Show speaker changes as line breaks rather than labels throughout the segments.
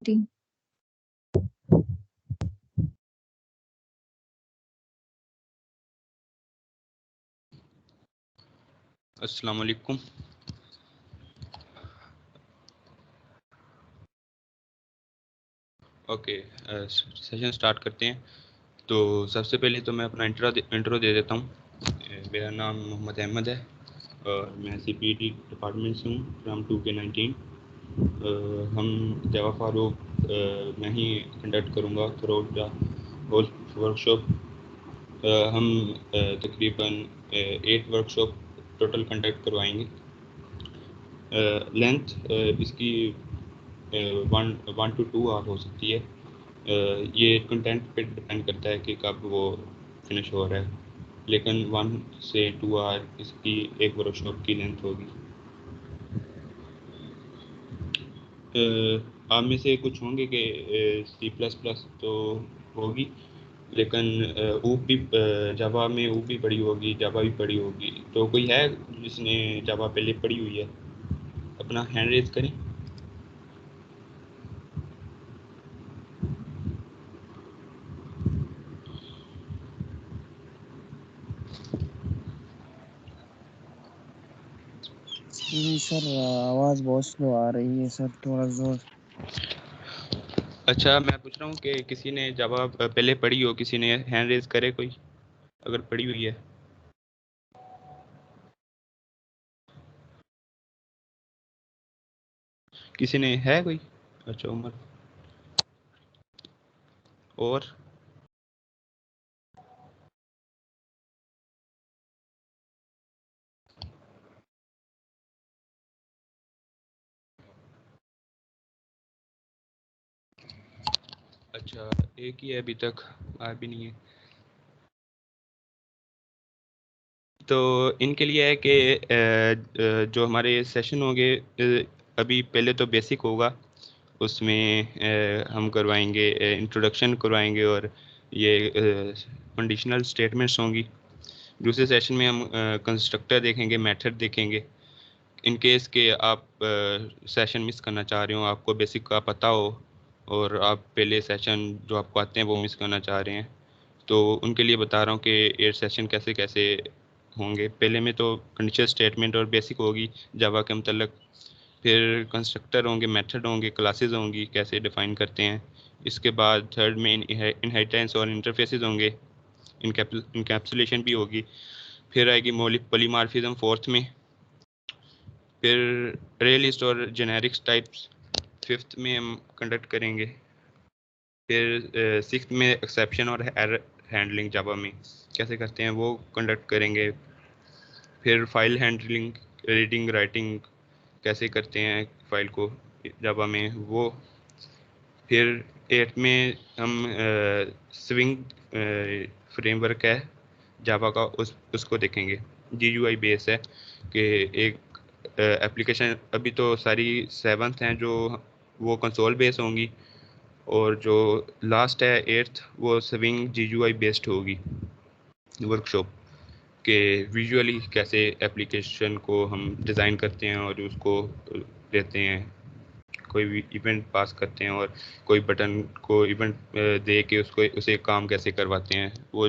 Meeting.
अस्सलाम वालेकुम। Okay, session start करते हैं। तो सबसे पहले तो मैं अपना इंट्रो दे देता हूँ। मेरा नाम मोहम्मद अहमद है और मैं सीपीटी डिपार्टमेंट से हूँ फ्राम 2K19। हम जावा फारूक मैं ही कंडक्ट करूँगा throughout the whole workshop. हम तकरीबन 8 वर्कशॉप टोटल कंडक्ट करवाएंगे। लेंथ इसकी 1 to 2 आवर हो सकती है। ये कंटेंट पे डिपेंड करता है कि कब वो फिनिश हो रहा है, लेकिन 1 से 2 आवर इसकी एक वर्कशॉप की लेंथ होगी। आप में से कुछ होंगे कि C++ तो होगी, लेकिन ऊप भी जावा में ऊप भी पढ़ी होगी, जावा भी पढ़ी होगी। तो कोई है जिसने जावा पहले पढ़ी हुई है? अपना हैंड रेज करें।
जी सर, आवाज़ बहुत स्लो आ रही है सर, थोड़ा जोर।
अच्छा, मैं पूछ रहा हूँ कि किसी ने जावा पहले पढ़ी हो, किसी ने हैंड रेज करे कोई अगर पढ़ी हुई है। किसी ने है कोई? अच्छा, उमर। और अच्छा, एक ही है अभी तक, आ भी नहीं है। तो इनके लिए है कि जो हमारे सेशन होंगे, अभी पहले तो बेसिक होगा, उसमें हम करवाएंगे इंट्रोडक्शन करवाएंगे और ये कंडीशनल स्टेटमेंट्स होंगी। दूसरे सेशन में हम कंस्ट्रक्टर देखेंगे, मेथड देखेंगे। इन केस के आप सेशन मिस करना चाह रहे हो, आपको बेसिक का पता हो और आप पहले सेशन जो आपको आते हैं वो मिस करना चाह रहे हैं, तो उनके लिए बता रहा हूँ कि एयर सेशन कैसे कैसे होंगे। पहले में तो कंडीशनल स्टेटमेंट और बेसिक होगी जावा के मतलब, फिर कंस्ट्रक्टर होंगे, मेथड होंगे, क्लासेस होंगी कैसे डिफाइन करते हैं। इसके बाद थर्ड में इनहेरिटेंस और इंटरफेसेस होंगे, इनकैप्सुलेशन भी होगी। फिर आएगी पॉलीमॉर्फिज्म फोर्थ में। फिर रियलिस्ट और जेनेरिक्स टाइप्स फिफ्थ में हम कंडक्ट करेंगे। फिर सिक्स्थ में एक्सेप्शन और एरर हैंडलिंग जावा में कैसे करते हैं वो कंडक्ट करेंगे। फिर फाइल हैंडलिंग, रीडिंग राइटिंग कैसे करते हैं फाइल को जावा में वो। फिर एट में हम स्विंग फ्रेमवर्क है जावा का, उसको देखेंगे। GUI बेस है कि एक एप्लीकेशन, अभी तो सारी 7th हैं जो वो कंसोल बेस होंगी, और जो लास्ट है 8th वो स्विंग GUI बेस्ड होगी वर्कशॉप, के विजुअली कैसे एप्लीकेशन को हम डिज़ाइन करते हैं और उसको देते हैं, कोई भी इवेंट पास करते हैं और कोई बटन को इवेंट दे के उसे काम कैसे करवाते हैं, वो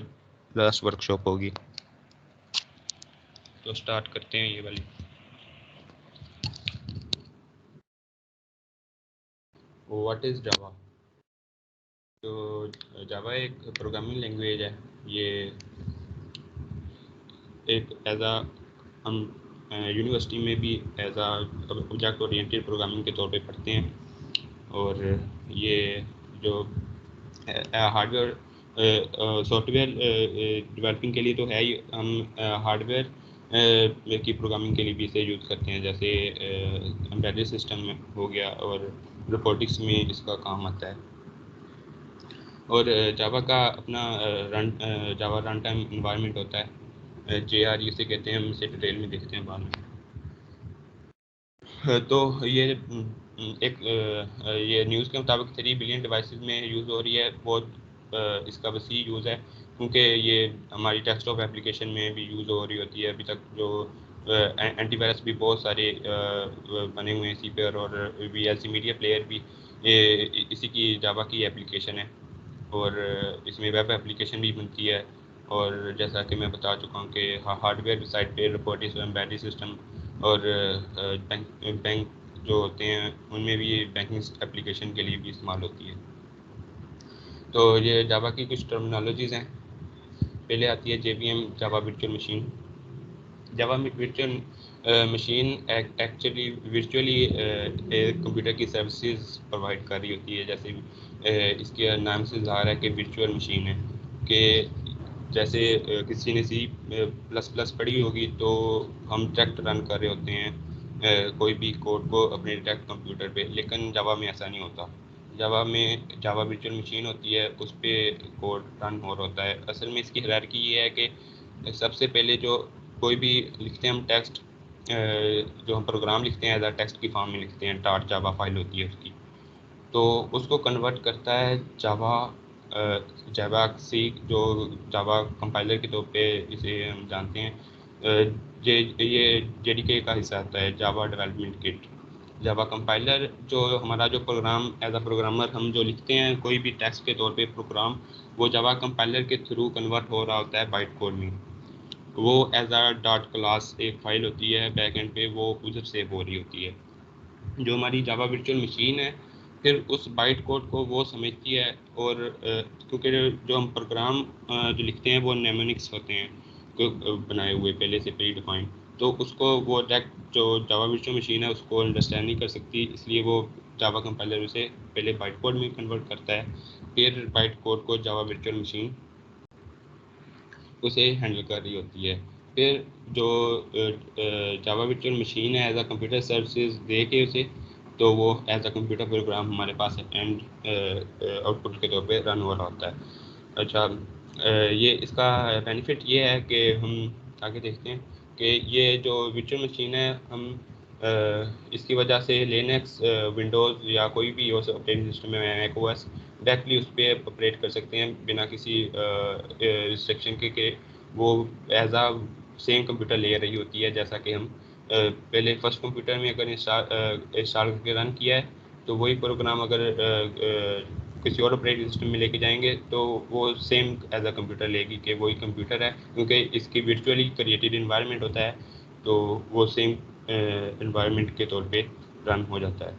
लास्ट वर्कशॉप होगी। तो स्टार्ट करते हैं ये वाली। व्हाट इज़ जावा? तो जावा एक प्रोग्रामिंग लैंग्वेज है। ये एक एज आ हम यूनिवर्सिटी में भी एज आ ऑब्जेक्ट ओरिएंटेड प्रोग्रामिंग के तौर पे पढ़ते हैं। और ये जो हार्डवेयर सॉफ्टवेयर डेवलपिंग के लिए तो है ही, हम हार्डवेयर की प्रोग्रामिंग के लिए भी इसे यूज़ करते हैं, जैसे एम्बेडेड सिस्टम में हो गया और रोबोटिक्स में इसका काम आता है। और जावा का अपना जावा रन टाइम इन्वायरमेंट होता है, JRE से कहते हैं, हम इसे डिटेल में देखते हैं बाद में। तो ये ये न्यूज़ के मुताबिक 3 बिलियन डिवाइसेस में यूज़ हो रही है। बहुत इसका वसी यूज़ है, क्योंकि ये हमारी डेस्कटॉप एप्लीकेशन में भी यूज़ हो रही होती है। अभी तक जो एंटीवायरस भी बहुत सारे बने हुए हैं इसी पर, और VLC मीडिया प्लेयर भी इसी की जावा की एप्लीकेशन है, और इसमें वेब एप्लीकेशन भी बनती है। और जैसा कि मैं बता चुका हूँ कि हार्डवेयर साइड पे रोबोटिक्स और एम्बेडेड सिस्टम और बैंक जो होते हैं उनमें भी बैंकिंग एप्लीकेशन के लिए भी इस्तेमाल होती है। तो ये जावा की कुछ टर्मिनोलॉजीज़ हैं। पहले आती है JVM, Java virtual machine. Java virtual machine actually virtually computer की सर्विसेज प्रोवाइड कर रही होती है। जैसे इसके नाम से ज़ाहिर है कि वर्चुअल मशीन है, कि जैसे किसी ने C++ पढ़ी होगी तो हम डायरेक्ट रन कर रहे होते हैं कोई भी कोड को अपने डायरेक्ट कंप्यूटर पे, लेकिन जावा में ऐसा नहीं होता। जावा में जावा वर्चुअल मशीन होती है, उस पर कोड रन हो रहा होता है। असल में इसकी हायरार्की ये है कि सबसे पहले जो कोई भी लिखते हैं हम टेक्स्ट, जो हम प्रोग्राम लिखते हैं एज अ टेक्स्ट की फॉर्म में लिखते हैं, टाट जावा फाइल होती है उसकी, तो उसको कन्वर्ट करता है जावा जावा सी, जो जावा कंपाइलर के तौर पे इसे हम जानते हैं। ये JDK का हिस्सा आता है, Java development kit. Java compiler जो हमारा जो प्रोग्राम एज अ प्रोग्रामर हम जो लिखते हैं कोई भी टेक्स्ट के तौर पे प्रोग्राम, वो जावा कंपाइलर के थ्रू कन्वर्ट हो रहा होता है बाइट कोड में। वो एज अ डॉट क्लास एक फाइल होती है बैक एंड पे, वो उधर सेव हो रही होती है। जो हमारी जावा वर्चुअल मशीन है फिर उस बाइट कोड को वो समझती है, और क्योंकि जो हम प्रोग्राम जो लिखते हैं वो नेमोनिक्स होते हैं बनाए हुए पहले से प्री डिफाइंड, तो उसको वो डायरेक्ट जो जावा वर्चुअल मशीन है उसको अंडरस्टैंड नहीं कर सकती, इसलिए वो जावा कंपाइलर उसे पहले बाइट कोड में कन्वर्ट करता है, फिर बाइट कोड को जावा वर्चुअल मशीन उसे हैंडल कर रही होती है। फिर जो जावा वर्चुअल मशीन है एज अ कंप्यूटर सर्विसेज दे के उसे, तो वो एज अ कंप्यूटर प्रोग्राम हमारे पास एंड आउटपुट के तौर पे रन हो रहा होता है। अच्छा, ये इसका बेनिफिट ये है कि हम आगे देखते हैं कि ये जो वर्चुअल मशीन है हम इसकी वजह से लिनक्स, विंडोज़ या कोई भी OS ऑपरेटिंग सिस्टम है, मैक OS, डायरेक्टली उस पर ऑपरेट कर सकते हैं बिना किसी रिस्ट्रिक्शन के वो एज आ सेम कंप्यूटर ले रही होती है। जैसा कि हम पहले फर्स्ट कंप्यूटर में अगर इंस्टॉल करके रन किया है तो वही प्रोग्राम अगर किसी और ऑपरेटिंग सिस्टम में लेके जाएंगे तो वो सेम एज अ कंप्यूटर लेगी कि वही कंप्यूटर है, क्योंकि इसकी वर्चुअली क्रिएटेड इन्वायरमेंट होता है, तो वो सेम इन्वायरमेंट के तौर पे रन हो जाता है।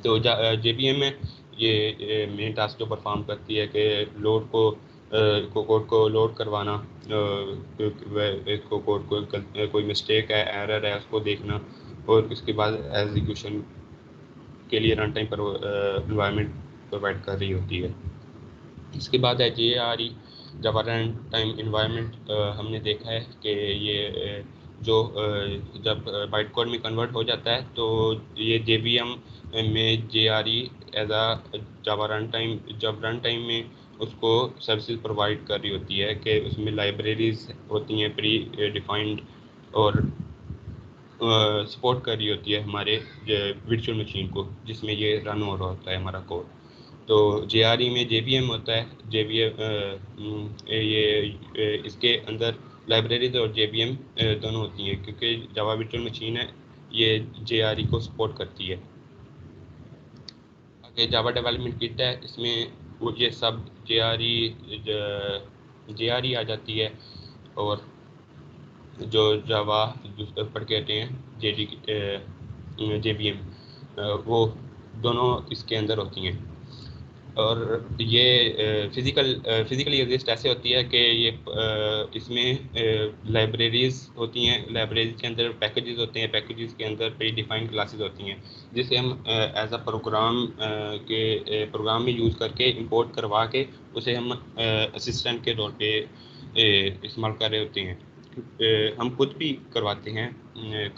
तो JVM में ये मेन टास्क जो परफॉर्म करती है कि लोड को कोड को लोड करवाना, इसको कोड को कोई मिस्टेक है, एरर है, उसको देखना, और उसके बाद एग्जीक्यूशन के लिए रन टाइम पर इन्वायरमेंट प्रोवाइड कर रही होती है। इसके बाद है JRE, जावा रन टाइम इन्वायरमेंट। हमने देखा है कि ये जब बाइट कोड में कन्वर्ट हो जाता है तो ये JVM में JRE एज आ जावा रन टाइम, जब रन टाइम में उसको सर्विसेज प्रोवाइड कर रही होती है कि उसमें लाइब्रेरीज होती हैं प्री डिफाइंड, और सपोर्ट कर रही होती है हमारे वर्चुअल मशीन को जिसमें ये रन हो रहा होता है हमारा कोड। तो JRE में JVM होता है, इसके अंदर लाइब्रेरीज और JVM दोनों होती हैं, क्योंकि जावा वर्चुअल मशीन है ये JRE को सपोर्ट करती है। आगे जावा डेवलपमेंट किट है, इसमें वो ये सब JRE आ जाती है, और जो जावा पढ़ के आते हैं JVM, वो दोनों इसके अंदर होती हैं। और ये फिज़िकली एग्जिस्ट ऐसे होती है कि ये इसमें लाइब्रेरीज़ होती हैं, लाइब्रेरीज के अंदर पैकेजेस होते हैं, पैकेजेस के अंदर प्री डिफाइंड क्लासेस होती हैं जिसे हम एज अ प्रोग्राम में यूज़ करके इंपोर्ट करवा के उसे हम असिस्टेंट के तौर पे इस्तेमाल कर रहे होते हैं। हम खुद भी करवाते हैं,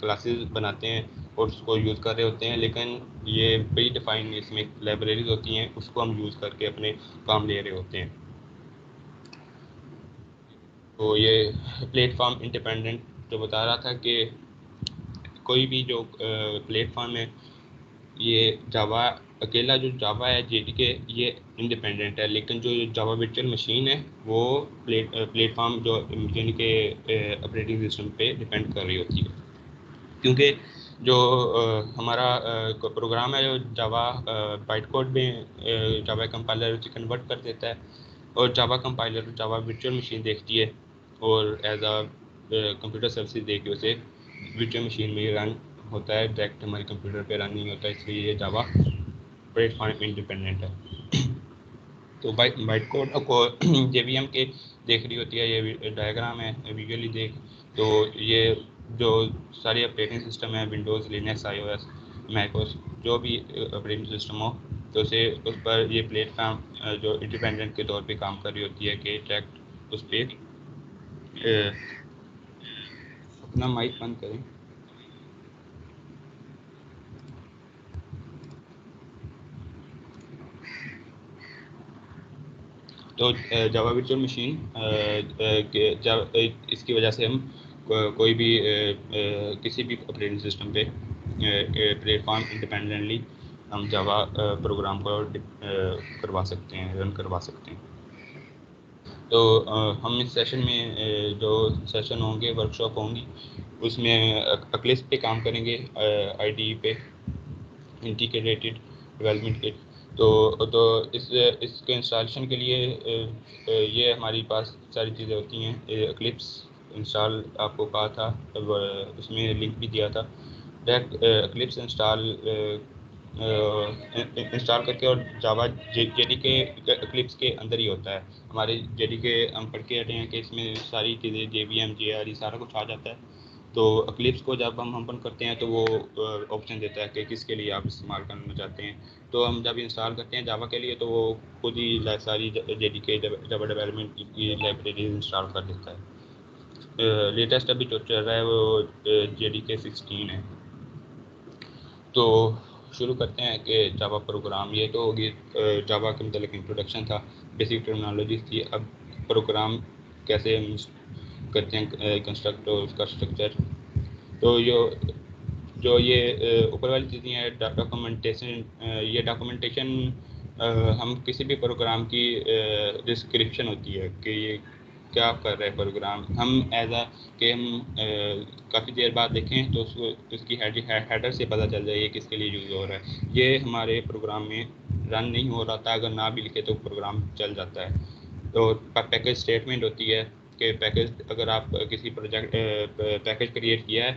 क्लासेस बनाते हैं और उसको यूज़ कर रहे होते हैं, लेकिन ये प्री डिफाइंड इसमें लाइब्रेरीज होती हैं उसको हम यूज़ करके अपने काम ले रहे होते हैं। तो ये प्लेटफॉर्म इंडिपेंडेंट जो बता रहा था कि कोई भी जो प्लेटफॉर्म है, ये जावा अकेला जो जावा है JDK, ये इंडिपेंडेंट है, लेकिन जो जावा वर्चुअल मशीन है वो प्लेटफॉर्म जो यानी कि ऑपरेटिंग सिस्टम पे डिपेंड कर रही होती है, क्योंकि जो हमारा प्रोग्राम है जो जावा बाइट कोड में जावा कंपाइलर उसे कन्वर्ट कर देता है, और Java compiler Java virtual machine देखती है और एज आ कंप्यूटर सर्विसेज दे के उसे वर्चुअल मशीन में रन होता है, डायरेक्ट हमारे कंप्यूटर पे रन नहीं होता, इसलिए ये जावा प्लेटफॉर्म इंडिपेंडेंट है। तो बाइट कोड को JVM के देख रही होती है, ये डायग्राम है विजुअली देख, तो ये जो सारे ऑपरेटिंग सिस्टम है विंडोज़, लिनक्स, iOS, मैकओएस, जो भी ऑपरेटिंग सिस्टम हो, तो उस पर ये प्लेटफॉर्म जो इंडिपेंडेंट के तौर पे काम कर रही होती है कि डायरेक्ट उस पर अपना माइक बंद करें। तो जावा वर्चुअल मशीन इसकी वजह से हम कोई भी किसी भी ऑपरेटिंग सिस्टम पे प्लेटफॉर्म इंडिपेंडेंटली हम जावा प्रोग्राम को करवा सकते हैं, रन करवा सकते हैं। तो हम इस सेशन में जो सेशन होंगे, वर्कशॉप होंगी, उसमें एक्लिप्स पे काम करेंगे, IDE पे, इंटीग्रेटेड डेवलपमेंट किट। तो इसके इंस्टॉलेशन के लिए ये हमारी पास सारी चीज़ें होती हैं। एक्लिप्स इंस्टॉल आपको कहा था, उसमें लिंक भी दिया था। डायरेक्ट एक्लिप्स इंस्टॉल करके, और जावा JDK एक्लिप्स के अंदर ही होता है। हमारे JDK हम पढ़ के हटे हैं कि इसमें सारी चीज़ें JVM JRE सारा कुछ आ जाता है। तो एक्लिप्स को जब हम ओपन करते हैं तो वो ऑप्शन देता है कि किसके लिए आप इस्तेमाल करना चाहते हैं। तो हम जब इंस्टॉल करते हैं जावा के लिए, तो वो खुद ही सारी JDK जावा डेवलपमेंट की लाइब्रेरीज इंस्टॉल कर देता है। लेटेस्ट अभी जो चल रहा है वो JDK 16 है। तो शुरू करते हैं कि जावा प्रोग्राम, ये तो होगी जावा के मतलब इंट्रोडक्शन था, बेसिक टर्मिनोलॉजी थी। अब प्रोग्राम कैसे हम करते हैं कंस्ट्रक्ट और उसका स्ट्रक्चर। तो जो ये ऊपर वाली चीज़ें हैं डॉक्यूमेंटेशन, ये डॉक्यूमेंटेशन हम किसी भी प्रोग्राम की डिस्क्रिप्शन होती है कि ये क्या कर रहा है प्रोग्राम। हम एज आ कि हम काफ़ी देर बाद देखें तो उसकी हेडर से पता चल जाए ये किसके लिए यूज़ हो रहा है। ये हमारे प्रोग्राम में रन नहीं हो रहा था, अगर ना भी लिखे तो प्रोग्राम चल जाता है। तो पैकेज स्टेटमेंट होती है कि पैकेज, अगर आप किसी प्रोजेक्ट पैकेज क्रिएट किया है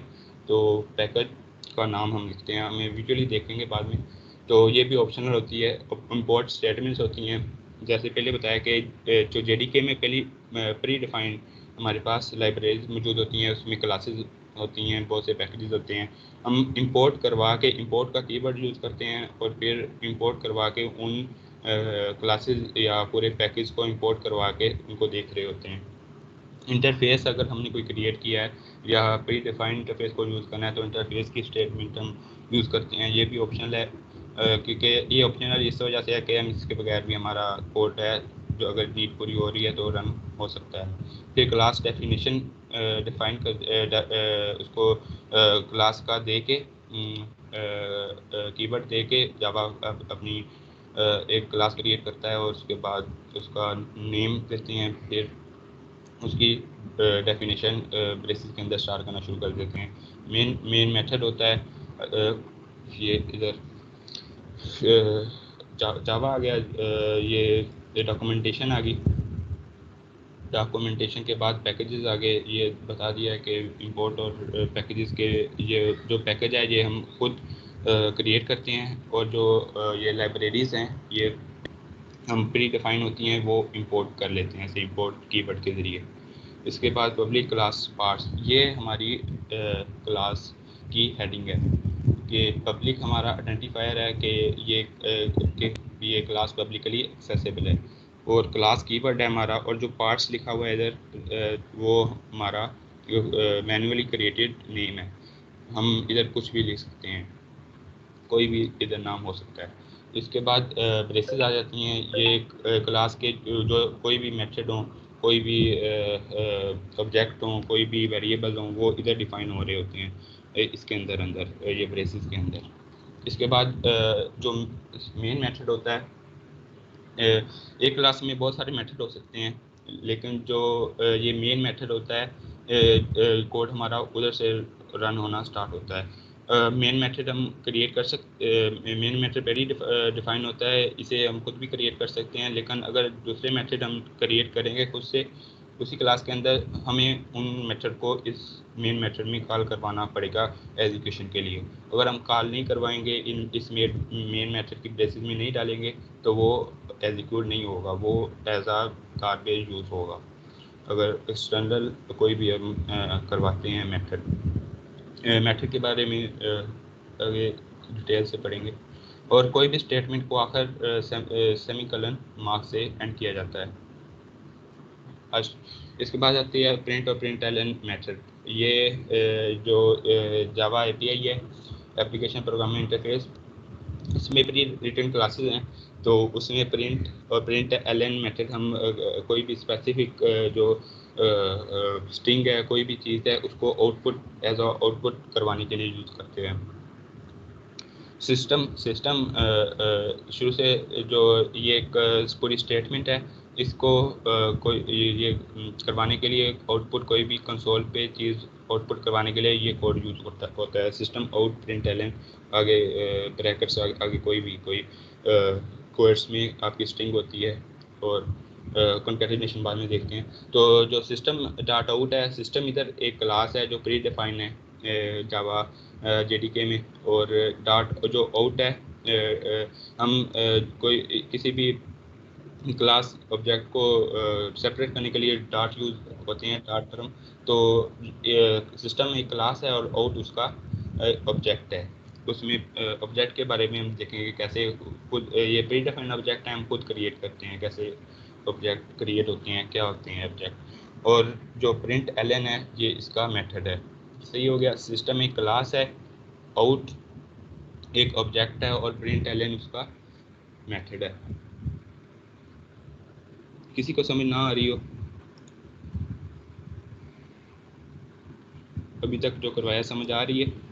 तो पैकेज का नाम हम लिखते हैं, हमें विजुअली देखेंगे बाद में। तो ये भी ऑप्शनल होती है। इंपोर्ट स्टेटमेंट्स होती हैं, जैसे पहले बताया कि जो JDK में पहली प्री डिफाइंड हमारे पास लाइब्रेरीज मौजूद होती हैं, उसमें क्लासेस होती हैं, बहुत से पैकेजेस होते हैं। हम इंपोर्ट करवा के, इंपोर्ट का कीवर्ड यूज़ करते हैं और फिर इंपोर्ट करवा के उन क्लासेस या पूरे पैकेज को इंपोर्ट करवा के उनको देख रहे होते हैं। इंटरफेस अगर हमने कोई क्रिएट किया है या प्री डिफाइंड इंटरफेस को यूज़ करना है तो इंटरफेस की स्टेटमेंट हम यूज़ करते हैं। ये भी ऑप्शनल है, क्योंकि ये ऑप्शनल इस वजह से है कि हम इसके बगैर भी हमारा कोड है जो अगर नीड पूरी हो रही है तो रन हो सकता है। फिर क्लास डेफिनेशन डिफाइन कर उसको क्लास का दे के कीवर्ड दे के जावा अपनी एक क्लास क्रिएट करता है और उसके बाद उसका नेम देते हैं, फिर उसकी डेफिनेशन ब्रेसिस के अंदर स्टार करना शुरू कर देते हैं। मेन मेथड होता है ये इधर जावा आ गया, ये डॉक्यूमेंटेशन आ गई। डॉक्यूमेंटेशन के बाद पैकेजेस आ गए, ये बता दिया है कि इंपोर्ट और पैकेजेस के ये जो पैकेज है ये हम खुद क्रिएट करते हैं, और जो ये लाइब्रेरीज़ हैं ये हम प्री डिफाइन होती हैं वो इंपोर्ट कर लेते हैं ऐसे इंपोर्ट कीवर्ड के ज़रिए। इसके बाद पब्लिक क्लास पार्ट्स, ये हमारी क्लास की हेडिंग है कि पब्लिक हमारा आइडेंटिफायर है कि ये क्लास पब्लिकली एक्सेसिबल है, और क्लास कीवर्ड है हमारा, और जो पार्ट्स लिखा हुआ है इधर वो हमारा मैन्युअली क्रिएटेड नेम है। हम इधर कुछ भी लिख सकते हैं, कोई भी इधर नाम हो सकता है। इसके बाद ब्रेसेस आ जाती हैं, ये क्लास के जो कोई भी मेथड हों, कोई भी ऑब्जेक्ट हों, कोई भी वेरिएबल हों, वो इधर डिफाइन हो रहे होते हैं इसके अंदर ये ब्रेसेस के अंदर। इसके बाद जो मेन मेथड होता है एक क्लास में बहुत सारे मेथड हो सकते हैं, लेकिन जो ये मेन मेथड होता है, कोड हमारा उधर से रन होना स्टार्ट होता है। मेन मेथड हम क्रिएट कर सकते, मेन मेथड पहले ही डिफाइन होता है, इसे हम खुद भी क्रिएट कर सकते हैं, लेकिन अगर दूसरे मेथड हम क्रिएट करेंगे खुद से उसी क्लास के अंदर, हमें उन मेथड को इस मेन मेथड में कॉल करवाना पड़ेगा एग्जीक्यूशन के लिए। अगर हम कॉल नहीं करवाएंगे, इस मेन मेथड की बेसिस में नहीं डालेंगे, तो वो एग्जीक्यूट नहीं होगा, वो एज आ गारबेज यूज़ होगा। अगर एक्सटर्नल कोई भी हम करवाते हैं मेथड के बारे में आगे डिटेल से पढ़ेंगे। और कोई भी स्टेटमेंट को आखिर सेमीकोलन मार्क से एंड किया जाता है। इसके बाद आती है प्रिंट और प्रिंट एलन मेथड। ये जो जावा एपीआई है, एप्लीकेशन प्रोग्रामिंग इंटरफेस, इसमें प्री रिटन क्लासेस हैं, तो उसमें प्रिंट और प्रिंट एलन मेथड हम कोई भी स्पेसिफिक जो स्ट्रिंग है, कोई भी चीज़ है, उसको आउटपुट एज अ आउटपुट करवाने के लिए यूज़ करते हैं। सिस्टम सिस्टम शुरू से जो ये एक पूरी स्टेटमेंट है, इसको कोई ये करवाने के लिए आउटपुट, कोई भी कंसोल पे चीज़ आउटपुट करवाने के लिए ये कोड यूज़ होता है। सिस्टम आउट प्रिंट एलन, आगे ब्रैकेट्स, आगे कोई कोड्स में आपकी स्ट्रिंग होती है, और कंकैटिनेशन बाद में देखते हैं। तो जो सिस्टम डॉट आउट है, सिस्टम इधर एक क्लास है जो प्री डिफाइन है जावा जेडीके में, और डॉट जो आउट है, हम कोई किसी भी क्लास ऑब्जेक्ट को सेपरेट करने के लिए डॉट यूज़ होते हैं, डॉट टर्म। तो सिस्टम एक क्लास है और आउट उसका ऑब्जेक्ट है। उसमें ऑब्जेक्ट के बारे में हम देखेंगे कैसे खुद ये प्री डिफाइंड ऑब्जेक्ट है, हम खुद क्रिएट करते हैं, कैसे ऑब्जेक्ट क्रिएट होते हैं, क्या होते हैं ऑब्जेक्ट। और जो प्रिंट एलन है, ये इसका मेथड है। सही हो गया। सिस्टम एक क्लास है, आउट एक ऑब्जेक्ट है, और प्रिंट एलन उसका मेथड है। किसी को समझ ना आ रही हो अभी तक जो करवाया, समझ आ रही है?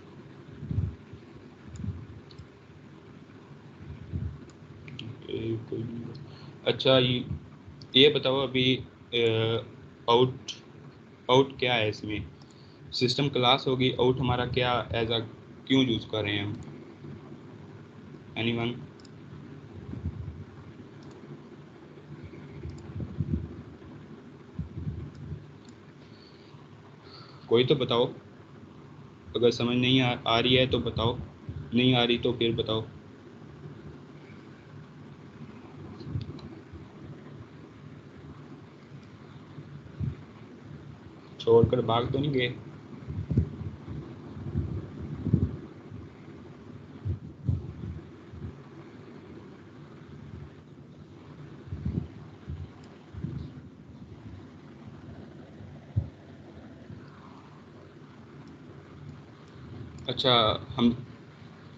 अच्छा, ये बताओ अभी आउट आउट क्या है इसमें? सिस्टम क्लास होगी, आउट हमारा क्या एज अ क्यों यूज़ कर रहे हैं हम? एनीवन? कोई तो बताओ, अगर समझ नहीं आ रही है तो बताओ, नहीं आ रही तो फिर बताओ। छोड़कर भाग तो नहीं गए? अच्छा, हम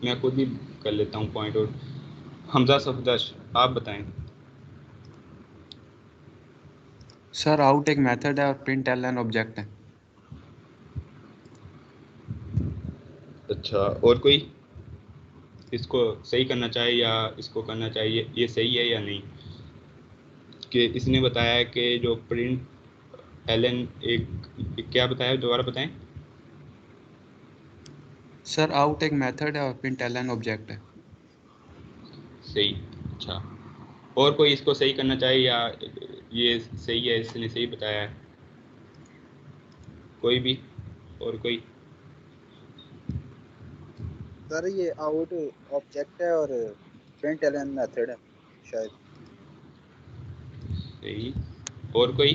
मैं खुद ही कर लेता हूँ पॉइंट आउट। हमजा सफदर, आप बताएं।
सर आउट एक मेथड है और प्रिंट एलन ऑब्जेक्ट है।
अच्छा, और कोई इसको सही करना चाहे या इसको करना चाहिए, ये सही है या नहीं? कि इसने बताया है कि जो प्रिंट एलन एक क्या बताया, दोबारा बताएं।
सर आउट एक मेथड है और प्रिंट एलन ऑब्जेक्ट है।
सही। अच्छा, और कोई इसको सही करना चाहे या ये सही है, इसने सही बताया है? कोई भी और कोई?
सर ये आउट ऑब्जेक्ट है और प्रिंट एलन मेथड है शायद।
सही। और कोई?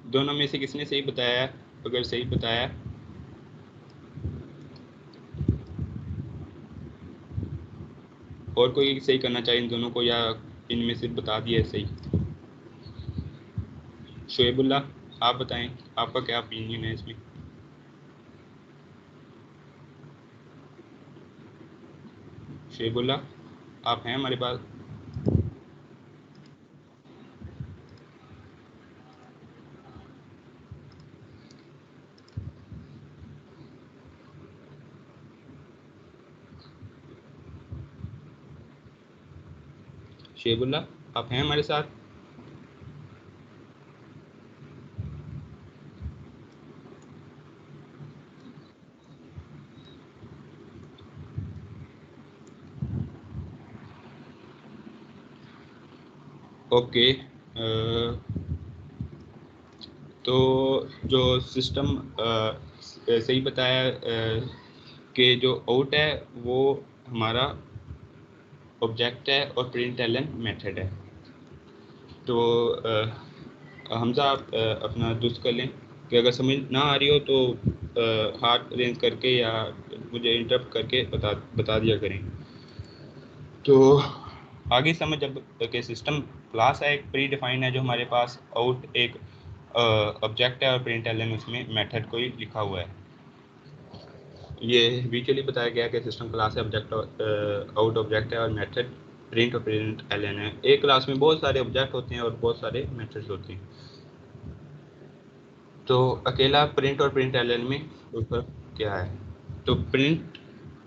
दोनों में से किसने सही बताया है? अगर सही बताया है, और कोई सही करना चाहिए इन दोनों को, या इनमें से बता दिया है सही? शोएबुल्ला, आप बताएं, आपका क्या ओपिनियन है इसमें? शोएबुल्ला, आप हैं हमारे पास? शेबुल्ला, आप हैं हमारे साथ? ओके, तो जो सिस्टम सही बताया कि जो आउट है वो हमारा ऑब्जेक्ट है और प्रिंट एलन मेथड है। तो हमजा आप अपना दुरुस्त कर लें कि अगर समझ ना आ रही हो तो हाथ रेंज करके या मुझे इंटरप्ट करके बता दिया करें। तो आगे समझ अब कि सिस्टम क्लास है, एक प्री डिफाइन है जो हमारे पास, आउट एक ऑब्जेक्ट है और प्रिंट एलन उसमें मेथड कोई लिखा हुआ है। ये विजुअली बताया गया कि सिस्टम क्लास है, ऑब्जेक्ट आउट ऑब्जेक्ट है और मेथड प्रिंट और प्रिंट एलन है। एक क्लास में बहुत सारे ऑब्जेक्ट होते हैं और बहुत सारे मेथड्स होते हैं। तो अकेला प्रिंट और प्रिंट एलन में ऊपर क्या है? तो प्रिंट,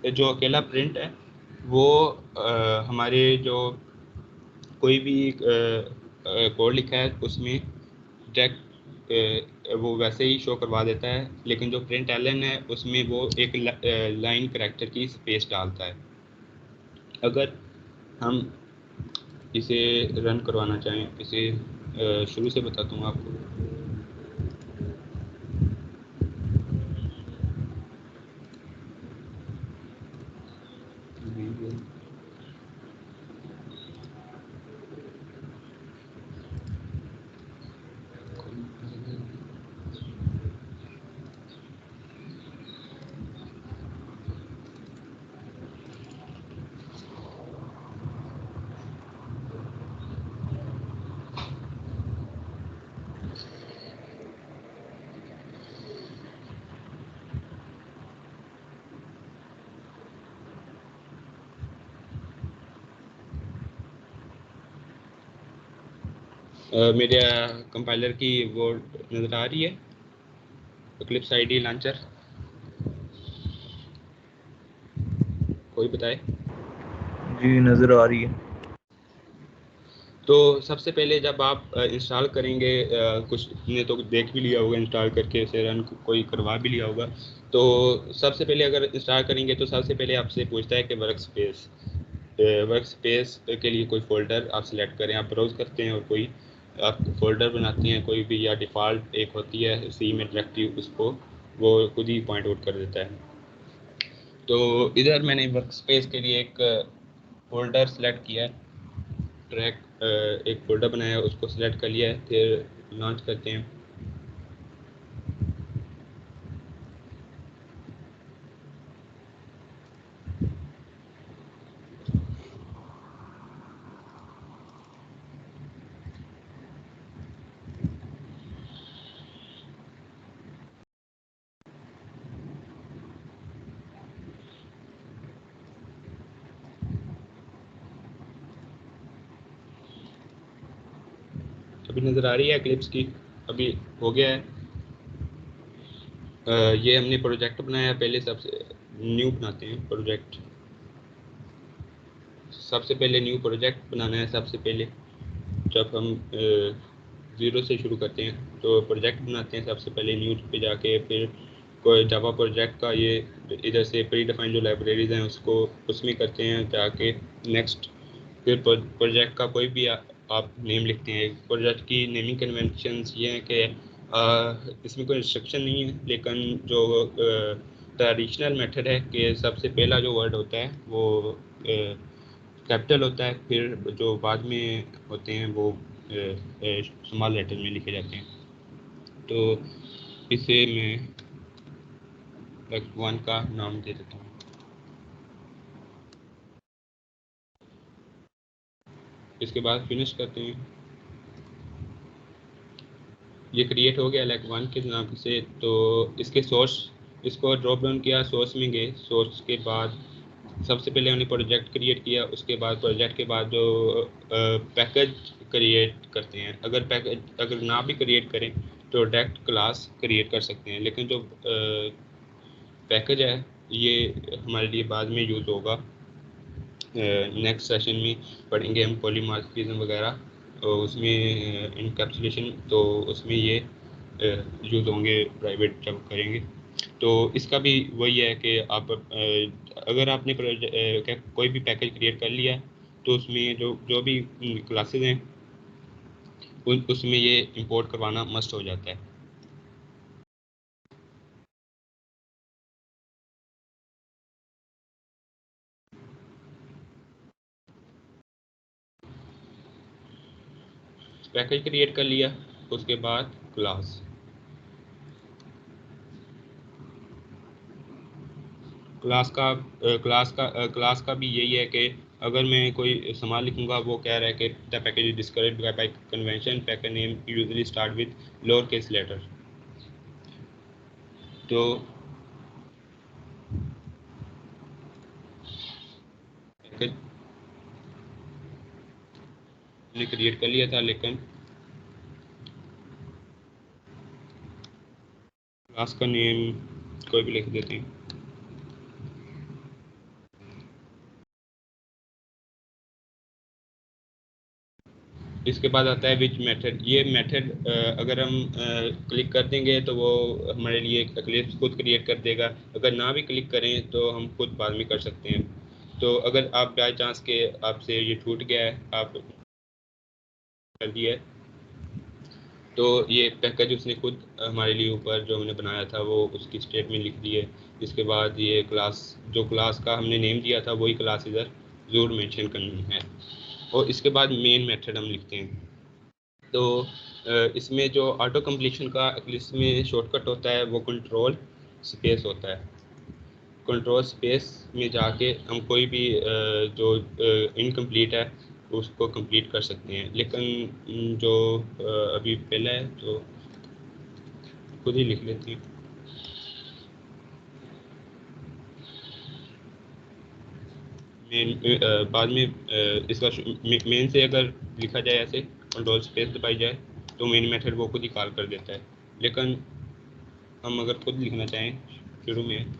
जो अकेला प्रिंट है वो हमारे जो कोई भी कोड लिखा है उसमें डायरेक्ट वो वैसे ही शो करवा देता है, लेकिन जो प्रिंट एलन है उसमें वो एक लाइन करैक्टर की स्पेस डालता है। अगर हम इसे रन करवाना चाहें, इसे शुरू से बताता हूँ आपको। मेरे कंपाइलर की वो नज़र आ रही है, इक्लिप्स आईडी लॉन्चर, कोई बताए?
जी नज़र आ रही है।
तो सबसे पहले जब आप इंस्टॉल करेंगे, कुछ ने तो देख भी लिया होगा इंस्टॉल करके, इसे रन कोई करवा भी लिया होगा। तो सबसे पहले अगर इंस्टॉल करेंगे तो सबसे पहले आपसे पूछता है कि वर्क स्पेस के लिए कोई फ़ोल्डर आप सिलेक्ट करें। आप ब्राउज़ करते हैं और कोई आप फ़ोल्डर बनाते हैं कोई भी, या डिफ़ॉल्ट एक होती है सी में डायरेक्टरी, उसको वो खुद ही पॉइंट आउट कर देता है। तो इधर मैंने वर्क स्पेस के लिए एक फ़ोल्डर सेलेक्ट किया है, ट्रैक एक फ़ोल्डर बनाया है, उसको सिलेक्ट कर लिया है। फिर लॉन्च करते हैं। अभी नज़र आ रही है क्लिप्स की? अभी हो गया है। ये हमने प्रोजेक्ट बनाया, पहले सबसे न्यू बनाते हैं प्रोजेक्ट। सबसे पहले न्यू प्रोजेक्ट बनाना है। सबसे पहले जब हम ज़ीरो से शुरू करते हैं तो प्रोजेक्ट बनाते हैं सबसे पहले न्यू पे जाके, फिर कोई जावा प्रोजेक्ट का ये इधर से प्री डिफाइन जो लाइब्रेरीज हैं उसको उसमें करते हैं जाके नेक्स्ट। फिर प्रोजेक्ट का कोई भी आप नेम लिखते हैं। प्रोजेक्ट की नेमिंग कन्वेंशंस ये हैं कि इसमें कोई इंस्ट्रक्शन नहीं है, लेकिन जो ट्रेडिशनल मेथड है कि सबसे पहला जो वर्ड होता है वो कैपिटल होता है, फिर जो बाद में होते हैं वो स्मॉल लेटर में लिखे जाते हैं। तो इसे मैं x1 का नाम दे देता हूँ। इसके बाद फिनिश करते हैं। ये क्रिएट हो गया x1 के नाम से। तो इसके सोर्स, इसको ड्रॉप डाउन किया, सोर्स में गए। सोर्स के बाद सबसे पहले हमने प्रोजेक्ट क्रिएट किया, उसके बाद प्रोजेक्ट के बाद जो पैकेज क्रिएट करते हैं, अगर पैकेज अगर ना भी क्रिएट करें तो डायरेक्ट क्लास क्रिएट कर सकते हैं, लेकिन जो पैकेज है ये हमारे लिए बाद में यूज़ होगा। नेक्स्ट सेशन में पढ़ेंगे हम पॉलीमॉर्फिज्म वगैरह, और उसमें इनकैप्सुलेशन, तो उसमें ये यूज़ होंगे प्राइवेट जब करेंगे। तो इसका भी वही है कि आप अगर आपने कोई भी पैकेज क्रिएट कर लिया तो उसमें जो भी क्लासेस हैं उसमें ये इंपोर्ट करवाना मस्ट हो जाता है। पैकेज क्रिएट कर लिया, उसके बाद क्लास क्लास का भी यही है कि अगर मैं कोई सामान लिखूंगा, वो कह रहा है कि the package is described by convention, package name usually start with lower case letter. तो पैकेज ने क्रिएट कर लिया था, लेकिन क्लास का नेम कोई भी लिख देते हैं। इसके बाद आता है विच मेथड। ये मेथड अगर हम क्लिक कर देंगे तो वो हमारे लिए एक्लिप्स खुद क्रिएट कर देगा। अगर ना भी क्लिक करें तो हम खुद बाद में कर सकते हैं। तो अगर आप बाई चांस के आपसे ये छूट गया है, आप कर दिया है, तो ये पैकेज उसने खुद हमारे लिए ऊपर जो हमने बनाया था वो उसकी स्टेट में लिख दी है। इसके बाद ये क्लास, जो क्लास का हमने नेम दिया था वही क्लास इधर ज़रूर मेंशन करनी है। और इसके बाद मेन मेथड हम लिखते हैं। तो इसमें जो ऑटो कम्प्लीशन का एक्लिप्स में शॉर्टकट होता है वो कंट्रोल स्पेस होता है। कंट्रोल स्पेस में जाके हम कोई भी जो इनकम्प्लीट है उसको कंप्लीट कर सकते हैं। लेकिन जो अभी पहला है तो खुद ही लिख लेते हैं। बाद में इसका मेन से अगर लिखा जाए ऐसे कंट्रोल स्पेस दबाई जाए तो मेन मेथड वो खुद ही कॉल कर देता है। लेकिन हम अगर खुद लिखना चाहें शुरू में,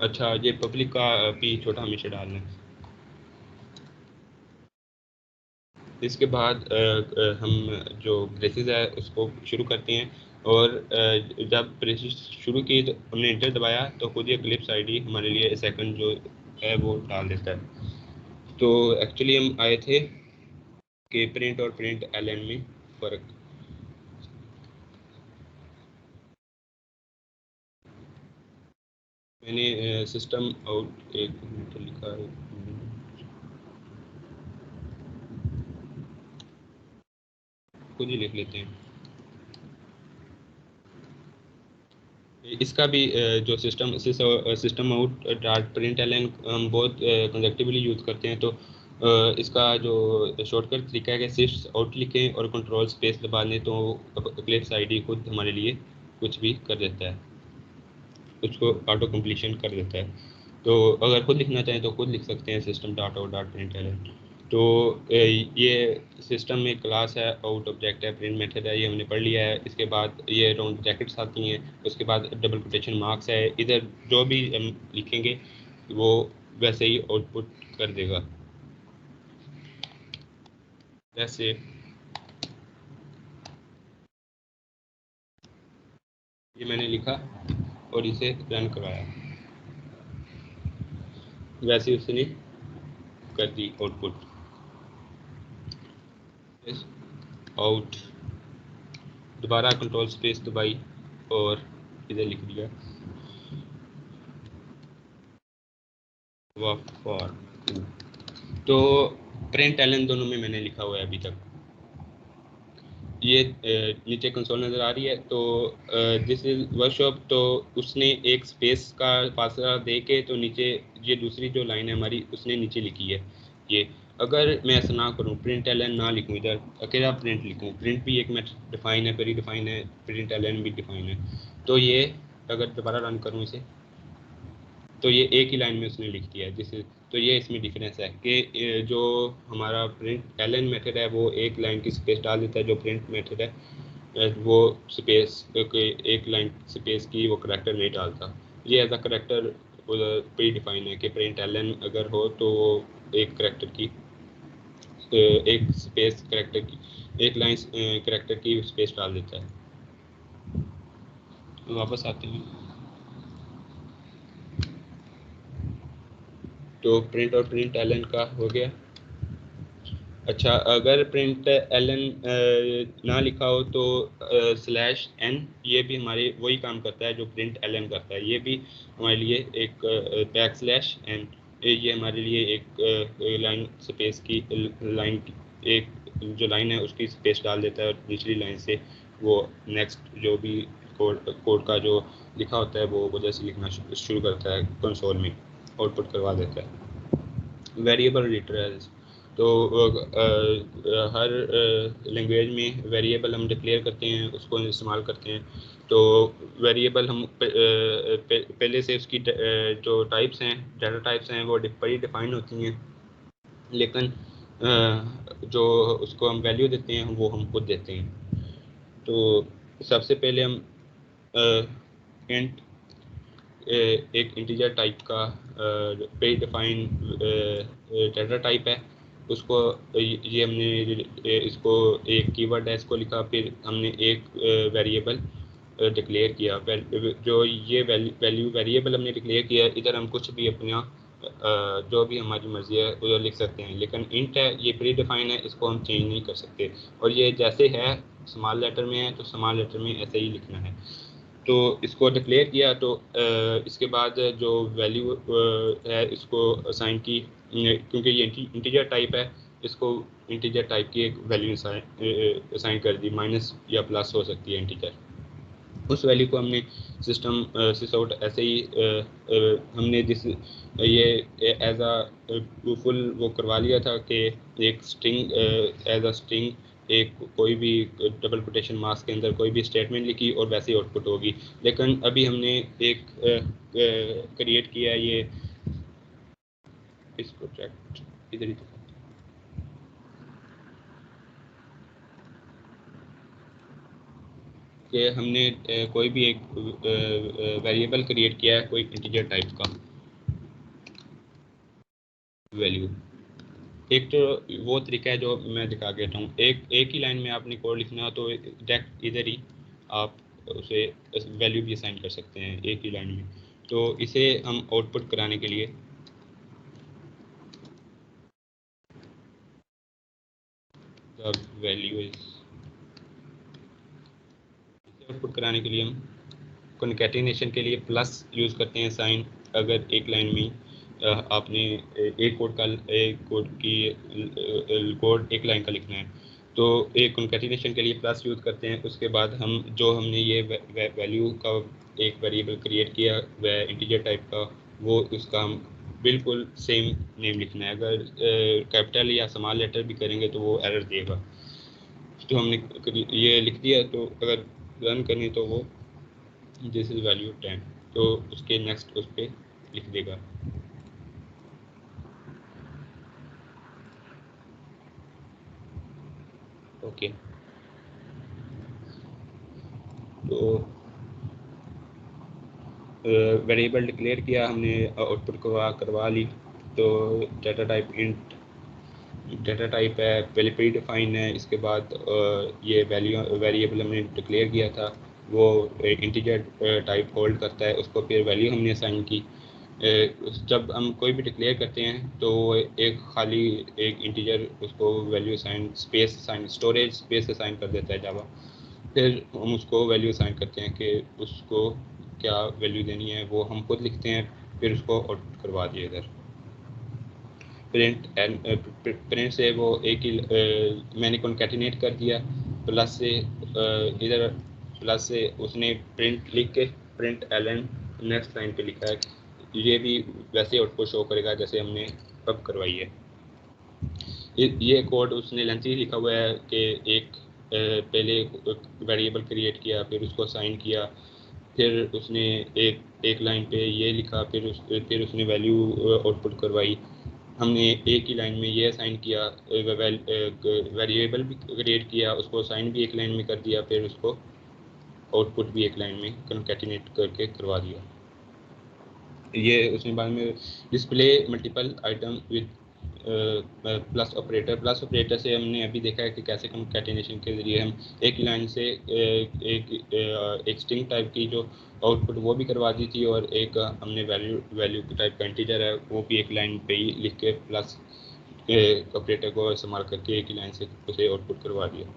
अच्छा ये पब्लिक का भी छोटा हमेशा डालना है। इसके बाद हम जो ब्रेसेस है उसको शुरू करते हैं, और जब ब्रेसेस शुरू किए तो हमने इंटर दबाया तो खुद ये क्लिप्स आईडी हमारे लिए सेकंड जो है वो डाल देता है। तो एक्चुअली हम आए थे कि प्रिंट और प्रिंट एलएन में फ़र्क। मैंने सिस्टम आउट एक मिनट लिखा है, खुद ही लिख लेते हैं। इसका भी जो system out dot print L N हम बहुत कंजक्टिवली यूज़ करते हैं। तो इसका जो शॉर्टकट तरीका है कि सिर्फ आउट लिखें और कंट्रोल स्पेस दबा लें तो क्लिप्स आईडी खुद हमारे लिए कुछ भी कर देता है, उसको ऑटो कम्प्लीशन कर देता है। तो अगर खुद लिखना चाहें तो खुद लिख सकते हैं system dot out dot print L N. तो ये सिस्टम में क्लास है, आउट ऑब्जेक्ट है, प्रिंट मेथड है, ये हमने पढ़ लिया है। इसके बाद ये राउंड ब्रैकेट्स आती हैं, उसके बाद डबल कोटेशन मार्क्स है। इधर जो भी हम लिखेंगे वो वैसे ही आउटपुट कर देगा। जैसे ये मैंने लिखा और इसे रन करवाया, वैसे उसने कर दी आउटपुट। आउट, दोबारा कंट्रोल स्पेस दबाई और इधर लिख दिया फॉर। तो प्रिंट एलन दोनों में मैंने लिखा हुआ है अभी तक। ये नीचे कंसोल नज़र आ रही है। तो दिस इज वर्कशॉप, तो उसने एक स्पेस का फासला दे के तो नीचे ये दूसरी जो लाइन है हमारी उसने नीचे लिखी है ये। अगर मैं ऐसा ना करूँ, प्रिंट एलन ना लिखूँ, इधर अकेला प्रिंट लिखूँ, प्रिंट भी एक मेथड डिफाइन है, प्री डिफाइन है, प्रिंट एलन भी डिफाइन है, तो ये अगर दोबारा रन करूँ इसे तो ये एक ही लाइन में उसने लिख दिया है। जिस तो ये इसमें डिफरेंस है कि जो हमारा प्रिंट एलन मेथड है वो एक लाइन की स्पेस डाल देता है, जो प्रिंट मेथड है वो स्पेस एक लाइन स्पेस की वो करैक्टर नहीं डालता। ये as a character pre define है कि प्रिंट एलन अगर हो तो वो एक करैक्टर की एक स्पेस करैक्टर की एक लाइन करैक्टर की स्पेस डाल देता है। वापस आते हैं। तो प्रिंट और प्रिंट एलन का हो गया। अच्छा, अगर प्रिंट एलन ना लिखा हो तो स्लैश एन ये भी हमारे वही काम करता है जो प्रिंट एलन करता है। ये भी हमारे लिए एक बैक स्लैश एन, ये हमारे लिए एक लाइन स्पेस की लाइन एक जो लाइन है उसकी स्पेस डाल देता है और दूसरी लाइन से वो नेक्स्ट जो भी कोड का जो लिखा होता है वो जैसे लिखना शुरू करता है कंसोल में आउटपुट करवा देता है। वेरिएबल रिट्रेस, तो हर लैंग्वेज में वेरिएबल हम डिक्लेयर करते हैं, उसको इस्तेमाल करते हैं। तो वेरिएबल हम पहले से उसकी जो टाइप्स हैं, डाटा टाइप्स हैं वो बड़ी डिफाइन होती हैं, लेकिन जो उसको हम वैल्यू देते हैं वो हम खुद देते हैं। तो सबसे पहले हम इंट एक इंटीजर टाइप का प्री डिफाइन डाटा टाइप है, उसको ये हमने इसको एक कीवर्ड है इसको लिखा, फिर हमने एक वेरिएबल डिक्लेयर किया। जो ये वैल्यू वेरिएबल हमने डिक्लेयर किया, इधर हम कुछ भी अपना जो भी हमारी मर्जी है उधर लिख सकते हैं, लेकिन इंट है ये प्री डिफाइन है, इसको हम चेंज नहीं कर सकते। और ये जैसे है स्मॉल लेटर में है तो स्मॉल लेटर में ऐसे ही लिखना है। तो इसको डिक्लेयर किया तो इसके बाद जो वैल्यू है इसको असाइन की, क्योंकि ये इंटीजर टाइप है, इसको इंटीजर टाइप की एक वैल्यू असाइन कर दी, माइनस या प्लस हो सकती है इंटीजर। उस वैल्यू को हमने सिस्टम सिसआउट ऐसे ही हमने जिस ये एज अ फुल वो करवा लिया था कि एक स्ट्रिंग एज अ स्ट्रिंग एक कोई भी डबल कोटेशन मार्क्स के अंदर कोई भी स्टेटमेंट लिखी और वैसे ही आउटपुट होगी। लेकिन अभी हमने एक क्रिएट किया ये इस प्रोजेक्ट इधर ही कि हमने कोई भी एक वेरिएबल क्रिएट किया है कोई इंटीजर टाइप का वैल्यू। एक तो वो तरीका है जो मैं दिखा के हूँ, एक ही लाइन में आपने कोड लिखना हो तो डायरेक्ट इधर ही आप उसे वैल्यू भी असाइन कर सकते हैं एक ही लाइन में। तो इसे हम आउटपुट कराने के लिए वैल्यू आउटपुट कराने के लिए हम कॉन्कैटिनेशन के लिए प्लस यूज़ करते हैं साइन। अगर एक लाइन में आपने एक कोड एक लाइन का लिखना है तो एक कॉन्कैटिनेशन के लिए प्लस यूज़ करते हैं। उसके बाद हम जो हमने ये वैल्यू का एक वेरिएबल क्रिएट किया वह इंटीजर टाइप का, वो उसका हम बिल्कुल सेम नेम लिखना है। अगर कैपिटल या स्मॉल लेटर भी करेंगे तो वो एरर देगा। तो हमने ये लिख दिया, तो अगर रन करें तो वो दिस इज वैल्यू 10, तो उसके नेक्स्ट उस पर लिख देगा। ओके, तो वेरिएबल डिक्लेयर किया हमने, आउटपुट करवा ली। तो data type int data type है, पहले प्री डिफाइन है, इसके बाद ये वेरिएबल हमने डिक्लेयर किया था वो इंटीजर टाइप होल्ड करता है, उसको फिर वैल्यू हमने असाइन की। जब हम कोई भी डिक्लेयर करते हैं तो एक खाली एक इंटीजर उसको value assign space assign storage space assign कर देता है जावा। फिर हम उसको वैल्यू असाइन करते हैं कि उसको क्या वैल्यू देनी है, वो हम खुद लिखते हैं, फिर उसको आउटपुट करवा दिए इधर। प्रिंट से वो एक ही मैंने कॉन्कैटिनेट कर दिया, प्लस से इधर प्लस से उसने प्रिंट लिख के प्रिंट एलन नेक्स्ट लाइन पे लिखा है, ये भी वैसे आउटपुट शो करेगा जैसे हमने अब करवाई है। ये कोड उसने लेंथी लिखा हुआ है कि एक पहले वेरिएबल क्रिएट किया, फिर उसको असाइन किया, फिर उसने एक लाइन पे ये लिखा, फिर उसने वैल्यू आउटपुट करवाई। हमने एक ही लाइन में ये असाइन किया, वेरिएबल भी क्रिएट किया, उसको असाइन भी एक लाइन में कर दिया, फिर उसको आउटपुट भी एक लाइन में कॉन्कैटिनेट करके करवा दिया। ये उसने बाद में display multiple item with plus operator से हमने अभी देखा है कि कैसे कॉन्कैटिनेशन के ज़रिए हम एक ही लाइन से एक स्ट्रिंग टाइप की जो आउटपुट वो भी करवा दी थी, और एक हमने वैल्यू टाइप का इंटीजर है वो भी एक लाइन पे ही लिख के प्लस ऑपरेटर को इस्तेमाल करके एक ही लाइन से उसे आउटपुट करवा दिया।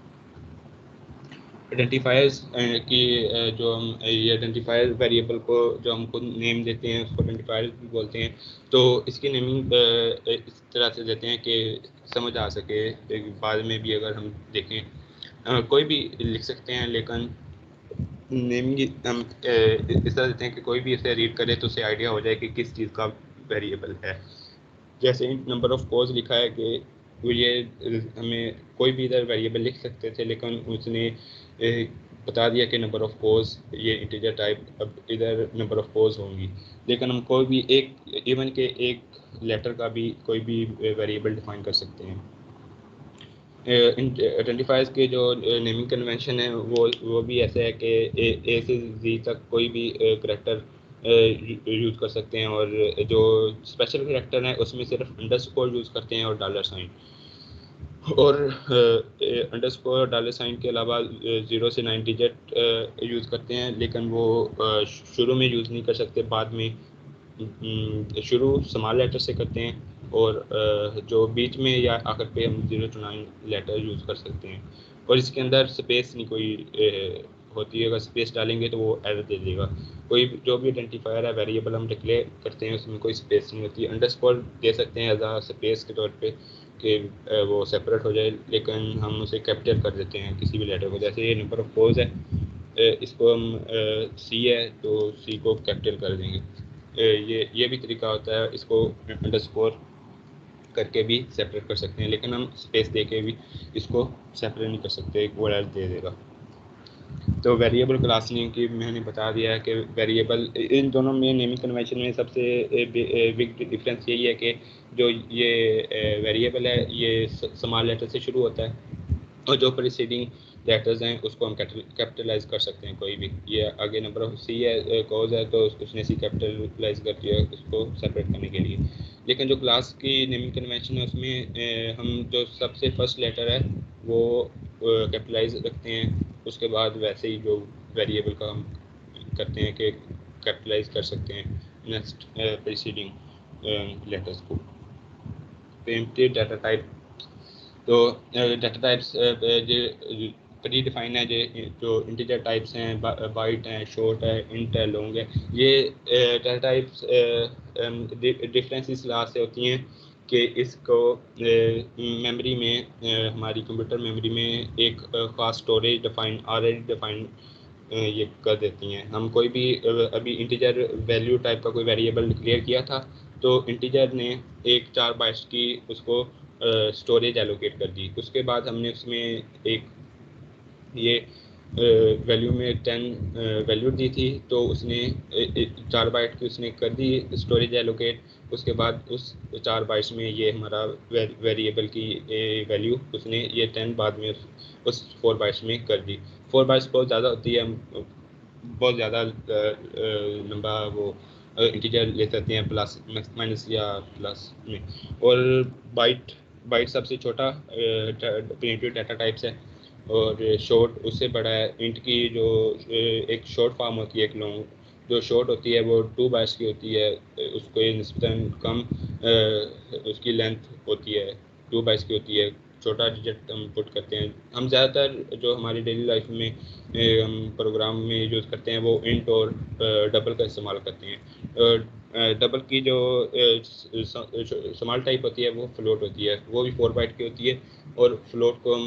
आइडेंटिफायर्स की जो हम ये आइडेंटिफायर वेरिएबल को जो हम खुद नेम देते हैं उसको आइडेंटिफायर्स भी बोलते हैं। तो इसकी नेमिंग इस तरह से देते हैं कि समझ आ सके, बाद में भी अगर हम देखें कोई भी लिख सकते हैं, लेकिन नेमिंग हम इस तरह देते हैं कि कोई भी इसे रीड करे तो उसे आइडिया हो जाए कि किस चीज़ का वेरिएबल है। जैसे नंबर ऑफ कोर्स लिखा है कि ये हमें कोई भी इधर वेरिएबल लिख सकते थे, लेकिन उसने बता दिया कि नंबर ऑफ कोर्स ये इंटीजर टाइप, अब इधर नंबर ऑफ कोर्स होंगी, लेकिन हम कोई भी एक इवन के एक लेटर का भी कोई भी वेरिएबल डिफाइन कर सकते हैं। आइडेंटिफायर्स के जो नेमिंग कन्वेंशन है वो भी ऐसे है कि ए से जी तक कोई भी करैक्टर यूज़ कर सकते हैं, और जो स्पेशल करैक्टर है उसमें सिर्फ अंडरस्कोर यूज़ करते हैं और डॉलर साइन, और अंडरस्कोर डॉलर साइन के अलावा 0 से 9 डिजिट यूज़ करते हैं, लेकिन वो शुरू में यूज़ नहीं कर सकते, बाद में शुरू स्मॉल लेटर से करते हैं, और जो बीच में या आखिर पे हम 0 to 9 लेटर यूज़ कर सकते हैं। और इसके अंदर स्पेस नहीं कोई होती है, अगर स्पेस डालेंगे तो वो एरर दे देगा। कोई जो भी आइडेंटिफायर है वेरिएबल हम डिक्लेयर करते हैं उसमें कोई स्पेस नहीं होती। अंडरस्कोर दे सकते हैं एज आ स्पेस के तौर पे कि वो सेपरेट हो जाए, लेकिन हम उसे कैपिटल कर देते हैं किसी भी लेटर को। जैसे ये नंबर ऑफ कोर्स है, इसको हम सी है तो सी को कैपिटल कर देंगे। ये भी तरीका होता है, इसको अंडरस्कोर करके भी सेपरेट कर सकते हैं, लेकिन हम स्पेस दे के भी इसको सेपरेट नहीं कर सकते, वो एरर दे देगा। तो वेरिएबल क्लास नेम की मैंने बता दिया है कि वेरिएबल इन दोनों में नेमिंग कन्वेंशन में सबसे बिग डिफरेंस यही है कि जो ये वेरिएबल है ये स्मॉल लेटर से शुरू होता है, और जो प्रीसीडिंग लेटर्स हैं उसको हम कैपिटलाइज कर सकते हैं कोई भी। ये आगे नंबर ऑफ सी है कोज है तो उसने सी कैपिटलाइज कर दिया उसको सेपरेट करने के लिए। लेकिन जो क्लास की नेमिंग कन्वेंशन है उसमें हम जो सबसे फर्स्ट लेटर है वो कैपिटलाइज रखते हैं, उसके बाद वैसे ही जो वेरिएबल का हम करते हैं कि कैपिटलाइज कर सकते हैं नेक्स्ट प्रीसीडिंग लेटर्स को। प्रिमिटिव डाटा टाइप, तो डाटा टाइप्स प्री डिफाइन है जो इंटीजर टाइप्स हैं, बाइट हैं, शॉर्ट है, इंट है, लॉन्ग है। ये डाटा टाइप्स डिफरेंस इस लिहाज से होती हैं कि इसको मेमोरी में हमारी कंप्यूटर मेमोरी में एक खास स्टोरेज डिफाइन ऑलरेडी डिफाइन ये कर देती हैं। हम कोई भी अभी इंटीजर वैल्यू टाइप का कोई वेरिएबल डिक्लेयर किया था तो इंटीजर ने एक 4 बाइट्स की उसको स्टोरेज एलोकेट कर दी। उसके बाद हमने उसमें एक ये वैल्यू में 10 वैल्यू दी थी, तो उसने 4 बाइट की उसने कर दी स्टोरेज एलोकेट। उसके बाद उस 4 बाइट्स में ये हमारा वेरिएबल की वैल्यू उसने ये 10 बाद में उस 4 बाइट्स में कर दी। 4 बाइट्स बहुत ज़्यादा होती है, हम बहुत ज़्यादा लंबा वो इंटीजर ले सकते हैं प्लस माइनस या प्लस में। और बाइट सबसे छोटा प्रिमिटिव डाटा टाइप्स है, और शॉर्ट उससे बड़ा है। इंट की जो एक शॉर्ट फॉर्म होती है, एक लॉन्ग जो शॉर्ट होती है वो 2 बाइट्स की होती है, उसको निस्बतन कम उसकी लेंथ होती है, 2 बाइट्स की होती है छोटा डिजिट हम पुट करते हैं। हम ज़्यादातर जो हमारी डेली लाइफ में हम प्रोग्राम में यूज़ करते हैं वो इंट और डबल का इस्तेमाल करते हैं। डबल की जो स्मॉल टाइप होती है वो फ्लोट होती है, वो भी 4 बाइट की होती है। और फ्लोट को हम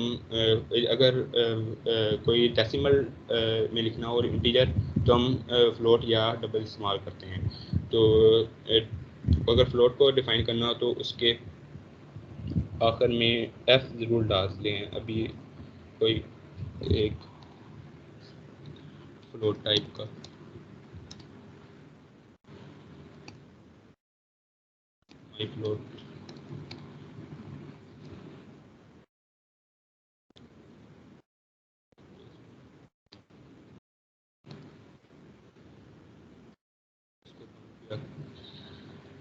अगर कोई डेसिमल में लिखना हो और इंटीजर तो हम फ्लोट या डबल इस्तेमाल करते हैं। तो अगर फ्लोट को डिफाइन करना हो तो उसके आखिर में एफ ज़रूर डाल लें। अभी कोई एक फ्लोट टाइप का माई फ्लोट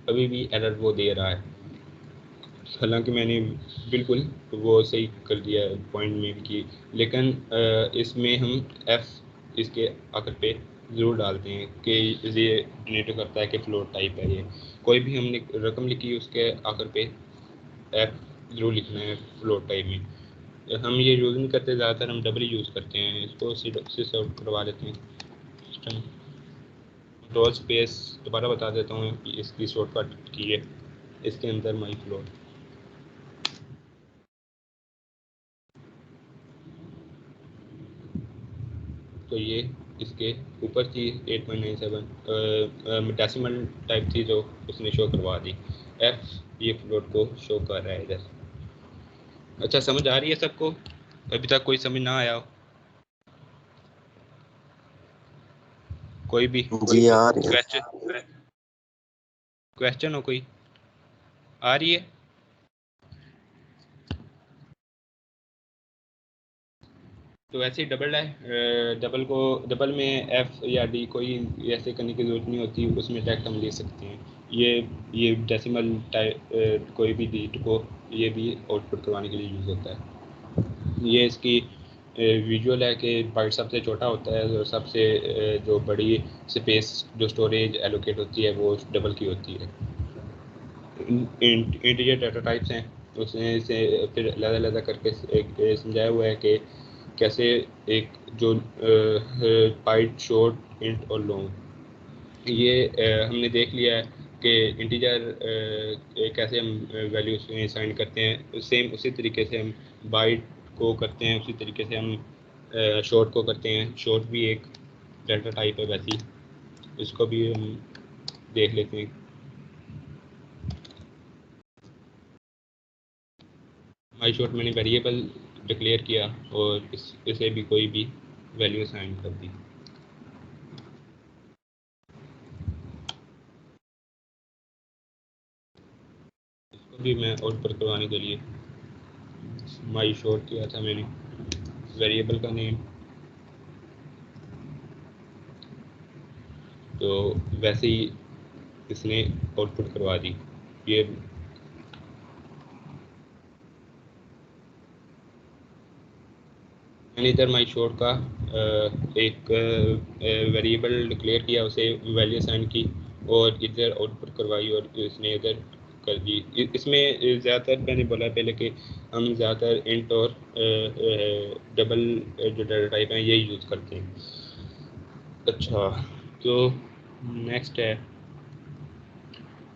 अभी भी एरर वो दे रहा है, हालांकि मैंने बिल्कुल वो सही कर दिया पॉइंट में की, लेकिन इसमें हम एफ इसके आखिर पे ज़रूर डालते हैं कि ये इंडिकेट करता है कि फ्लोट टाइप है। ये कोई भी हमने रकम लिखी उसके आखिर पे एफ ज़रूर लिखना है फ्लोट टाइप में। हम ये यूज़ नहीं करते, ज़्यादातर हम डबल यूज़ करते हैं। इसको सिस आउट करवा लेते हैं। सिस्टम कंट्रोल स्पेस दोबारा बता देता हूँ कि इसकी शॉर्टकट की है, इसके अंदर माई फ्लोट। तो ये इसके ऊपर थी 8.97 डेसिमल टाइप थी जो उसने शो करवा दी। एफ ये फ्लोट को शो कर रहा है इधर। अच्छा, समझ आ रही है सबको? अभी तक कोई समझ ना आया हो? कोई भी
जी आ रही है।
क्वेश्चन हो कोई? आ रही है? तो ऐसे ही डबल है, डबल में एफ या डी कोई ऐसे करने की ज़रूरत नहीं होती, उसमें टेक्स्ट हम ले सकते हैं। ये डेसिमल टाइप कोई भी डिजिट को ये भी आउटपुट करवाने के लिए यूज़ होता है। ये इसकी विजुअल है कि बाइट सबसे छोटा होता है और सबसे जो बड़ी स्पेस जो स्टोरेज एलोकेट होती है वो डबल की होती है। इंटीजर डाटा टाइप्स हैं, उसने इसे फिर अलग करके एक समझाया हुआ है कि कैसे एक जो बाइट, शॉर्ट, इंट और लॉन्ग, ये हमने देख लिया है कि इंटीजर कैसे हम वैल्यूज में असाइन करते हैं। सेम उसी तरीके से हम बाइट को करते हैं, उसी तरीके से हम शॉर्ट को करते हैं। शॉर्ट भी एक डाटा टाइप है वैसी, इसको भी हम देख लेते हैं। माई शॉर्ट मैंने वेरिएबल डिक्लेयर किया और इसे भी कोई भी वैल्यू असाइन कर दी। इसको भी मैं आउटपुट करवाने के लिए माई शॉर्ट किया था मैंने, वेरिएबल का नेम, तो वैसे ही इसने आउटपुट करवा दी। ये मैंने इधर माई शॉर्ट का एक वेरिएबल डिक्लेयर किया, उसे वैल्यू असाइन की और इधर आउटपुट करवाई और इसने इधर कर दी। इसमें ज़्यादातर मैंने बोला पहले कि हम ज़्यादातर इंट और डबल जो डाटा टाइप हैं ये यूज़ करते हैं। अच्छा, तो नेक्स्ट है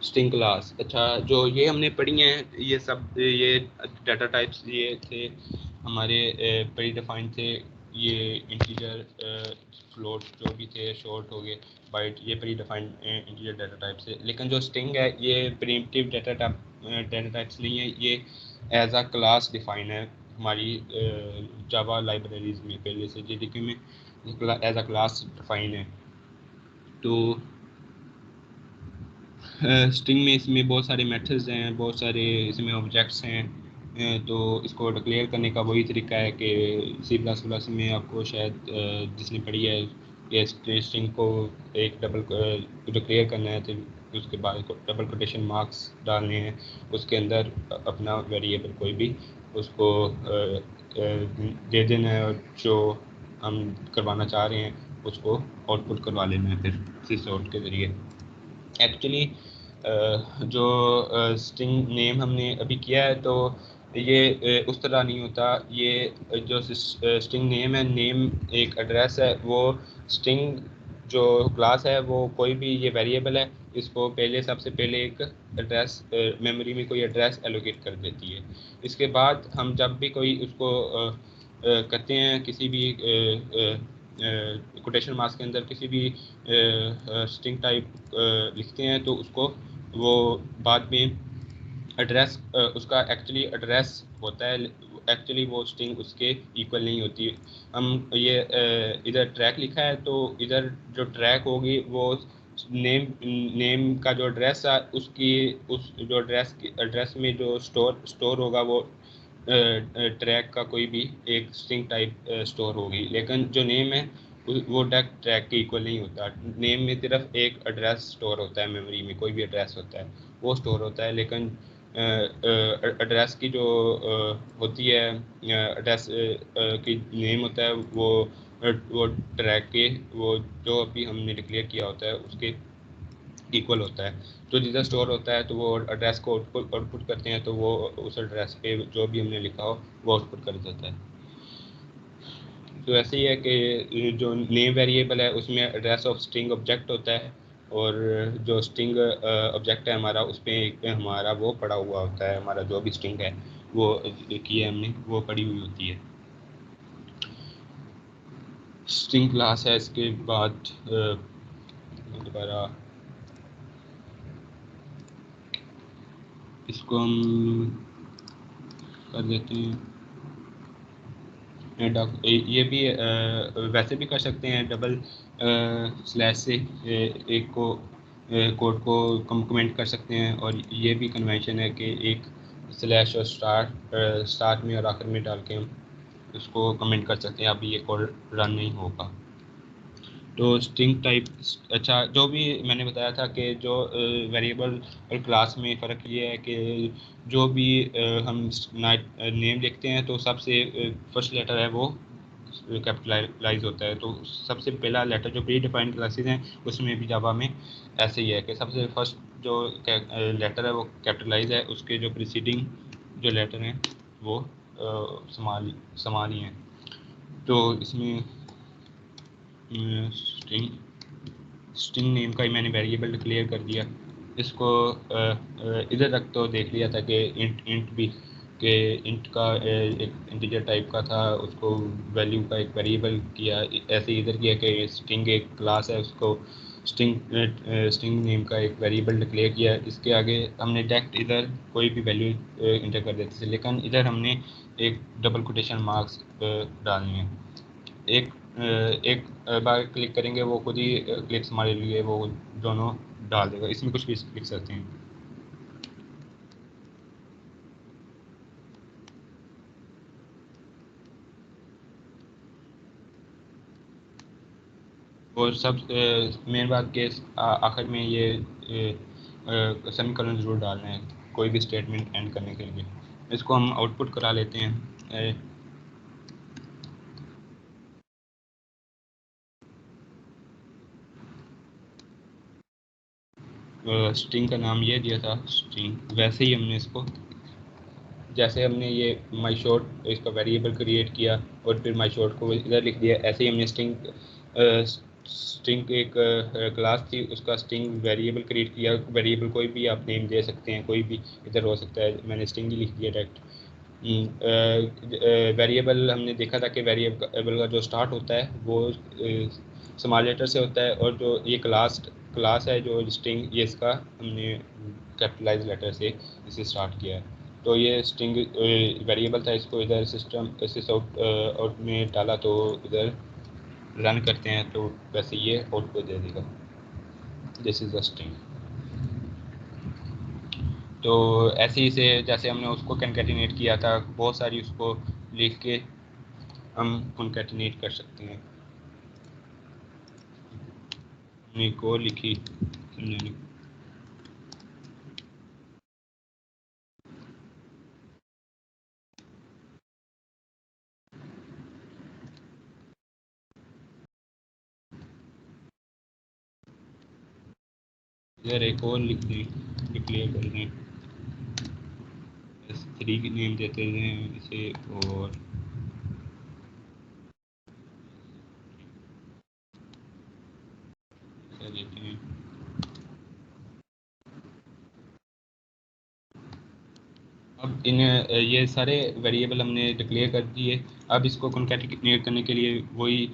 स्ट्रिंग क्लास। अच्छा, जो ये हमने पढ़ी हैं ये सब, ये डाटा टाइप्स ये थे हमारे प्री डिफाइंड थे। ये इंटीजर, फ्लोट जो भी थे, शॉर्ट हो गए, बाइट, ये pre defined integer data types है। लेकिन जो स्ट्रिंग है ये प्रीमिटिव डाटा टाइप्स नहीं है, ये एज अ क्लास डिफाइन है हमारी जावा लाइब्रेरीज में, पहले से जेडीके में एज अ क्लास डिफाइन है। तो स्ट्रिंग में इसमें बहुत सारे मेथड्स हैं, बहुत सारे इसमें ऑब्जेक्ट्स हैं। तो इसको डिक्लेयर करने का वही तरीका है कि C++ में आपको शायद जिसने पढ़ी है कि स्ट्रिंग को एक डबल डिक्लेयर करना है, तो उसके बाद डबल कोटेशन मार्क्स डालने हैं, उसके अंदर अपना वेरिएबल कोई भी उसको दे देना है और जो हम करवाना चाह रहे हैं उसको आउटपुट करवा लेना है फिर सिसआउट के ज़रिए। एक्चुअली जो स्ट्रिंग नेम हमने अभी किया है, तो ये उस तरह नहीं होता। ये जो स्ट्रिंग नेम है, नेम एक एड्रेस है, वो स्ट्रिंग जो क्लास है वो कोई भी ये वेरिएबल है, इसको पहले सबसे पहले एक एड्रेस मेमोरी में कोई एड्रेस एलोकेट कर देती है। इसके बाद हम जब भी कोई उसको करते हैं, किसी भी कोटेशन मार्क्स के अंदर किसी भी स्ट्रिंग टाइप लिखते हैं, तो उसको वो बाद में एड्रेस उसका एक्चुअली एड्रेस होता है, एक्चुअली वो स्ट्रिंग उसके इक्वल नहीं होती। हम ये इधर ट्रैक लिखा है, तो इधर जो ट्रैक होगी वो नेम का जो एड्रेस है उसकी उस जो एड्रेस में जो स्टोर होगा वो ट्रैक का कोई भी एक स्ट्रिंग टाइप स्टोर होगी। लेकिन जो नेम है वो ट्रैक के इक्वल नहीं होता। नेम में सिर्फ एक एड्रेस स्टोर होता है, मेमोरी में कोई भी एड्रेस होता है वो स्टोर होता है। लेकिन एड्रेस की जो होती है, एड्रेस की नेम होता है वो ट्रैक के वो जो अभी हमने डिक्लेयर किया होता है उसके इक्वल होता है। जो जिधर स्टोर होता है तो वो एड्रेस को आउटपुट करते हैं, तो वो उस एड्रेस पे जो भी हमने लिखा हो वो आउटपुट कर देता है। तो ऐसे ही है कि जो नेम वेरिएबल है उसमें एड्रेस ऑफ स्ट्रिंग ऑब्जेक्ट होता है, और जो स्ट्रिंग ऑब्जेक्ट है हमारा उस पर हमारा वो पड़ा हुआ होता है, हमारा जो भी स्ट्रिंग है वो की है हमने वो पड़ी हुई होती है। स्ट्रिंग क्लास है। इसके बाद दोबारा इसको हम कर देते हैं। ये भी वैसे भी कर सकते हैं, डबल स्लैश से एक को कोड को कमेंट कर सकते हैं, और ये भी कन्वेंशन है कि एक स्लैश और स्टार्ट में और आखिर में डाल के हम उसको कमेंट कर सकते हैं। अभी ये कोड रन नहीं होगा। तो स्ट्रिंग टाइप, अच्छा जो भी मैंने बताया था कि जो वेरिएबल और क्लास में फ़र्क ये है कि जो भी हम नेम लिखते हैं तो सबसे फर्स्ट लेटर है वो कैपिटलाइज होता है। तो सबसे पहला लेटर जो प्री डिफाइंड क्लासेस हैं उसमें भी जावा में ऐसे ही है कि सबसे फर्स्ट जो लेटर है वो कैपिटलाइज है, उसके जो प्रीसीडिंग जो लेटर हैं वो स्मॉल ही हैं। तो इसमें स्ट्रिंग नेम का ही मैंने वेरिएबल डिक्लेयर कर दिया। इसको इधर तक तो देख लिया था कि इंट भी कि इंट का एक इंटीजर टाइप का था, उसको वैल्यू का एक वेरिएबल किया। ऐसे इधर किया कि स्ट्रिंग एक क्लास है, उसको स्ट्रिंग नेम का एक वेरिएबल डिक्लेयर किया। इसके आगे हमने डायरेक्ट इधर कोई भी वैल्यू इंटर कर देते थे, लेकिन इधर हमने एक डबल कोटेशन मार्क्स डालनी है। एक बार क्लिक करेंगे वो खुद ही क्लिक्स हमारे लिए वो दोनों डाल देगा। इसमें कुछ भी लिख सकते हैं। और सब मेन बात के आखिर में ये सेमीकोलन ज़रूर डालना है कोई भी स्टेटमेंट एंड करने के लिए। इसको हम आउटपुट करा लेते हैं। स्ट्रिंग का नाम ये दिया था स्ट्रिंग, वैसे ही हमने इसको जैसे हमने ये माई शॉर्ट इसका वेरिएबल क्रिएट किया और फिर माई शॉर्ट को इधर लिख दिया, ऐसे ही हमने स्ट्रिंग एक क्लास थी उसका स्ट्रिंग वेरिएबल क्रिएट किया। वेरिएबल कोई भी आप नेम दे सकते हैं, कोई भी इधर हो सकता है। मैंने स्ट्रिंग ही लिख दिया डायरेक्ट। वेरिएबल हमने देखा था कि वेरिएबल का जो स्टार्ट होता है वो स्मॉल लेटर से होता है, और जो ये क्लास है जो स्ट्रिंग ये इसका हमने कैपिटलाइज लेटर से इसे स्टार्ट किया है। तो ये स्ट्रिंग वेरिएबल था, इसको इधर सिस्टम आउट में डाला तो इधर रन करते हैं तो वैसे ये आउटपुट दे देगा, दिस इज़ द स्ट्रिंग। तो ऐसे ही से जैसे हमने उसको कंकैटिनेट किया था, बहुत सारी उसको लिख के हम कंकैटिनेट कर सकते हैं। हमने को लिखी इधर एक और लिख दें, डिक्लेयर कर दें 3 नेम देते हैं इसे और देते हैं। अब इन ये सारे वेरिएबल हमने डिक्लेयर कर दिए। अब इसको कॉन्कैटिनेट करने के लिए वही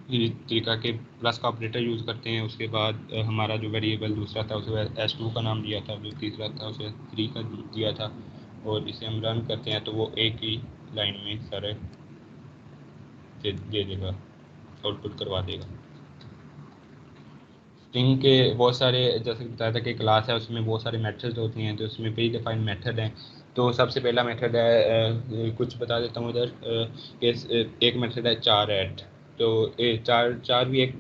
तरीका के प्लस का ऑपरेटर यूज़ करते हैं। उसके बाद हमारा जो वेरिएबल दूसरा था उसे S2 का नाम दिया था, जो तीसरा था उसे 3 का दिया था, और इसे हम रन करते हैं तो वो एक ही लाइन में सारे दे देगा, आउटपुट करवा देगा। स्ट्रिंग के बहुत सारे, जैसे बताया था कि क्लास है उसमें बहुत सारे मेथड्स होते हैं, तो उसमें प्री डिफाइंड मेथड हैं। तो सबसे पहला मेथड है, कुछ बता देता हूँ इधर, कि एक मेथड है चार ऐट। तो चार भी एक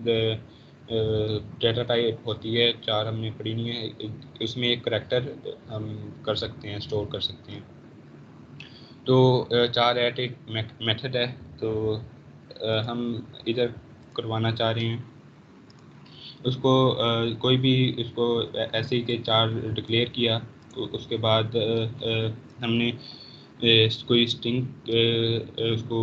डेटा टाइप होती है, चार हमने पढ़ी नहीं है। उसमें एक करैक्टर हम कर सकते हैं, स्टोर कर सकते हैं। तो चार ऐट एक मेथड है, तो हम इधर करवाना चाह रहे हैं उसको, कोई भी उसको ऐसे ही के चार डिक्लेयर किया। उसके बाद हमने कोई स्ट्रिंग उसको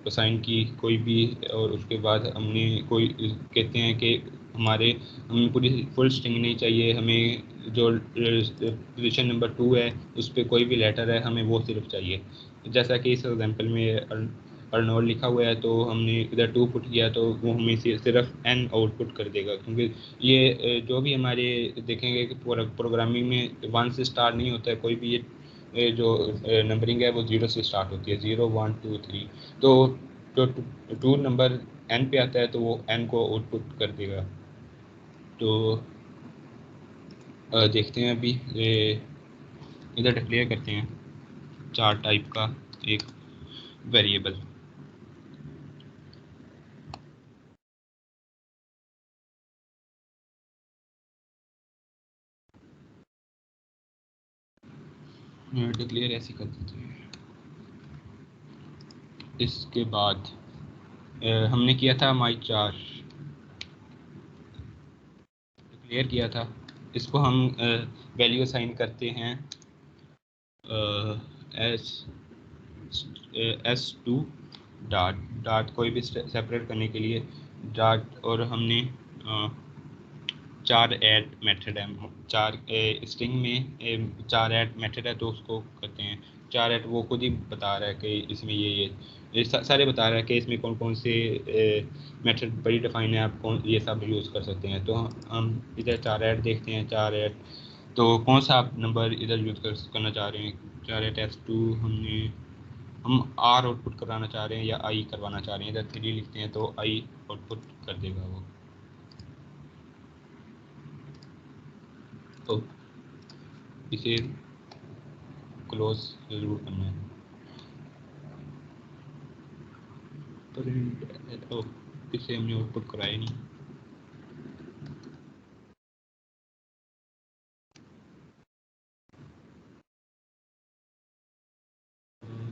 असाइन की कोई भी, और उसके बाद हमने कोई कहते हैं कि हमें पूरी फुल स्ट्रिंग नहीं चाहिए, हमें जो पोजीशन नंबर 2 है उस पर कोई भी लेटर है हमें वो सिर्फ चाहिए। जैसा कि इस एग्जांपल में अर्नोल्ड लिखा हुआ है, तो हमने इधर 2 पुट किया तो वो हमें सिर्फ n आउटपुट कर देगा, क्योंकि ये जो भी हमारे देखेंगे कि प्रोग्रामिंग में 1 से स्टार्ट नहीं होता है कोई भी, ये जो नंबरिंग है वो 0 से स्टार्ट होती है, 0 1 2 3। तो 2 नंबर n पे आता है तो वो n को आउटपुट कर देगा। तो देखते हैं अभी, इधर डिक्लेयर करते हैं चार टाइप का एक वेरिएबल। डिक्लेयर ऐसे कर देते हैं। इसके बाद हमने किया था माई चार, डिक्लेयर किया था, इसको हम वैल्यू असाइन करते हैं S2 डॉट कोई भी सेपरेट करने के लिए डॉट, और हमने चार ऐड मेथड है, चार स्ट्रिंग में चार ऐड मेथड है, तो उसको करते हैं चार ऐड। वो खुद ही बता रहा है कि इसमें ये सारे बता रहा है कि इसमें कौन कौन से मेथड बड़ी डिफाइन है, आप कौन ये सब यूज़ कर सकते हैं। तो हम इधर चार ऐड देखते हैं, चार ऐड तो कौन सा आप नंबर इधर यूज़ करना चाह रहे हैं। चार ऐड S2 हम R आउटपुट करवाना चाह रहे हैं या I करवाना चाह रहे हैं, इधर 3 लिखते हैं तो I आउटपुट कर देगा वो। तो इसे क्लोज जरूर करना है। तो इसे हमने आउटपुट कराया नहीं।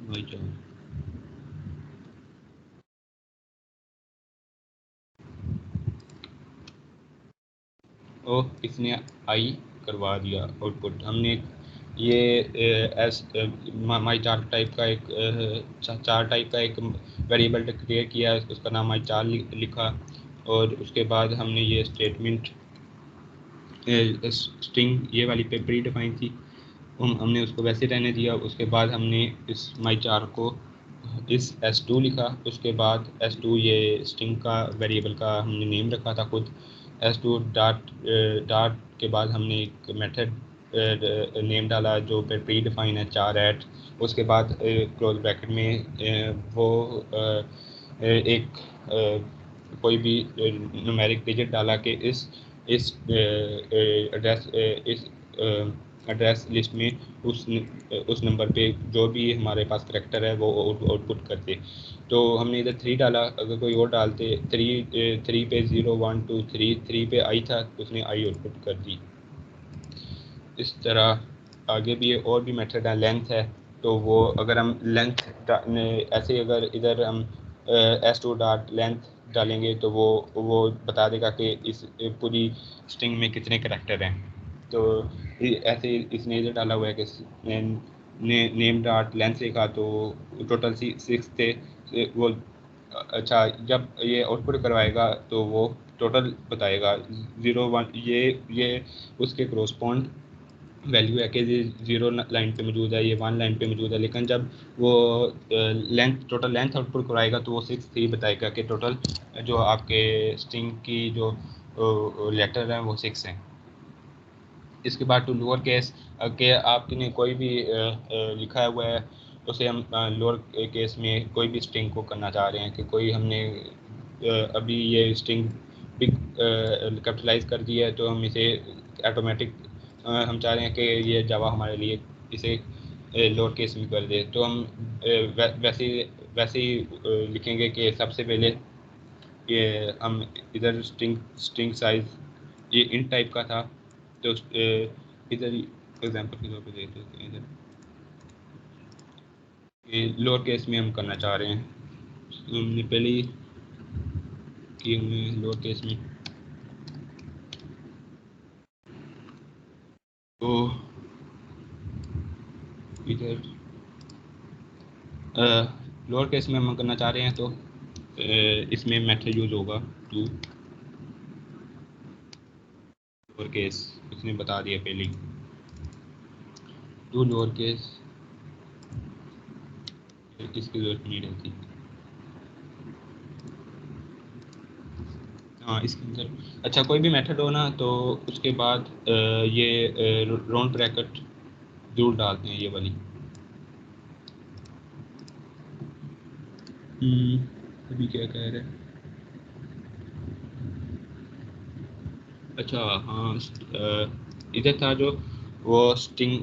वही चलो, ओ इसने आई करवा दिया आउटपुट। हमने ये एस माई चार टाइप का एक वेरिएबल क्रिएट किया, उसका नाम माई चार लिखा, और उसके बाद हमने ये स्टेटमेंट स्ट्रिंग ये वाली पे प्री डिफाइन थी, हमने उसको वैसे रहने दिया। उसके बाद हमने इस माई चार को इस S2 लिखा, उसके बाद S2 ये स्ट्रिंग का वेरिएबल का हमने नेम रखा था खुद। S2 डॉट के बाद हमने एक मेथड नेम डाला जो प्री डिफाइन है चार ऐट। उसके बाद क्लोज ब्रैकेट में वो एक कोई भी न्यूमेरिक डिजिट डाला कि इस एड्रेस लिस्ट में उस नंबर पे जो भी हमारे पास करैक्टर है वो आउटपुट करते। तो हमने इधर 3 डाला, अगर कोई और डालते 3 पे 0 1 2 3 पे आई था तो उसने आई आउटपुट कर दी। इस तरह आगे भी और भी मेथड है, लेंथ है, तो वो अगर हम लेंथ ऐसे अगर इधर हम S2 डॉट लेंथ डालेंगे तो वो बता देगा कि इस पूरी स्ट्रिंग में कितने करैक्टर हैं। तो ऐसे इसने इधर डाला हुआ है कि नेम डॉट लेंथ लिखा तो टोटल 6 थे। वो अच्छा जब ये आउटपुट करवाएगा तो वो टोटल बताएगा 0 1 ये उसके क्रॉसपॉन्ड वैल्यू है कि ये 0 लाइन पे मौजूद है, ये 1 लाइन पे मौजूद है। लेकिन जब वो टोटल लेंथ आउटपुट कराएगा तो वो 6 ही बताएगा कि टोटल जो आपके स्ट्रिंग की जो लेटर हैं वो 6 हैं। इसके बाद टू लोअर केस के आपने कोई भी लिखा हुआ है उसे हम लोअर केस में कोई भी स्ट्रिंग को करना चाह रहे हैं कि कोई हमने अभी ये स्ट्रिंग बिग कैपिटलाइज कर दिया है तो हम इसे ऑटोमेटिक हम चाह रहे हैं कि ये जावा हमारे लिए इसे लोअर केस में कर दे। तो हम वैसे ही लिखेंगे कि सबसे पहले ये हम इधर स्ट्रिंग साइज ये इन टाइप का था तो इधर एग्जांपल के तौर पे देख लेते हैं। इधर ये लोअर केस में हम करना चाह रहे हैं, हमने पहले ही किए हुए हैं लोअर केस में। तो इधर लोअर केस में हम करना चाह रहे हैं तो इसमें मेथड यूज होगा टू लोअर केस, इसने बता दिया पहले ही टू लोअर केस, इसकी जरूरत नहीं रहती। हाँ इसके अंदर अच्छा कोई भी मेथड हो ना तो उसके बाद ये राउंड ब्रैकेट जरूर डालते हैं, ये वाली। अभी क्या कह रहे हैं, अच्छा हाँ इधर था जो वो स्ट्रिंग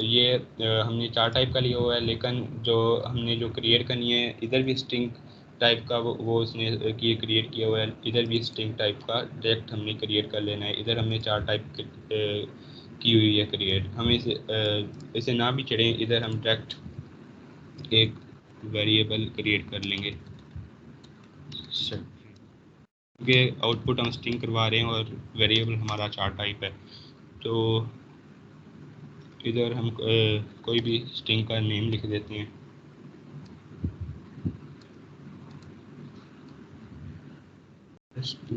ये हमने 4 टाइप का लिया हुआ है, लेकिन जो हमने जो क्रिएट करनी है इधर भी स्ट्रिंग टाइप का वो उसने क्रिएट किया हुआ है। इधर भी स्ट्रिंग टाइप का डायरेक्ट हमने क्रिएट कर लेना है। इधर हमने 4 टाइप की हुई है क्रिएट। हम इसे ना भी चढ़ें, इधर हम डायरेक्ट एक वेरिएबल क्रिएट कर लेंगे क्योंकि आउटपुट हम स्ट्रिंग करवा रहे हैं और वेरिएबल हमारा 4 टाइप है। तो इधर हम कोई भी स्ट्रिंग का नेम लिख देते हैं। S2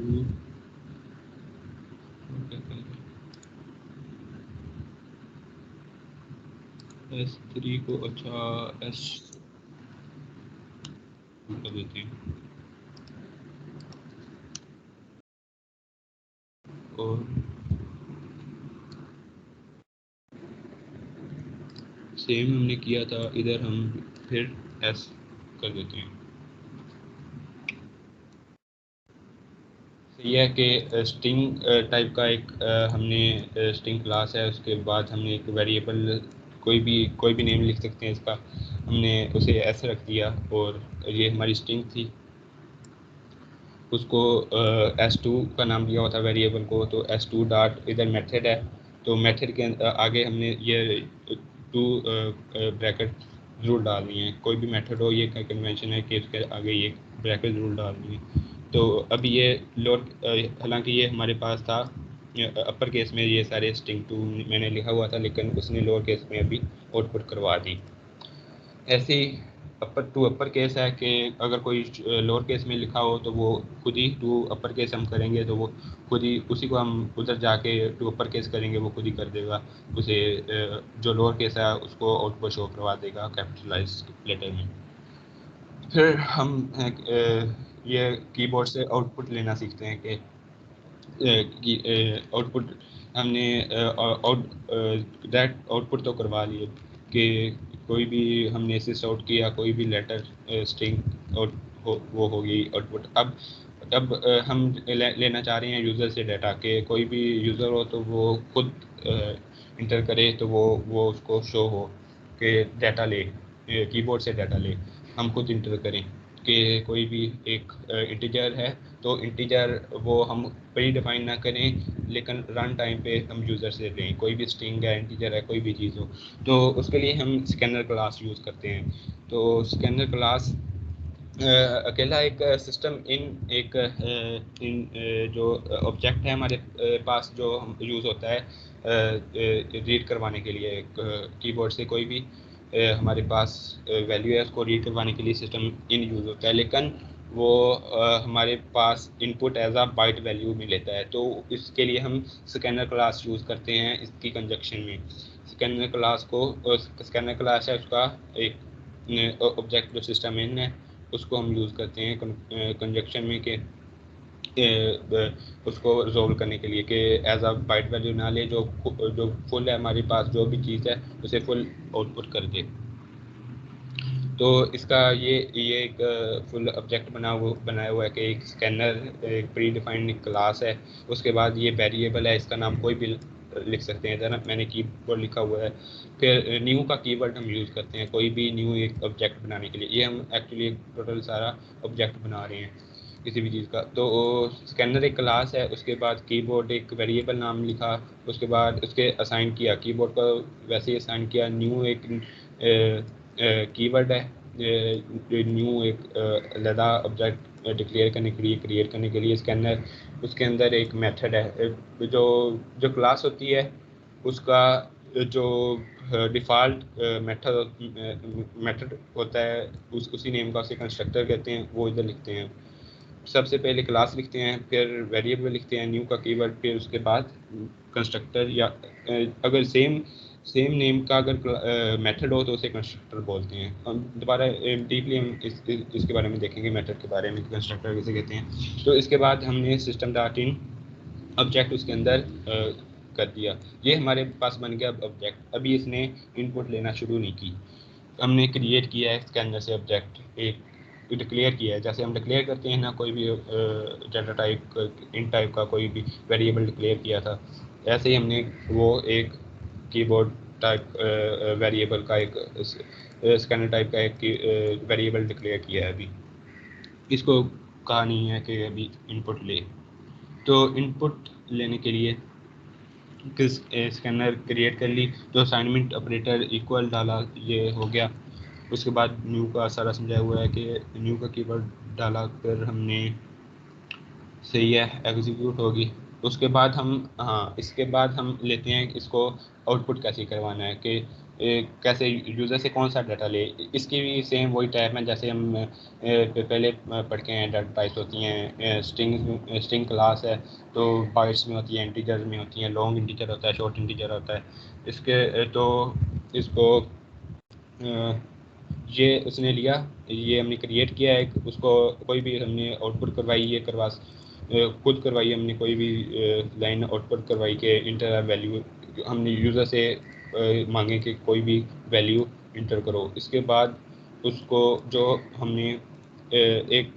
S3 को अच्छा S कर देते हैं और सेम हमने किया था, इधर हम फिर S कर देते हैं। यह है कि स्ट्रिंग टाइप का एक हमने स्ट्रिंग क्लास है, उसके बाद हमने एक वेरिएबल कोई भी नेम लिख सकते हैं इसका, हमने उसे S रख दिया और ये हमारी स्ट्रिंग थी, उसको S2 का नाम दिया हुआ था वेरिएबल को। तो S2 डॉट इधर मेथड है, तो मेथड के आगे हमने ये 2 ब्रैकेट ज़रूर डालनी है। कोई भी मेथड हो ये कन्वेंशन है कि इसके आगे ये ब्रैकेट ज़रूर डालनी है। तो अभी ये लोअर हालांकि ये हमारे पास था अपर केस में, ये सारे स्ट्रिंग 2 मैंने लिखा हुआ था, लेकिन उसने लोअर केस में अभी आउटपुट करवा दी। ऐसे ही अपर केस है कि अगर कोई लोअर केस में लिखा हो तो वो खुद ही टू अपर केस हम करेंगे तो वो खुद ही उसी को हम उधर जाके टू अपर केस करेंगे, वो खुद ही कर देगा उसे, जो लोअर केस है उसको आउटपुट शो करवा देगा कैपिटलाइज लेटर में। फिर हम ये कीबोर्ड से आउटपुट लेना सीखते हैं कि आउटपुट हमने डायरेक्ट आउटपुट तो करवा लिए कि कोई भी हमने सिस्ट आउट किया, कोई भी लेटर स्ट्रिंग आउट वो होगी आउटपुट। अब हम लेना चाह रहे हैं यूज़र से डाटा के कोई भी यूज़र हो तो वो खुद इंटर करे तो वो उसको शो हो कि डाटा ले, कीबोर्ड से डाटा ले, हम खुद इंटर करें कि कोई भी एक इंटीजर है तो इंटीजर वो हम प्री डिफाइन ना करें, लेकिन रन टाइम पे हम यूज़र से लें। कोई भी स्ट्रिंग है, इंटीजर है, कोई भी चीज़ हो तो उसके लिए हम स्कैनर क्लास यूज़ करते हैं। तो स्कैनर क्लास अकेला एक सिस्टम जो ऑब्जेक्ट है हमारे पास जो यूज़ होता है रीड करवाने के लिए कीबोर्ड से कोई भी हमारे पास वैल्यू है उसको रीड करवाने के लिए सिस्टम इन यूज़ होता है, लेकिन वो हमारे पास input as a byte value में लेता है। तो इसके लिए हम स्कैनर क्लास यूज़ करते हैं इसकी कंजक्शन में। स्कैनर क्लास है उसका एक ऑब्जेक्ट जो सिस्टम इन है उसको हम यूज़ करते हैं कंजक्शन में के उसको रिजोल्व करने के लिए कि एज अ बाइट वैल्यू ना ले, जो फुल है हमारे पास जो भी चीज़ है उसे फुल आउटपुट कर दे। तो इसका ये एक फुल ऑब्जेक्ट बनाया हुआ है कि एक स्कैनर एक प्री डिफाइंड क्लास है। उसके बाद ये वेरिएबल है, इसका नाम कोई भी लिख सकते हैं, जरा मैंने कीवर्ड लिखा हुआ है। फिर न्यू का कीवर्ड हम यूज़ करते हैं कोई भी न्यू एक ऑब्जेक्ट बनाने के लिए। ये हम एक्चुअली एक टोटल सारा ऑब्जेक्ट बना रहे हैं किसी भी चीज़ का। तो स्कैनर एक क्लास है, उसके बाद कीबोर्ड एक वेरिएबल नाम लिखा, उसके बाद उसके असाइन किया कीबोर्ड को वैसे ही असाइन किया। न्यू एक कीवर्ड है, न्यू एक अलहदा ऑब्जेक्ट डिक्लेयर करने के लिए क्रिएट करने के लिए स्कैनर। उसके अंदर एक मेथड है, जो क्लास होती है उसका जो डिफ़ॉल्ट मेथड होता है उसी नेम का उसे कंस्ट्रक्टर कहते हैं, वो इधर लिखते हैं। सबसे पहले क्लास लिखते हैं, फिर वेरिएबल लिखते हैं, न्यू का कीवर्ड, फिर उसके बाद कंस्ट्रक्टर, या अगर सेम नेम का अगर मेथड हो तो उसे कंस्ट्रक्टर बोलते हैं। हम दोबारा डीपली हम इसके बारे में देखेंगे, मेथड के बारे में, कंस्ट्रक्टर किसे कहते हैं। तो इसके बाद हमने सिस्टम डॉट इन ऑब्जेक्ट उसके अंदर कर दिया, ये हमारे पास बन गया ऑब्जेक्ट। अभी इसने इनपुट लेना शुरू नहीं की, हमने क्रिएट किया है स्कैनर से ऑब्जेक्ट, एक डिक्लेयर किया है। जैसे हम डिक्लेयर करते हैं ना कोई भी डाटा टाइप इन टाइप का कोई भी वेरिएबल डिक्लेयर किया था, ऐसे ही हमने वो एक कीबोर्ड टाइप वेरिएबल का एक स्कैनर टाइप का एक वेरिएबल डिक्लेयर किया है। अभी इसको कहा नहीं है कि अभी इनपुट ले। तो इनपुट लेने के लिए किस स्कैनर क्रिएट कर ली, जो असाइनमेंट ऑपरेटर इक्वल डाला, ये हो गया। उसके बाद न्यू का सारा समझाया हुआ है कि न्यू का कीवर्ड डाला, फिर हमने सही है एग्जीक्यूट होगी। उसके बाद हम इसके बाद हम लेते हैं इसको आउटपुट कैसे करवाना है कि कैसे यूज़र से कौन सा डाटा ले। इसकी भी सेम वही टाइप है जैसे हम पहले पढ़ के हैं। डाटा टाइप्स होती हैं, स्ट्रिंग क्लास है तो बाइट्स में होती है, इंटीजर में होती हैं, लॉन्ग इंटीजर होता है, शॉर्ट इंटीजर होता है। इसके तो इसको ये उसने लिया, ये हमने क्रिएट किया है, उसको कोई भी हमने आउटपुट करवाई, ये खुद करवाई हमने, कोई भी लाइन आउटपुट करवाई कि इंटर वैल्यू, हमने यूज़र से मांगे कि कोई भी वैल्यू इंटर करो। इसके बाद उसको जो हमने एक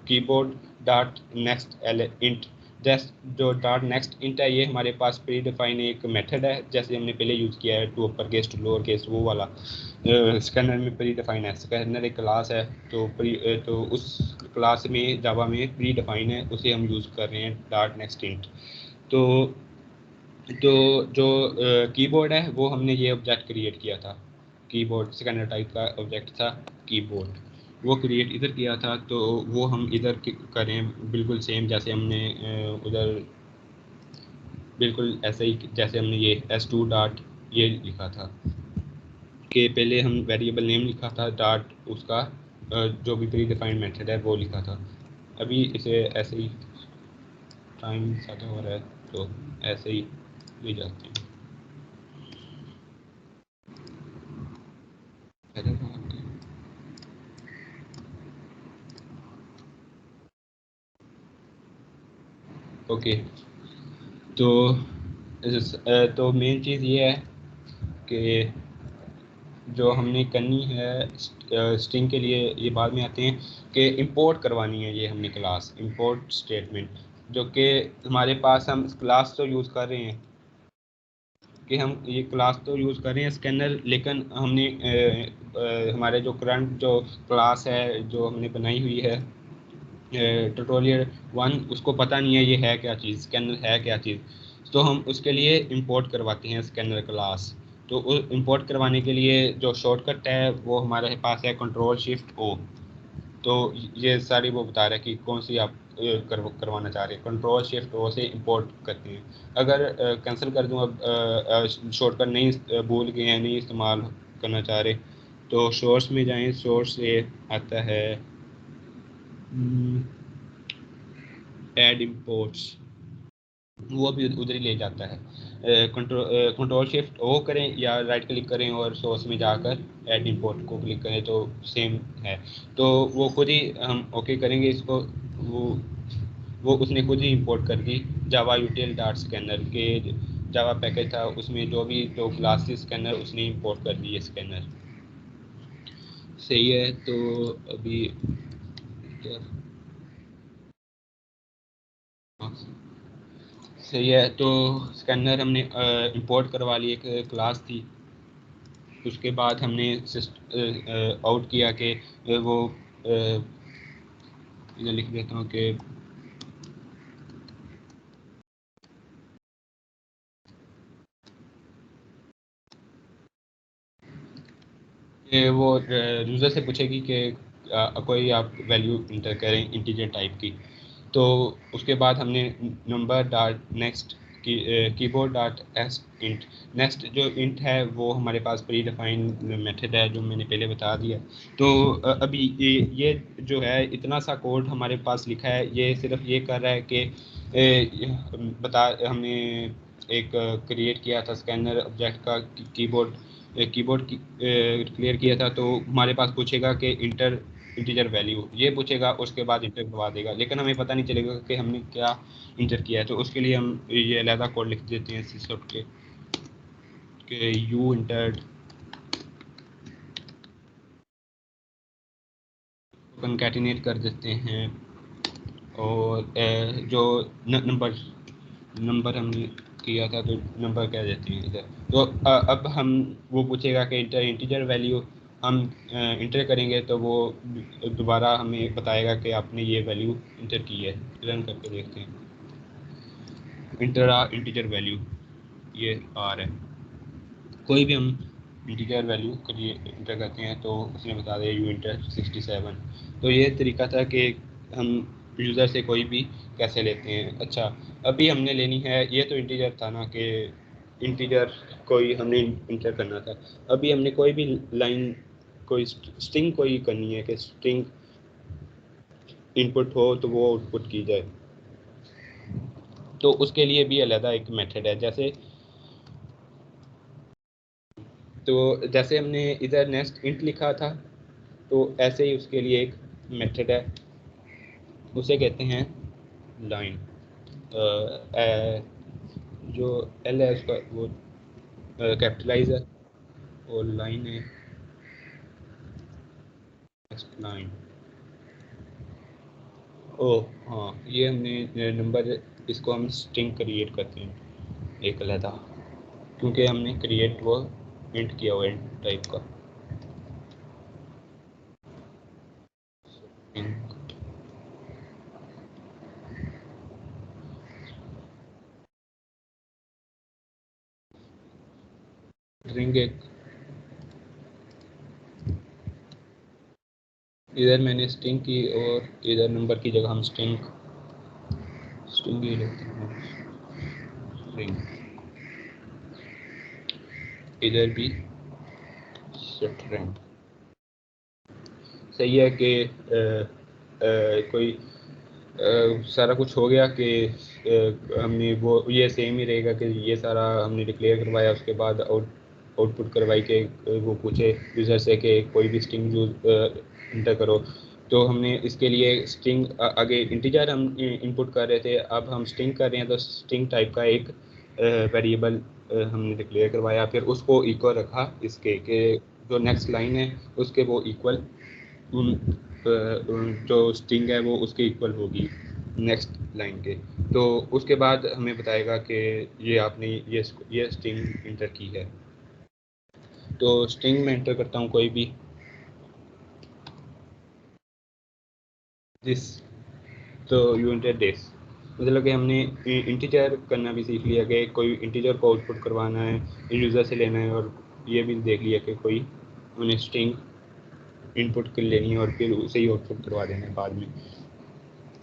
कीबोर्ड डॉट नेक्स्ट इंट, जो डॉट नेक्स्ट इंट है, ये हमारे पास प्री डिफाइन एक मेथड है, जैसे हमने पहले यूज़ किया है to upper case to lower case, वो वाला स्कैनर में प्री डिफाइन है। स्कैनर एक क्लास है तो उस क्लास में जावा में प्री डिफाइन है, उसे हम यूज़ कर रहे हैं डॉट नेक्स्ट इंट। तो जो कीबोर्ड है वो हमने ये ऑब्जेक्ट क्रिएट किया था, कीबोर्ड स्कैनर टाइप का ऑब्जेक्ट था कीबोर्ड, वो क्रिएट इधर किया था। तो वो हम इधर करें बिल्कुल सेम जैसे हमने उधर बिल्कुल ऐसे ही जैसे हमने ये s2 डॉट ये लिखा था कि पहले हम वेरिएबल नेम लिखा था डॉट उसका जो भी प्री डिफाइंड मेथड है वो लिखा था। अभी इसे ऐसे ही टाइम ज़्यादा हो रहा है तो ऐसे ही ले जाते हैं। ओके, तो मेन चीज़ ये है कि जो हमने करनी है स्ट्रिंग के लिए, ये बाद में आते हैं कि इंपोर्ट करवानी है। ये हमने क्लास इंपोर्ट स्टेटमेंट, जो कि हमारे पास हम क्लास तो यूज़ कर रहे हैं कि हम ये क्लास तो यूज़ कर रहे हैं स्कैनर, लेकिन हमने हमारे जो करंट जो क्लास है जो हमने बनाई हुई है ट्यूटोरियल 1, उसको पता नहीं है ये है क्या चीज़, स्कैनर है क्या चीज़। तो हम उसके लिए इंपोर्ट करवाते हैं स्कैनर क्लास। तो इंपोर्ट करवाने के लिए जो शॉर्टकट है वो हमारे पास है कंट्रोल शिफ्ट ओ। तो ये सारी वो बता रहा है कि कौन सी आप करवाना चाह रहे हैं। कंट्रोल शिफ्ट ओ से इंपोर्ट करते हैं। अगर कैंसिल कर दूं, अब शॉर्टकट नहीं भूल गए हैं, नहीं इस्तेमाल करना चाह रहे, तो सोर्स में जाएं। सोर्स से आता है ऐड इंपोर्ट्स, वो भी उधर ही ले जाता है। कंट्रोल शिफ्ट ओ करें या राइट क्लिक करें और सोर्स में जाकर ऐड इंपोर्ट को क्लिक करें तो सेम है। तो वो खुद ही हम ओके करेंगे इसको, वो उसने खुद ही इंपोर्ट कर दी जावा यूटिल डाट स्कैनर के जावा पैकेज था, उसमें जो भी जो क्लास थी स्कैनर उसने इंपोर्ट कर दी है स्कैनर। सही है। तो अभी सही है, तो स्कैनर हमने इंपोर्ट करवा ली, एक क्लास थी। उसके बाद हमने आउट किया कि वो इधर लिख देता हूँ कि वो यूज़र से पूछेगी कि कोई आप वैल्यू इंटर करें इंटीजर टाइप की। तो उसके बाद हमने number dot next keyboard dot S int, next जो इंट है वो हमारे पास प्री डिफाइंड मेथड है जो मैंने पहले बता दिया। तो अभी ये जो है इतना सा कोड हमारे पास लिखा है, ये सिर्फ ये कर रहा है कि हमने एक क्रिएट किया था स्कैनर ऑब्जेक्ट का कीबोर्ड क्लियर किया था, तो हमारे पास पूछेगा कि इंटीजर वैल्यू ये पूछेगा, उसके बाद इंटर करवा देगा, लेकिन हमें पता नहीं चलेगा कि हमने क्या इंटर किया है। तो उसके लिए हम ये अलहदा कोड लिख देते हैं सिस्टम के यू इंटर्ड कंकैटिनेट कर देते हैं, और जो नंबर हमने किया था तो नंबर कह देते हैं इधर। तो अब हम वो पूछेगा कि इंटीजर वैल्यू हम इंटर करेंगे तो वो दोबारा हमें बताएगा कि आपने ये वैल्यू इंटर की है। रन करके देखते हैं। इंटर इंटीजर वैल्यू ये आ रहा है। कोई भी हम इंटीजर वैल्यू करिए इंटर करते हैं तो उसने बता दिया यू इंटर 67। तो ये तरीका था कि हम यूज़र से कोई भी कैसे लेते हैं। अच्छा, अभी हमने लेनी है, ये तो इंटीजर था ना कि इंटीजर कोई हमने इंटर करना था। अभी हमने कोई भी लाइन कोई स्ट्रिंग कोई करनी है कि स्ट्रिंग इनपुट हो तो वो आउटपुट की जाए। तो उसके लिए भी अलग एक मेथड है। जैसे हमने इधर नेक्स्ट इंट लिखा था, तो ऐसे ही उसके लिए एक मेथड है, उसे कहते हैं लाइन। जो एल है उसका वो कैपिटलाइज है, और लाइन है नेक्स्ट लाइन। ओह हाँ, ये हमने नंबर, इसको हम स्ट्रिंग क्रिएट करते हैं एक अलहदा, क्योंकि हमने क्रिएट वो इंट किया हुआ इंट टाइप का। स्ट्रिंग एक इधर मैंने स्ट्रिंग की और इधर नंबर की जगह हम स्ट्रिंग ही लेते हैं। स्ट्रिंग इधर भी स्ट्रिंग। सही है कि कोई सारा कुछ हो गया कि हमने वो ये सेम ही रहेगा कि ये सारा हमने डिक्लेयर करवाया, उसके बाद आउटपुट करवाई के वो पूछे यूज़र से कि कोई भी स्ट्रिंग इंटर करो। तो हमने इसके लिए स्ट्रिंग आगे इंटीजर हम इनपुट कर रहे थे, अब हम स्ट्रिंग कर रहे हैं, तो स्ट्रिंग टाइप का एक वेरिएबल हमने डिक्लेयर करवाया, फिर उसको इक्वल रखा इसके कि जो नेक्स्ट लाइन है उसके वो इक्वल जो स्ट्रिंग है वो उसके इक्वल होगी नेक्स्ट लाइन के। तो उसके बाद हमें बताएगा कि ये आपने ये स्ट्रिंग इंटर की है। तो स्ट्रिंग में इंटर करता हूँ कोई भी दिस, तो यू इंटर दिस, मतलब कि हमने इंटीजर करना भी सीख लिया कि कोई इंटीजर को आउटपुट करवाना है यूज़र से लेना है, और ये भी देख लिया कि कोई हमने स्ट्रिंग इनपुट कर लेनी है और फिर उसे ही आउटपुट करवा देना है बाद में।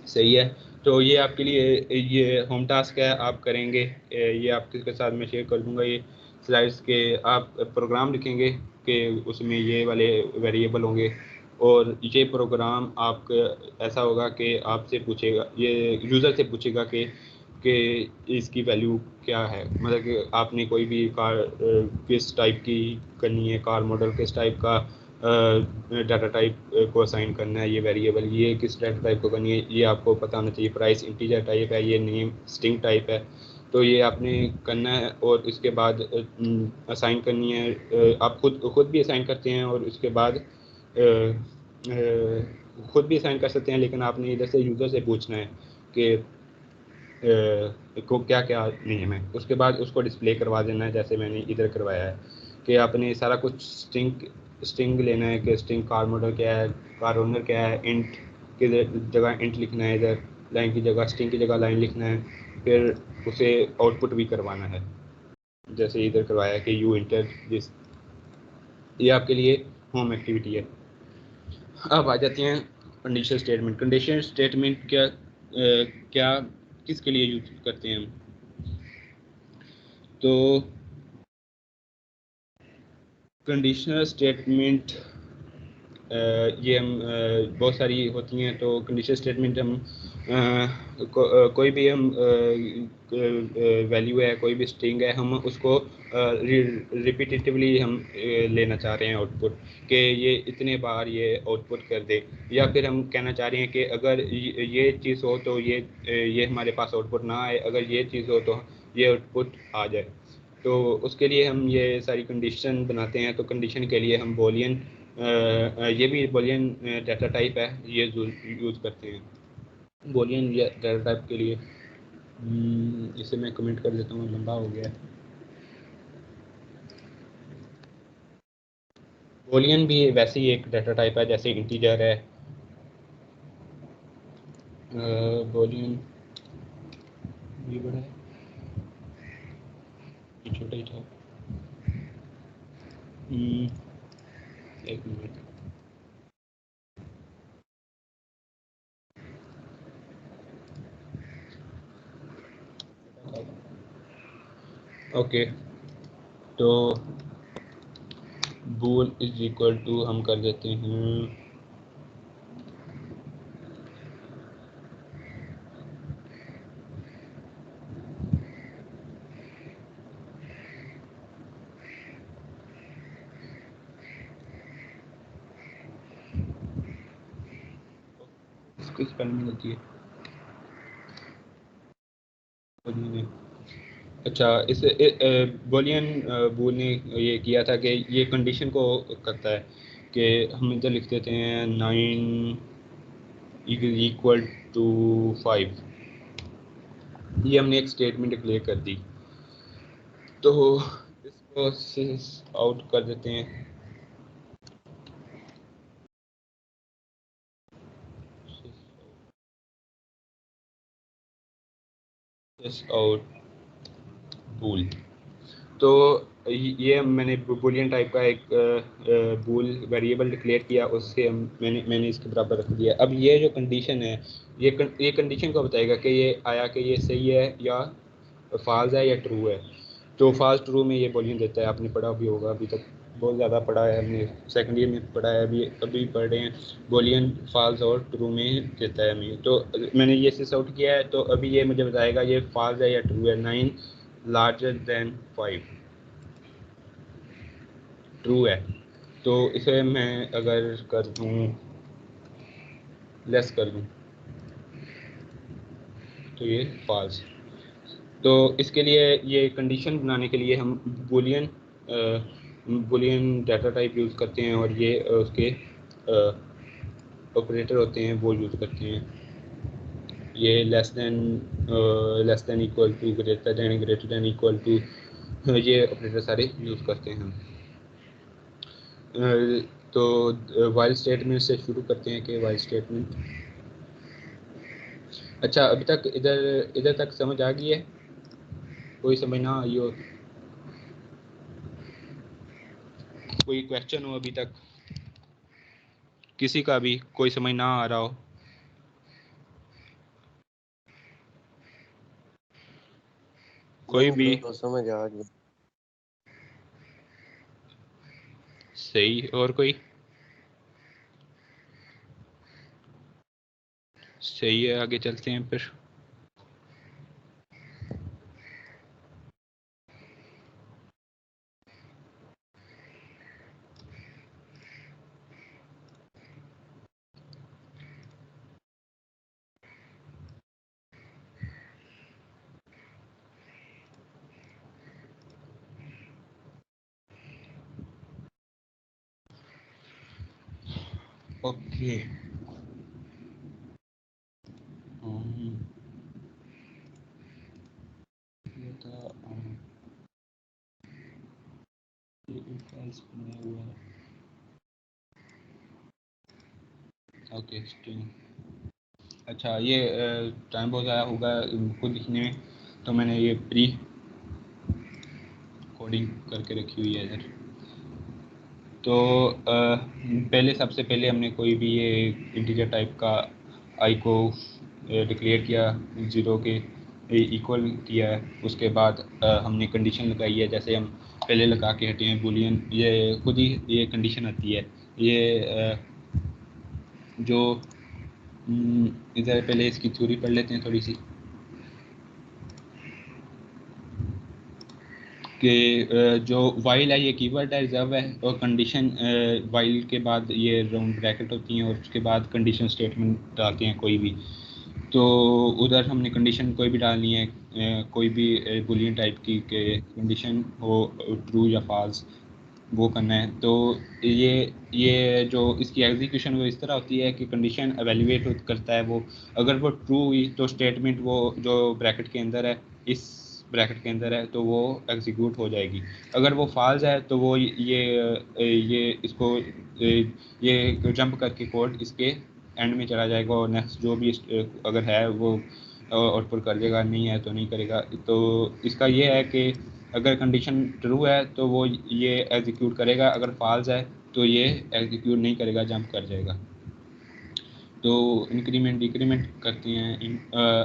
सही है, तो ये आपके लिए ये होम टास्क है, आप करेंगे। ये आपके साथ मैं शेयर कर दूंगा ये स्लाइड्स के। आप प्रोग्राम लिखेंगे कि उसमें ये वाले वेरिएबल होंगे और ये प्रोग्राम आपका ऐसा होगा कि आपसे पूछेगा, ये यूज़र से पूछेगा कि इसकी वैल्यू क्या है। मतलब कि आपने कोई भी कार किस टाइप की करनी है, कार मॉडल किस टाइप का डाटा टाइप को असाइन करना है, ये वेरिएबल ये किस डाटा टाइप को करनी है, ये आपको पता होना चाहिए। प्राइस इंटीजर टाइप है, ये नेम स्ट्रिंग टाइप है, तो ये आपने करना है। और इसके बाद असाइन करनी है, आप खुद भी असाइन करते हैं और उसके बाद खुद भी असाइन कर सकते हैं, लेकिन आपने इधर से यूज़र से पूछना है कि को क्या क्या नेम है। उसके बाद उसको डिस्प्ले करवा देना है, जैसे मैंने इधर करवाया है कि आपने सारा कुछ स्ट्रिंग लेना है कि स्ट्रिंग कार मॉडल क्या है, कार ओनर क्या है, इंट की जगह इंट लिखना है, इधर लाइन की जगह स्ट्रिंग की जगह लाइन लिखना है, फिर उसे आउटपुट भी करवाना है जैसे इधर करवाया कि यू इंटर दिस। ये आपके लिए होम एक्टिविटी है। अब आ जाते हैं कंडीशनल स्टेटमेंट। कंडीशनल स्टेटमेंट क्या किसके लिए यूज करते हैं हम? तो कंडीशनल स्टेटमेंट ये हम बहुत सारी होती हैं। तो कंडीशनल स्टेटमेंट हम कोई भी हम वैल्यू है, कोई भी स्ट्रिंग है, हम उसको रिपीटेटिवली हम लेना चाह रहे हैं आउटपुट कि ये इतने बार ये आउटपुट कर दे, या फिर हम कहना चाह रहे हैं कि अगर ये चीज़ हो तो ये हमारे पास आउटपुट ना आए, अगर ये चीज़ हो तो ये आउटपुट आ जाए। तो उसके लिए हम ये सारी कंडीशन बनाते हैं। तो कंडीशन के लिए हम बूलियन, ये भी बूलियन डाटा टाइप है, ये यूज़ करते हैं बूलियन डाटा टाइप के लिए। इसे मैं कमेंट कर देता हूँ, लंबा हो गया। बूलियन भी वैसे ही एक डाटा टाइप है जैसे इंटीजर है। बूलियन ये बड़ा है, ये छोटा ही था। एक मिनट, ओके। तो बूल इज इक्वल टू हम कर देते हैं इसको स्पेलिंग होती है। अच्छा, इस बूलियन बूल ने ये किया था कि ये कंडीशन को करता है कि हम इधर लिख देते हैं 9 इक्वल टू 5। ये हमने एक स्टेटमेंट डिक्लेयर कर दी। तो इसको आउट कर देते हैं। आउट बूल। तो ये मैंने बूलियन टाइप का एक बूल वेरिएबल डिक्लेयर किया, उससे मैंने इसके बराबर रख दिया। अब ये जो कंडीशन है, ये कंडीशन को बताएगा कि ये आया कि ये सही है या फॉल्स है या ट्रू है। तो फॉल्स ट्रू में ये बूलियन देता है। आपने पढ़ा भी होगा, अभी तक बहुत ज़्यादा पढ़ा है हमने, सेकेंड ईयर में पढ़ा है, अभी पढ़ रहे हैं। बूलियन फॉल्स और ट्रू में देता है हमें। तो मैंने ये सिस आउट किया है, तो अभी ये मुझे बताएगा ये फॉल्स है या ट्रू है। 9 लार्जर देन 5 ट्रू है। तो इसे मैं अगर कर दूँ लेस कर दूँ तो ये फॉल्स। तो इसके लिए ये कंडीशन बनाने के लिए हम बूलियन डाटा टाइप यूज़ करते हैं और ये उसके ऑपरेटर होते हैं वो यूज़ करते हैं। ये less than equal to, greater than equal to, ये ऑपरेटर सारे यूज़ करते हैं हम। तो वाइल स्टेटमेंट से शुरू करते हैं कि वाइल स्टेटमेंट। अच्छा, अभी तक इधर तक समझ आ गई है? कोई समझ ना आई हो, कोई क्वेश्चन हो अभी तक? किसी का भी कोई समझ ना आ रहा हो? कोई भी?
तो समझ आ गई।
सही। और कोई? सही है, आगे चलते हैं फिर। ओके। ये था फाइल्स बने हुए हैं। Okay string. अच्छा, ये टाइम बहुत ज़्यादा होगा खुद लिखने में, तो मैंने ये प्री कोडिंग करके रखी हुई है इधर। तो पहले सबसे पहले हमने कोई भी ये इंटीजर टाइप का आई को डिक्लेयर किया, 0 के इक्वल किया है। उसके बाद हमने कंडीशन लगाई है, जैसे हम पहले लगा के हटे हैं बूलियन, ये खुद ही ये कंडीशन आती है। ये जो इधर पहले इसकी थ्योरी पढ़ लेते हैं थोड़ी सी, कि जो वाइल है ये कीवर्ड है, रिजर्व है, और कंडीशन वाइल के बाद ये राउंड ब्रैकेट होती हैं, और उसके बाद कंडीशन स्टेटमेंट डालते हैं कोई भी। तो उधर हमने कंडीशन कोई भी डालनी है, कोई भी बुलियन टाइप की कंडीशन हो, ट्रू या फॉल्स, वो करना है। तो ये जो इसकी एग्जीक्यूशन वो इस तरह होती है कि कंडीशन एवेल्युएट करता है वो, अगर वो ट्रू हुई तो स्टेटमेंट वो जो ब्रैकेट के अंदर है, इस ब्रैकेट के अंदर है, तो वो एग्जीक्यूट हो जाएगी। अगर वो फॉल्स है तो वो ये इसको ये जंप करके कोड इसके एंड में चला जाएगा, और नेक्स्ट जो भी अगर है वो आउटपुट कर देगा, नहीं है तो नहीं करेगा। तो इसका ये है कि अगर कंडीशन ट्रू है तो वो ये एग्जीक्यूट करेगा, अगर फॉल्स है तो ये एग्जीक्यूट नहीं करेगा, जंप कर जाएगा। तो इंक्रीमेंट डिक्रीमेंट करते हैं।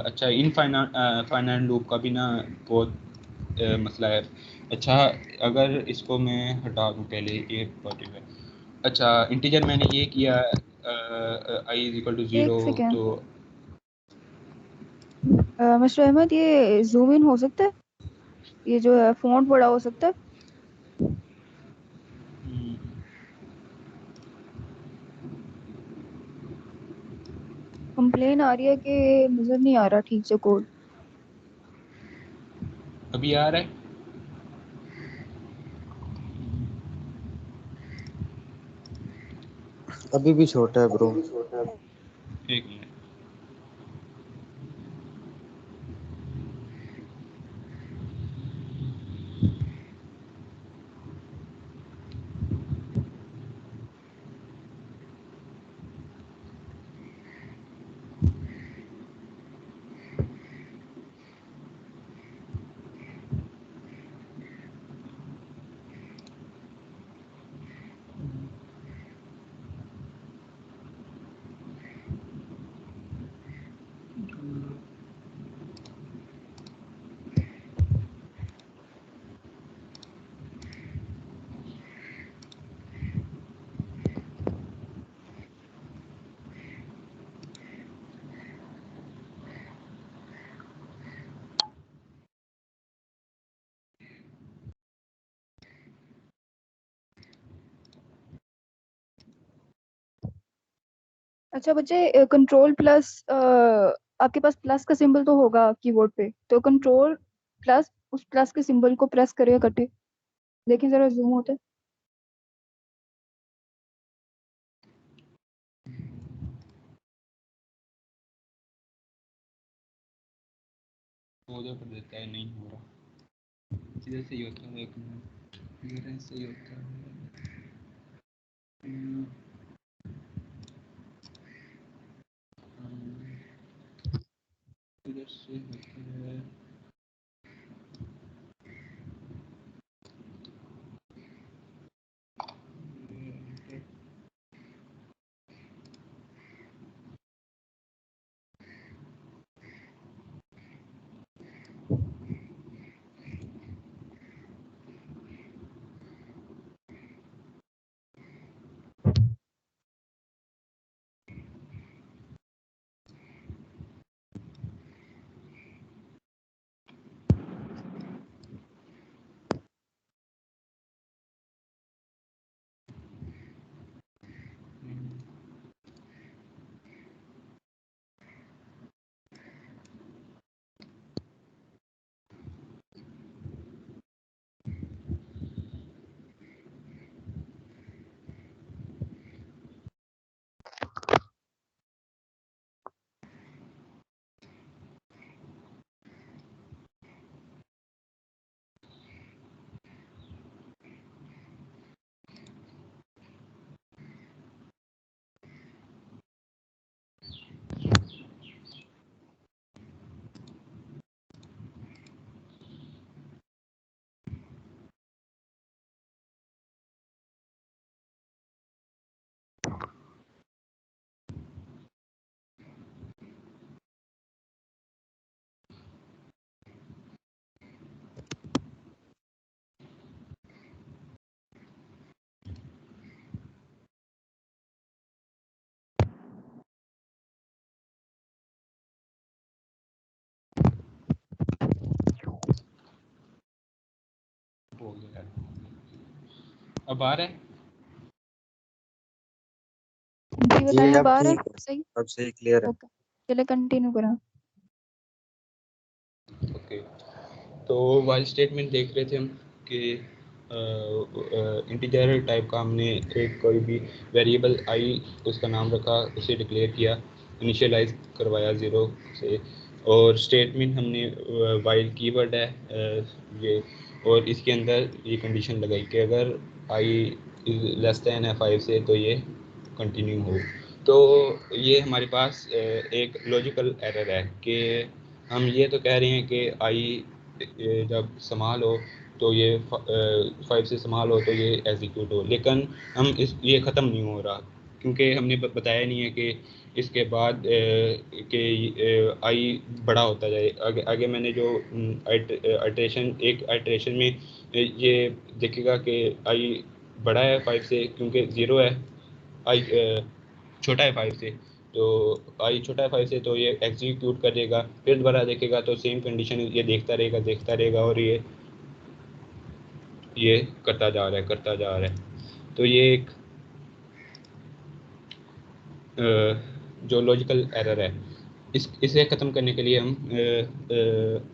अच्छा, इन फाइनाइट लूप का भी ना बहुत मसला है। अच्छा, अगर इसको मैं हटा दूँ पहले, ये पॉजिटिव है। अच्छा, इंटीजर मैंने ये किया आई इज इक्वल टू 0,
एक सेकेंड
तो
मिस्टर अहमद, ये जूम इन हो सकता है? ये जो है फॉन्ट बड़ा हो सकता है? कंप्लेन आ रही है कि नजर नहीं आ रहा ठीक से कोड।
अभी आ रहा है?
अभी भी छोटा है ब्रो।
एक मिनट।
अच्छा बच्चे, कंट्रोल प्लस, आपके पास प्लस का सिंबल तो होगा कीबोर्ड पे, तो कंट्रोल प्लस उस प्लस के सिंबल को प्रेस करिए इकट्ठे। देखिए जरा जूम होता है?
उधर पर देता है, नहीं हो रहा। इधर से ही होता है, एक मिनट, इधर से ही होता है। इधर से होता है। अब आ रहा है?
जी
जी
बताएं, अब
अब
आ रहा है
ठीक है,
सही?
अब सही क्लियर है।
ओके, चलिए कंटिन्यू करें।
ओके, तो वाइल स्टेटमेंट देख रहे थे हम कि इंटीजर टाइप का हमने एक कोई भी वेरिएबल आई उसका नाम रखा, उसे डिक्लेयर किया, इनिशियलाइज करवाया 0 से, और स्टेटमेंट हमने वाइल कीवर्ड है ये, और इसके अंदर ये कंडीशन लगाई कि अगर आई लेस दैन है 5 से तो ये कंटिन्यू हो। तो ये हमारे पास एक लॉजिकल एरर है कि हम ये तो कह रहे हैं कि आई जब समाल हो तो ये 5 से समाल हो तो ये एग्जीक्यूट हो, लेकिन हम इस ये ख़त्म नहीं हो रहा क्योंकि हमने बताया नहीं है कि इसके बाद कि आई बड़ा होता जाए। आगे मैंने जो आइट्रेशन एक आइट्रेशन में ये देखेगा कि आई बड़ा है 5 से क्योंकि 0 है, आई छोटा है 5 से, तो आई छोटा है 5 से तो ये एग्जीक्यूट करेगा, फिर दोबारा देखेगा तो सेम कंडीशन ये देखता रहेगा और ये करता जा रहा है। तो ये एक जो लॉजिकल एरर है, इसे ख़त्म करने के लिए हम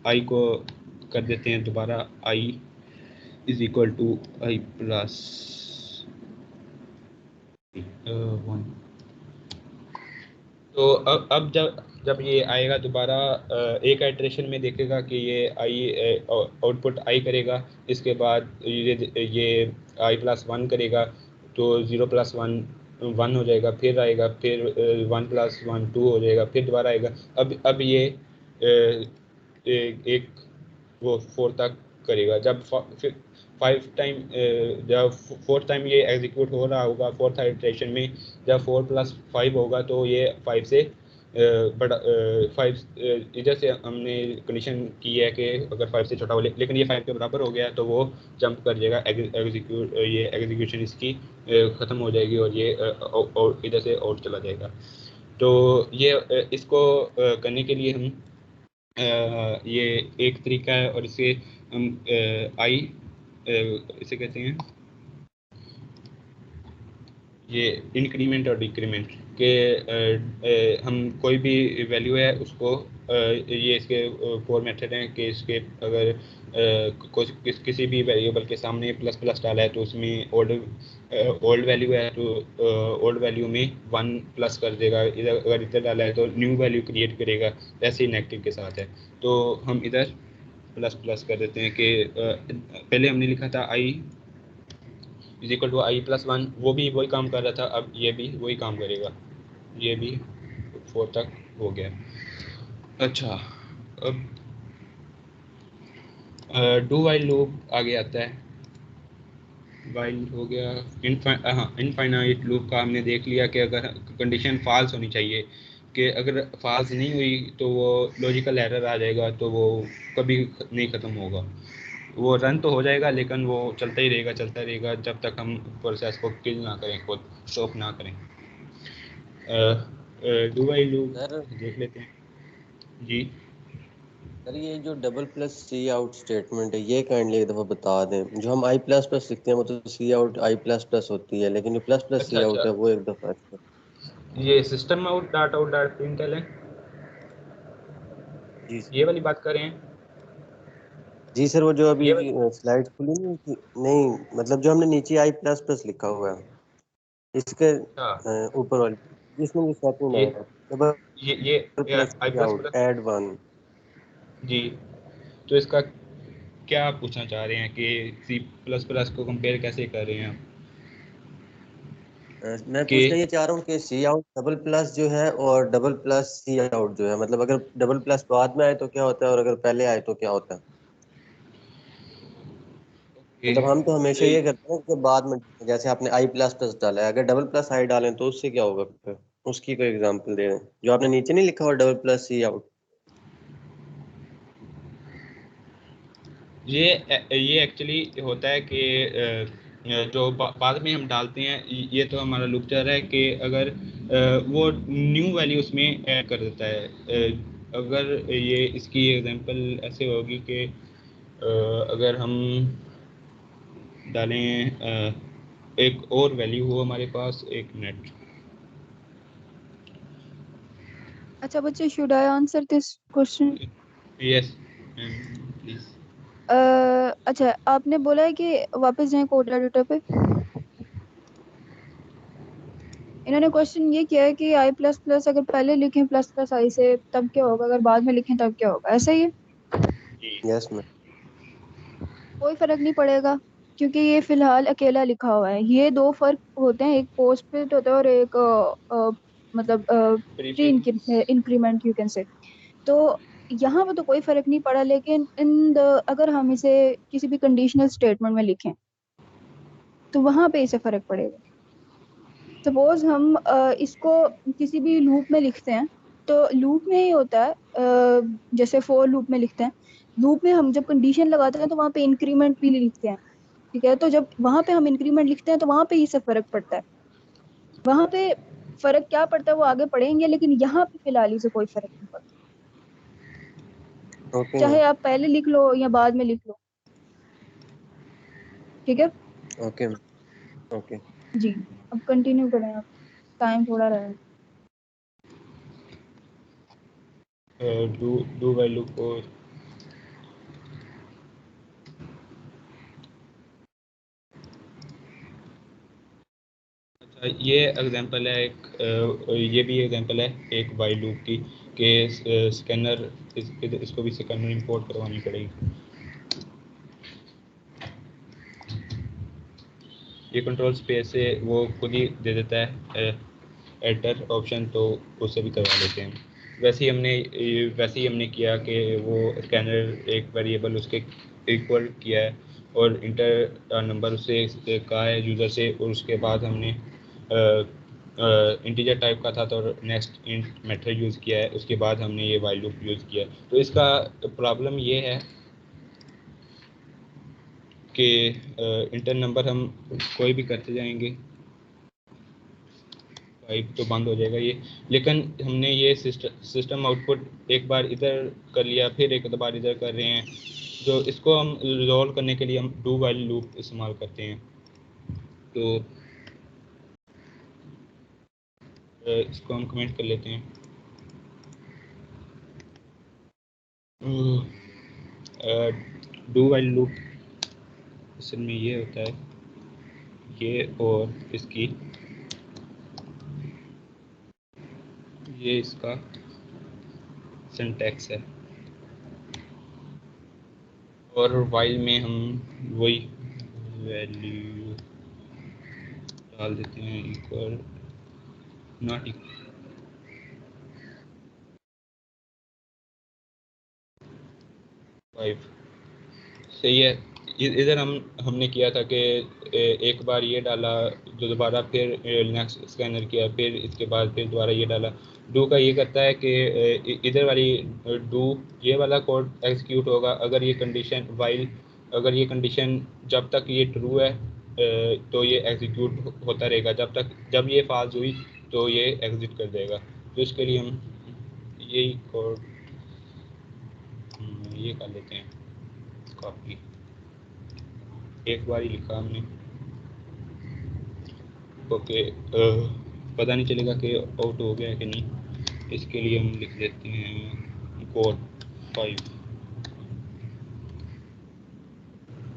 आई को कर देते हैं दोबारा I is equal to I plus 1। तो अब जब ये आएगा दोबारा एक आइट्रेशन में देखेगा कि ये आई आउटपुट आई करेगा, इसके बाद ये आई प्लस 1 करेगा तो 0 प्लस 1 1 हो जाएगा, फिर आएगा, फिर 1 प्लस 1 2 हो जाएगा, फिर दोबारा आएगा। अब ये एक वो 4 तक करेगा। जब 5 टाइम जब 4th टाइम ये एग्जीक्यूट हो रहा होगा 4th आइट्रेशन में, जब 4 + 5 होगा तो ये 5 से बड़ा 5 इधर से हमने कंडीशन की है कि अगर 5 से छोटा हो, लेकिन ये 5 के बराबर हो गया तो वो जंप कर जाएगा, ये एग्जीक्यूशन इसकी ख़त्म हो जाएगी और ये और इधर से आउट चला जाएगा। तो ये इसको करने के लिए हम ये एक तरीका है, और इसे हम आई इसे कहते हैं ये इंक्रीमेंट और डिक्रीमेंट के हम कोई भी वैल्यू है उसको ये इसके 4 मेथड हैं कि इसके अगर किसी भी वेरिएबल के सामने प्लस प्लस डाला है तो उसमें ओल्ड वैल्यू है तो ओल्ड वैल्यू में 1 प्लस कर देगा, इधर अगर इधर डाला है तो न्यू वैल्यू क्रिएट करेगा। ऐसे ही नेगेटिव के साथ है, तो हम इधर प्लस प्लस कर देते हैं कि पहले हमने लिखा था I is equal to I plus 1, वो भी वही काम कर रहा था, अब ये भी वही काम करेगा, ये भी 4 तक हो गया। अच्छा, अब डू वाइल लूप आगे आता है। वाइल हो गया, इनफाइनाइट लूप का हमने देख लिया कि अगर कंडीशन फॉल्स होनी चाहिए, कि अगर फॉल्स नहीं हुई तो वो लॉजिकल एरर आ जाएगा, तो वो कभी नहीं ख़त्म होगा। वो रन तो हो जाएगा लेकिन वो चलता ही रहेगा जब तक हम प्रोसेस को किल ना करें, खुद स्टॉप ना करें। डू वाइल लूप
सर
देख लेते हैं जी।
सर ये जो डबल प्लस सी आउट स्टेटमेंट है ये काइंडली एक दफ़ा बता दें। जो हम आई प्लस प्लस लिखते हैं वो तो सी आउट आई प्लस प्लस होती है, लेकिन जो प्लस प्लस सी आउट
अच्छा,
है वो एक दफ़ा
ये सिस्टम आउट डॉट प्रिंटल है,
जी
ये वाली बात कर रहे हैं?
जी सर, वो जो अभी
ये वाली
स्लाइड खुली नहीं थी, नहीं मतलब जो हमने नीचे आई प्लस प्लस लिखा हुआ है इसके
अच्छा,
ऊपर वाली जिसमें ये सेटिंग
ये
है डबल
ये
plus
I
C
plus
out
plus
add 1।
जी। तो इसका क्या आप पूछना चाह रहे हैं कि सी प्लस प्लस को कंपेयर कैसे कर रहे हैं आप?
मैं
कि
पूछना ये चाह रहा हूँ कि सी आउट डबल प्लस जो है और डबल प्लस सी आउट जो है, मतलब अगर डबल प्लस बाद में आए तो क्या होता है और अगर पहले आए तो क्या होता है। मतलब हम तो हमेशा ये करते हैं कि बाद में, जैसे आपने आई प्लस प्लस डाला है, अगर डबल प्लस आई डालें तो उससे क्या होगा फिर, उसकी कोई एग्जांपल दे रहे हैं जो आपने नीचे नहीं लिखा हुआ डबल प्लस सी आउट।
ये एक्चुअली होता है कि जो बाद में हम डालते हैं, ये तो हमारा लूप चल रहा है कि अगर वो न्यू वैल्यू उसमें ऐड कर देता है। अगर ये इसकी एग्जांपल ऐसे होगी कि अगर हम डालें एक और वैल्यू हो हमारे पास, एक मिनट।
अच्छा बच्चे, should I answer this question?
Yes please.
अच्छा, आपने बोला है कि वापस जाएं कोड एडिटर पे। इन्होंने क्वेश्चन ये किया है कि आई प्लस प्लस अगर पहले लिखें प्लस प्लस आई से तब क्या होगा, अगर बाद में लिखें तब क्या होगा, ऐसा ही है?
Yes ma'am.
कोई फर्क नहीं पड़ेगा क्योंकि ये फिलहाल अकेला लिखा हुआ है। ये दो फर्क होते हैं, एक पोस्ट फिट होता है और एक मतलब pre increment you can say. तो यहाँ पे तो कोई फर्क नहीं पड़ा, लेकिन इन द अगर हम इसे किसी भी कंडीशनल स्टेटमेंट में लिखें तो वहां पे इसे फर्क पड़ेगा। सपोज हम इसको किसी भी लूप में लिखते हैं तो लूप में ही होता है, जैसे फोर लूप में लिखते हैं। लूप में हम जब कंडीशन लगाते हैं तो वहां पे इंक्रीमेंट भी लिखते हैं, ठीक है? तो जब वहां पे हम इंक्रीमेंट लिखते हैं तो वहां पे ही से फर्क पड़ता है। वहां पे फर्क क्या पड़ता है वो आगे पढ़ेंगे, लेकिन यहाँ पे फिलहाल से कोई फर्क नहीं पड़ता,
ओके
चाहे
मैम।
आप पहले लिख लो या बाद में लिख लो, ठीक है?
Okay ma'am. ओके।
जी, अब कंटिन्यू करें आप, टाइम थोड़ा रहा है।
डू व्हाइल लूप को ये एग्जांपल है एक, ये भी एग्जांपल है एक वाइल लूप की कि स्कैनर इसको भी स्कैनर इंपोर्ट करवानी पड़ेगी। ये कंट्रोल स्पेस से वो खुद ही दे देता है एडिटर ऑप्शन, तो उससे भी करवा लेते हैं। वैसे ही हमने किया कि वो स्कैनर एक वेरिएबल उसके इक्वल किया है और इंटर नंबर उससे कहा है यूज़र से, और उसके बाद हमने इंटीजर टाइप का था तो नेक्स्ट इंट मेथड यूज़ किया है, उसके बाद हमने ये वाइल लूप यूज़ किया है। तो इसका प्रॉब्लम ये है कि इंटर नंबर हम कोई भी करते जाएंगे, पाइप तो बंद हो जाएगा ये। लेकिन हमने ये सिस्टम आउटपुट एक बार इधर कर लिया, फिर एक बार इधर कर रहे हैं, तो इसको हम रिजॉल्व करने के लिए हम डू वाइल लूप इस्तेमाल करते हैं। तो इसको हम कमेंट कर लेते हैं। डू वाइल लूप असल में ये होता है, ये और इसकी ये इसका सिंटैक्स है, और वाइल में हम वही वैल्यू डाल देते हैं, इक्वल नॉट इक्वल 5। सही है। इधर हमने किया था कि एक बार ये डाला, दोबारा फिर नेक्स्ट स्कैनर किया, फिर इसके बाद फिर दोबारा ये डाला। डू का ये करता है कि इधर वाली डू ये वाला कोड एग्जीक्यूट होगा अगर ये कंडीशन वाइल, अगर ये कंडीशन जब तक ये ट्रू है तो ये एग्जीक्यूट होता रहेगा, जब ये फॉल्स हुई तो ये एग्जिट कर देगा। तो इसके लिए हम यही कोड ये कर लेते हैं कॉपी, एक बार ही लिखा हमने। ओके, पता नहीं चलेगा कि आउट हो गया है कि नहीं, इसके लिए हम लिख देते हैं कोड 5।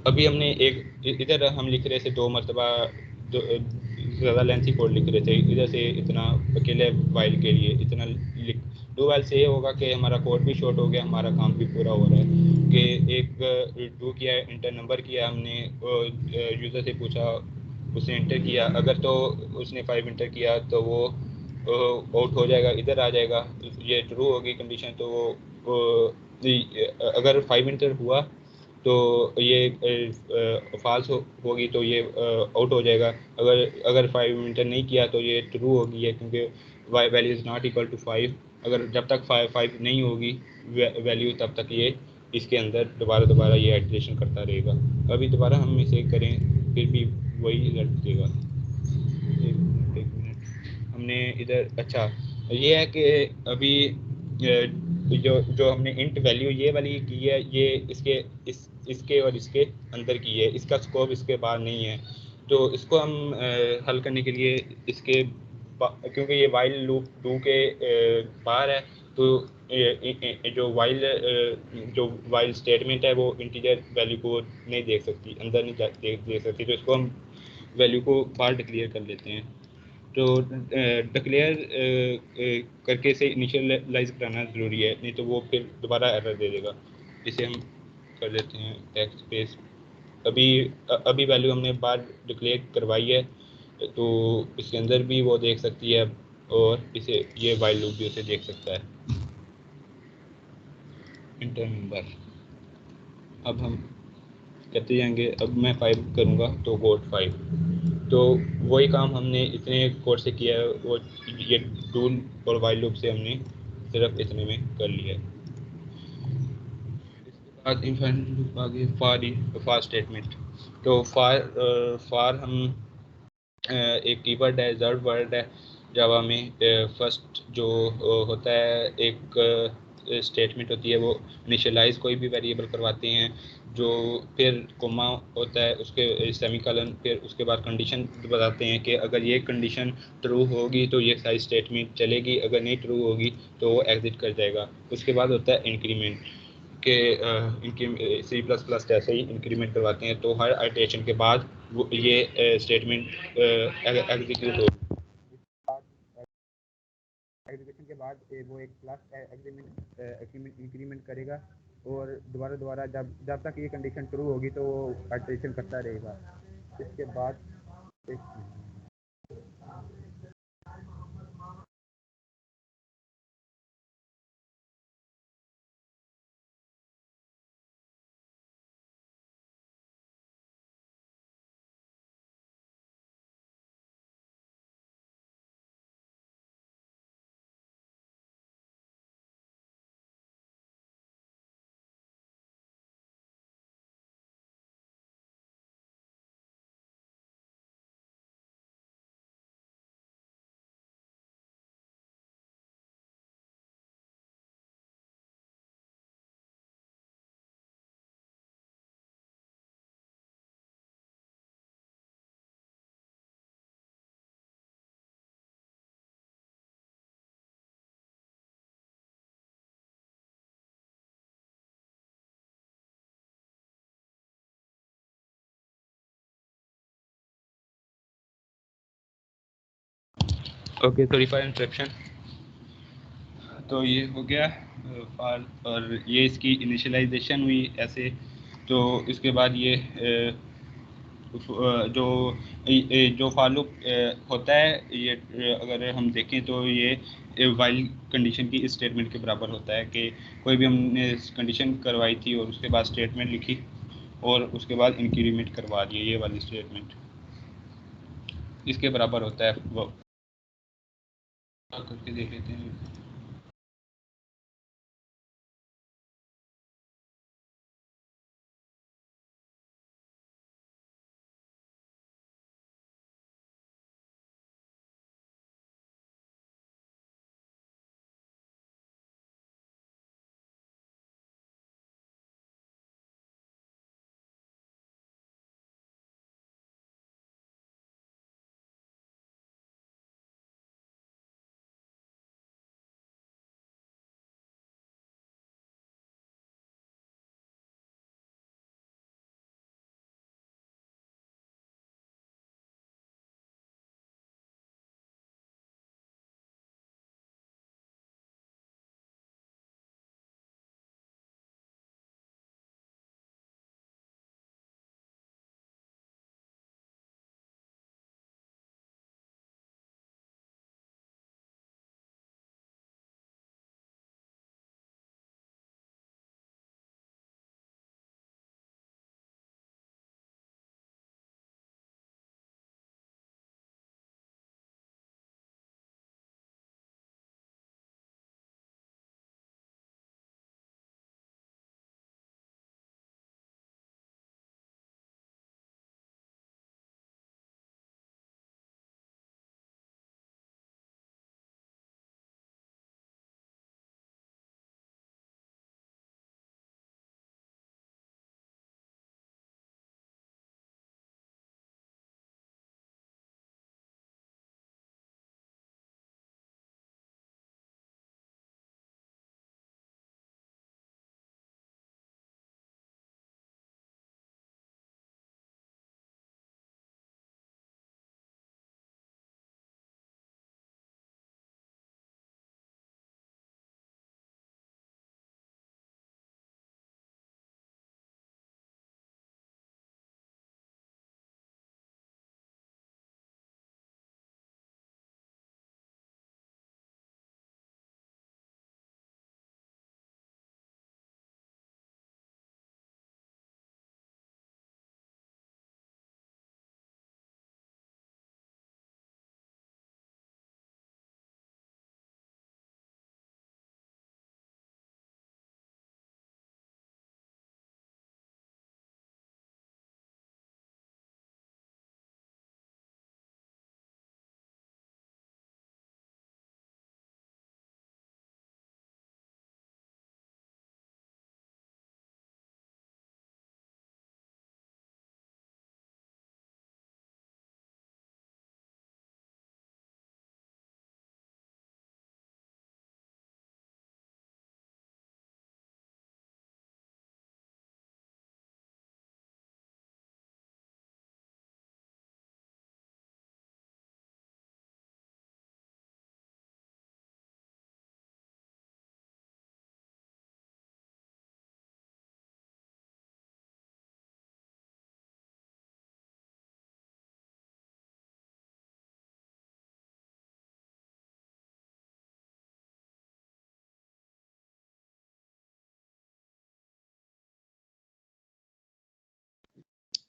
अभी हमने एक इधर हम लिख रहे थे दो मरतबा, ज़्यादा लेंथी कोड लिख रहे थे, इधर से इतना अकेले वाइल के लिए इतना लिख। डू वाइल से ये होगा कि हमारा कोड भी शॉर्ट हो गया, हमारा काम भी पूरा हो रहा है कि एक डू किया, इंटर नंबर किया हमने, यूज़र से पूछा, उसने इंटर किया, अगर तो उसने 5 इंटर किया तो वो आउट हो जाएगा, इधर आ जाएगा। ये ट्रू होगी कंडीशन तो वो अगर 5 इंटर हुआ तो ये फॉल्स होगी तो ये आउट हो जाएगा। अगर 5 इंटर नहीं किया तो ये ट्रू होगी है, क्योंकि value is not equal to 5। अगर जब तक 5 नहीं होगी वैल्यू तब तक ये इसके अंदर दोबारा ये एडिशन करता रहेगा। अभी दोबारा हम इसे करें फिर भी वही रिजल्ट देगा। एक मिनट, हमने इधर अच्छा ये है कि अभी जो हमने इंट वैल्यू ये वाली की है, ये इसके और इसके अंदर की है, इसका स्कोप इसके बाहर नहीं है। तो इसको हम हल करने के लिए इसके क्योंकि ये वाइल लूप 2 के बाहर है, तो जो वाइल स्टेटमेंट है वो इंटीजर वैल्यू को नहीं देख सकती, अंदर नहीं देख सकती, तो इसको हम वैल्यू को बाहर डिक्लेयर कर लेते हैं। तो डिक्लेयर करके इसे इनिशियलाइज कराना ज़रूरी है, नहीं तो वो फिर दोबारा एरर दे देगा। इसे हम कर देते हैं टेक्स्ट स्पेस। अभी वैल्यू हमने बाहर डिक्लेयर करवाई है, तो इसके अंदर भी वो देख सकती है और इसे ये वाइल लूप भी उसे देख सकता है। इंटर नंबर अब हम करते जाएंगे। अब मैं 5 करूँगा तो गोट 5, तो वही काम हमने इतने कोड से किया है, वो ये डूल और वाइल लूप से हमने सिर्फ इतने में कर लिया है। इसके बाद इनफाइनाइट लूप आ गए फार स्टेटमेंट। तो फार हम एक कीवर्ड है, रिजर्व वर्ड है जावा में। फर्स्ट जो होता है एक स्टेटमेंट होती है, वो इनिशियलाइज कोई भी वेरिएबल करवाते हैं, जो फिर कोमा होता है, उसके सेमीकोलन, फिर उसके बाद कंडीशन बताते हैं कि अगर ये कंडीशन ट्रू होगी तो ये सारी स्टेटमेंट चलेगी, अगर नहीं ट्रू होगी तो वो एग्जिट कर जाएगा। उसके बाद होता है इंक्रीमेंट के इनके C++ जैसे ही इंक्रीमेंट करवाते हैं, तो हर आइटरेशन के बाद वो ये स्टेटमेंट एग्जीक्यूट हो। एग्जीक्यूशन के बाद वो एक प्लस इंक्रीमेंट करेगा, और दोबारा जब तक ये कंडीशन ट्रू होगी तो वो आइटरेशन करता रहेगा। इसके बाद ओके, सॉरी फॉर इंटरप्शन। तो ये हो गया फार, और ये इसकी इनिशियलाइजेशन हुई ऐसे। तो इसके बाद ये जो फार लूप होता है, ये अगर हम देखें तो ये वाइल कंडीशन की इस स्टेटमेंट के बराबर होता है कि कोई भी हमने कंडीशन करवाई थी और उसके बाद स्टेटमेंट लिखी और उसके बाद इंक्रीमेंट करवा दिए, ये वाली स्टेटमेंट इसके बराबर होता है। वो करके देख लेते हैं।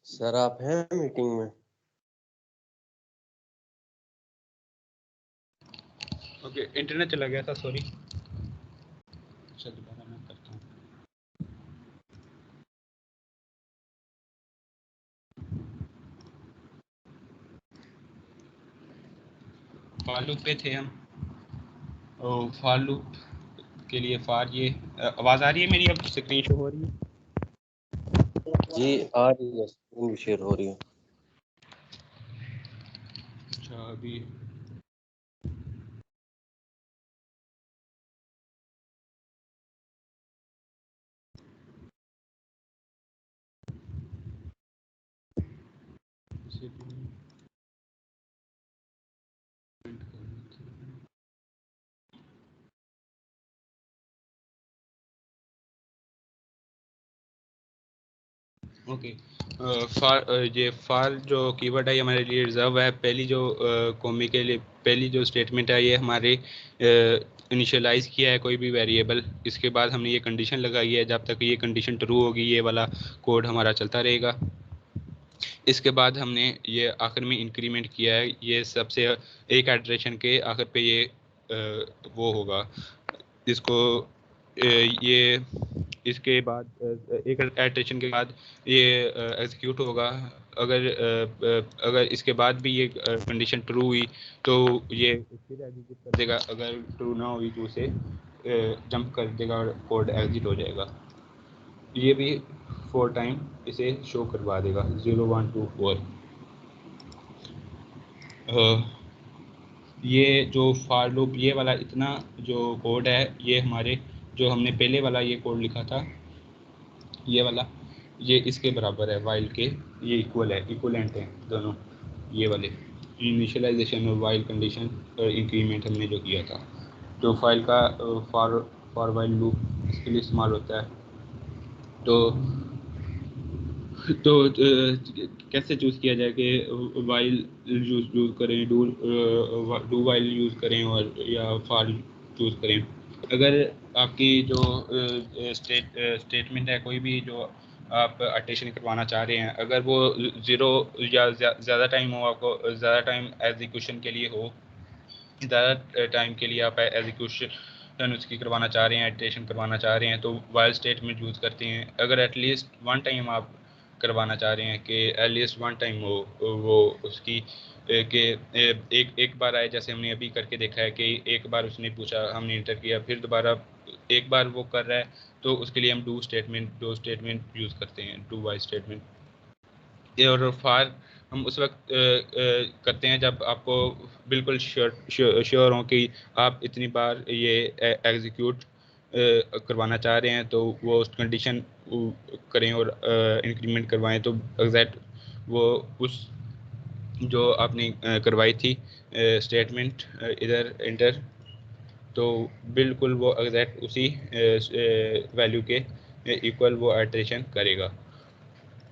सर आप हैं मीटिंग में?
ओके, इंटरनेट चला गया था, सॉरी। अच्छा, दोबारा मैं करता हूँ। फार लूप पे थे हम। फार लूप के लिए फार, ये आवाज़ आ रही है मेरी? अब स्क्रीन शो हो रही है?
जी आ रही है, स्क्रीन भी शेयर हो रही है।
अच्छा, अभी इसे भी print करना था। ओके, ये फार जो कीवर्ड है ये हमारे लिए रिजर्व है। पहली जो कॉमी के लिए पहली जो स्टेटमेंट है ये हमारे इनिशियलाइज किया है कोई भी वेरिएबल। इसके बाद हमने ये कंडीशन लगाई है, जब तक ये कंडीशन ट्रू होगी ये वाला कोड हमारा चलता रहेगा। इसके बाद हमने ये आखिर में इंक्रीमेंट किया है, ये सबसे एक इटरेशन के आखिर पे ये वो होगा। इसको ये इसके बाद एक इटरेशन के बाद ये एग्जीक्यूट होगा। अगर इसके बाद भी ये कंडीशन ट्रू हुई तो ये फिर एग्जीक्यूट कर देगा, अगर ट्रू ना हुई तो उसे जंप कर देगा और कोड एग्जिट हो जाएगा। ये भी 4 टाइम इसे शो करवा देगा, 0 1 2 4। ये जो फार लूप ये वाला इतना जो कोड है ये हमारे जो हमने पहले वाला ये कोड लिखा था ये वाला, ये इसके बराबर है वाइल के। ये इक्वल है, इक्वलेंट है दोनों ये वाले। इनिशियलाइजेशन और वाइल कंडीशन इंक्रीमेंट हमने जो किया था, जो फाइल का फॉर वाइल लूप इसके लिए इस्तेमाल होता है। तो कैसे चूज़ किया जाए कि वाइल यूज़ करें, डू वाइल यूज़ करें और या फॉर चूज़ करें। अगर आपकी जो स्टेटमेंट है कोई भी जो आप अटेशन करवाना चाह रहे हैं, अगर वो 0 या ज़्यादा टाइम हो, आपको ज़्यादा टाइम एग्जीक्यूशन के लिए हो, ज़्यादा टाइम के लिए आप एग्जीक्यूशन उसकी करवाना चाह रहे हैं, इटरेशन करवाना चाह रहे हैं, तो वाइल स्टेटमेंट यूज़ करते हैं। अगर एटलीस्ट 1 टाइम आप करवाना चाह रहे हैं कि एटलीस्ट 1 टाइम हो वो उसकी कि एक बार आए, जैसे हमने अभी करके देखा है कि एक बार उसने पूछा, हमने इंटर किया, फिर दोबारा एक बार वो कर रहा है, तो उसके लिए हम डू स्टेटमेंट यूज़ करते हैं, डू वाइल स्टेटमेंट। और फार हम उस वक्त करते हैं जब आपको बिल्कुल श्योर हो कि आप इतनी बार ये एग्जीक्यूट करवाना चाह रहे हैं, तो वो उस कंडीशन करें और इंक्रीमेंट करवाएं, तो एग्जैक्ट वो उस जो आपने करवाई थी स्टेटमेंट इधर इंटर, तो बिल्कुल वो एग्जैक्ट उसी वैल्यू के इक्वल वो आइटरेशन करेगा।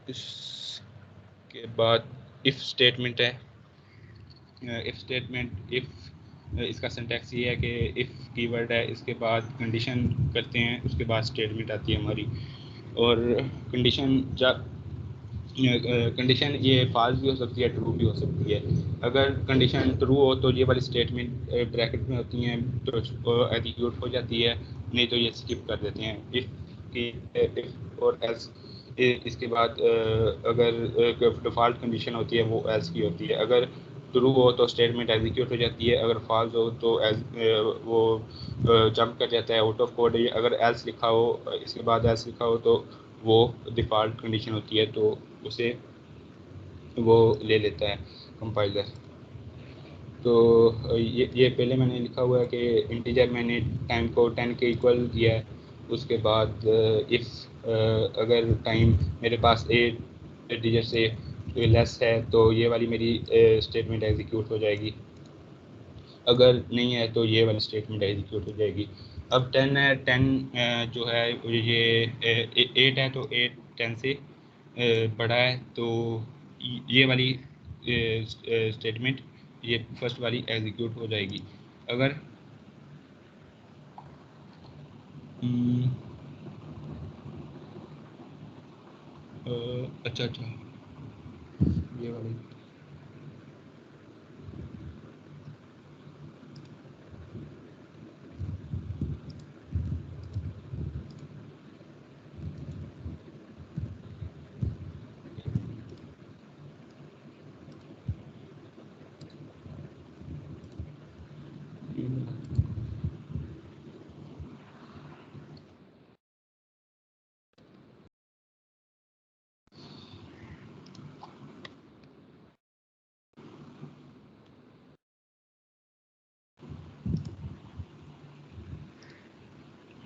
इसके बाद इफ़ स्टेटमेंट है। इफ़ स्टेटमेंट, इफ़ इसका सिंटैक्स ये है कि इफ़ कीवर्ड है, इसके बाद कंडीशन करते हैं, उसके बाद स्टेटमेंट आती है हमारी। और कंडीशन जब कंडीशन ये फॉल्स भी हो सकती है, ट्रू भी हो सकती है। अगर कंडीशन ट्रू हो तो ये वाली स्टेटमेंट ब्रैकेट में होती हैं तो एग्जीक्यूट हो जाती है, नहीं तो ये स्किप कर देते हैं। इफ़ और एल्स इसके बाद अगर डिफ़ॉल्ट कंडीशन होती है वो एल्स की होती है। अगर ट्रू हो तो स्टेटमेंट एग्जीक्यूट हो जाती है, अगर फॉल्स हो तो वो जंप कर जाता है आउट ऑफ कोड। अगर एल्स लिखा हो, इसके बाद एल्स लिखा हो तो वो डिफ़ॉल्ट कंडीशन होती है, तो उसे वो ले लेता है कंपाइलर। तो ये पहले मैंने लिखा हुआ है कि इंटीजर मैंने टाइम को 10 के इक्वल दिया है। उसके बाद इफ़ अगर टाइम मेरे पास 8 इंटीजर से लेस है तो ये वाली मेरी स्टेटमेंट एग्जीक्यूट हो जाएगी, अगर नहीं है तो ये वाली स्टेटमेंट एग्जीक्यूट हो जाएगी। अब 10 है, 10 जो है ये 8 है, तो 8 10 से बड़ा है, तो ये वाली स्टेटमेंट ये फर्स्ट वाली एग्जीक्यूट हो जाएगी। अगर अच्छा ये वाली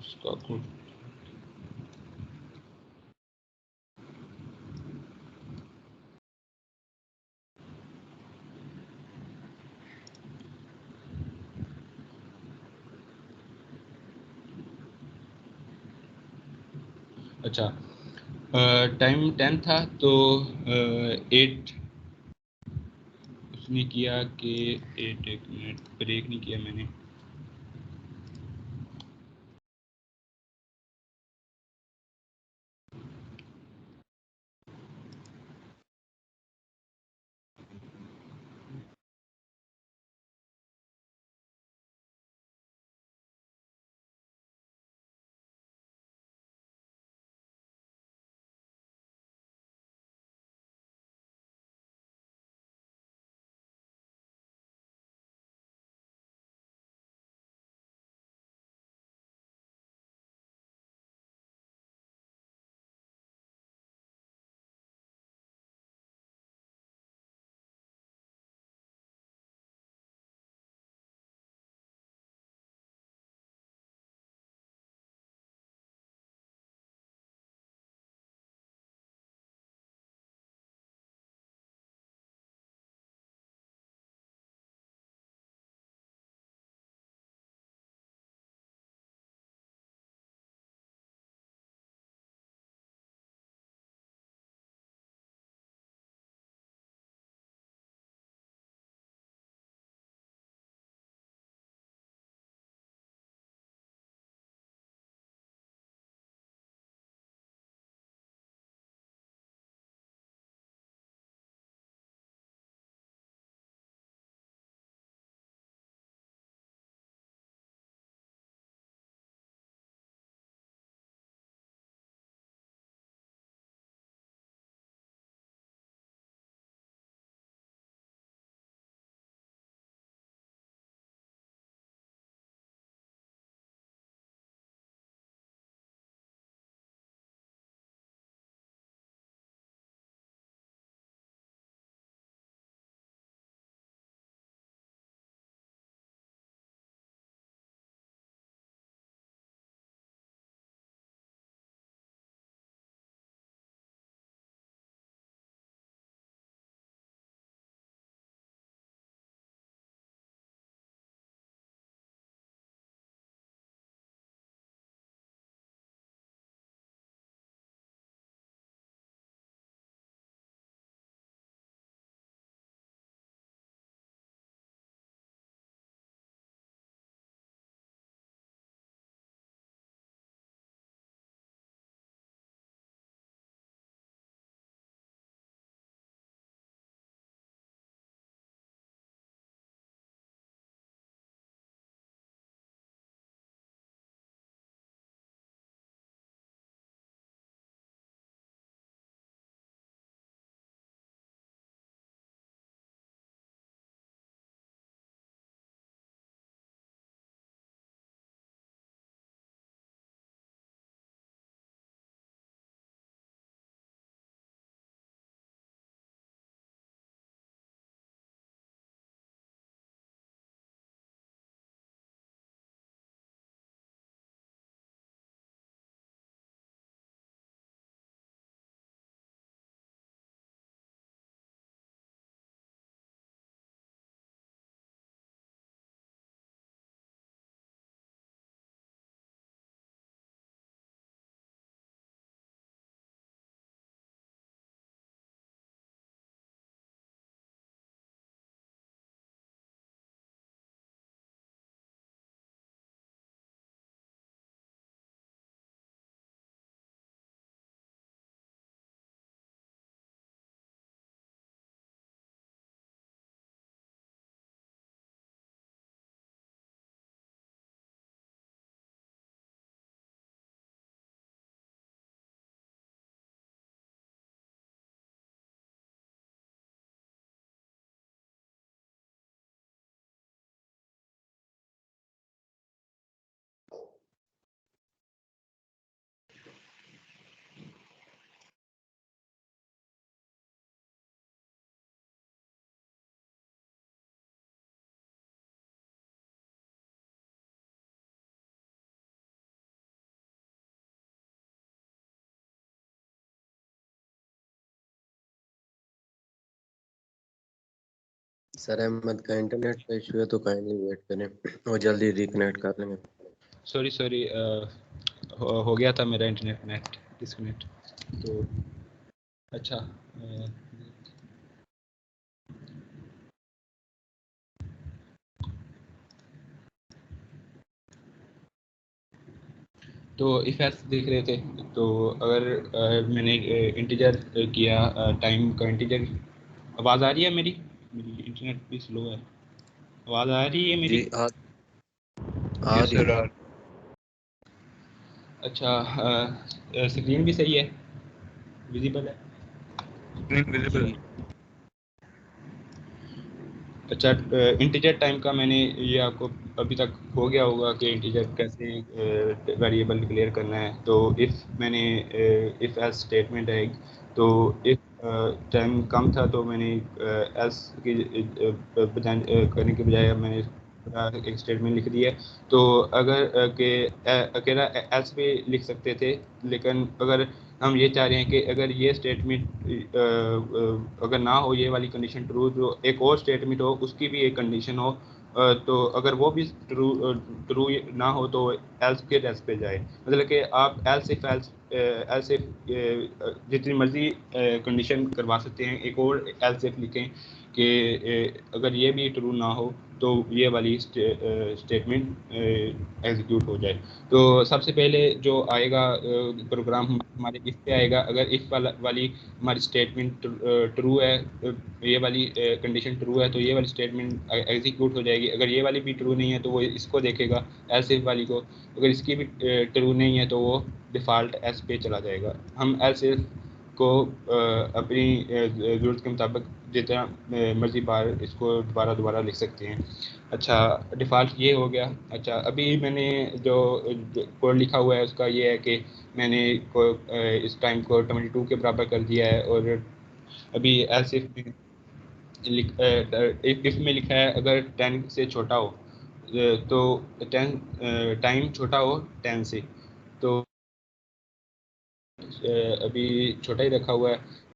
इसका कोड अच्छा टाइम 10 था तो 8 उसने किया कि 8 एक मिनट ब्रेक नहीं किया मैंने
सर अहमद का इंटरनेट का इशू है तो काइंडली वेट करें, वो जल्दी रिकनेक्ट कर लेंगे।
सॉरी हो गया था मेरा इंटरनेट कनेक्ट डिस्कनेक्ट। तो अच्छा तो इफ एल्स देख रहे थे, तो अगर मैंने इंटीजर किया टाइम का इंटीजर। आवाज़ आ रही है मेरी? मेरी इंटरनेट भी स्लो है। आवाज़ आ रही है मेरी?
जी आ
यस
रही
सर
है।
अच्छा स्क्रीन भी सही है, विजिबल है?
स्क्रीन विजिबल है।
अच्छा इंटीजर टाइम का मैंने ये आपको अभी तक हो गया होगा कि इंटीजर कैसे वेरिएबल डिक्लेयर करना है। तो इफ़ मैंने इफ़ एल्स स्टेटमेंट है, तो इफ़ टाइम कम था तो मैंने एल्स की करने के बजाय मैंने एक स्टेटमेंट लिख दी है। तो अगर अकेला एल्स भी लिख सकते थे, लेकिन अगर हम ये चाह रहे हैं कि अगर ये स्टेटमेंट अगर ना हो, ये वाली कंडीशन ट्रू, जो एक और स्टेटमेंट हो उसकी भी एक कंडीशन हो, तो अगर वो भी ट्रू ना हो तो एल्स के एल्स पे जाए। मतलब कि आप एल्स इफ जितनी मर्जी कंडीशन करवा सकते हैं, एक और एल्स इफ लिखें कि अगर ये भी ट्रू ना हो तो ये वाली स्टेटमेंट एग्जीक्यूट हो जाए। तो सबसे पहले जो आएगा प्रोग्राम हमारे इफ पे आएगा। अगर इफ वाली हमारी स्टेटमेंट ट्रू है, ये वाली कंडीशन ट्रू है, तो ये वाली स्टेटमेंट एग्जीक्यूट हो जाएगी। अगर ये वाली भी ट्रू नहीं है तो वो इसको देखेगा, एल्स इफ वाली को। अगर इसकी भी ट्रू नहीं है तो वो डिफ़ॉल्ट एल्स पे चला जाएगा। हम एल्स इफ को अपनी ज़रूरत के मुताबिक जितना मर्ज़ी बार इसको दोबारा लिख सकते हैं। अच्छा डिफ़ॉल्ट ये हो गया। अच्छा अभी मैंने जो कोड लिखा हुआ है उसका ये है कि मैंने इस टाइम को 22 के बराबर कर दिया है, और अभी एल्स इफ में इफ में लिखा है अगर 10 से छोटा हो, तो 10 टाइम छोटा हो 10 से, तो अभी छोटा ही रखा हुआ है।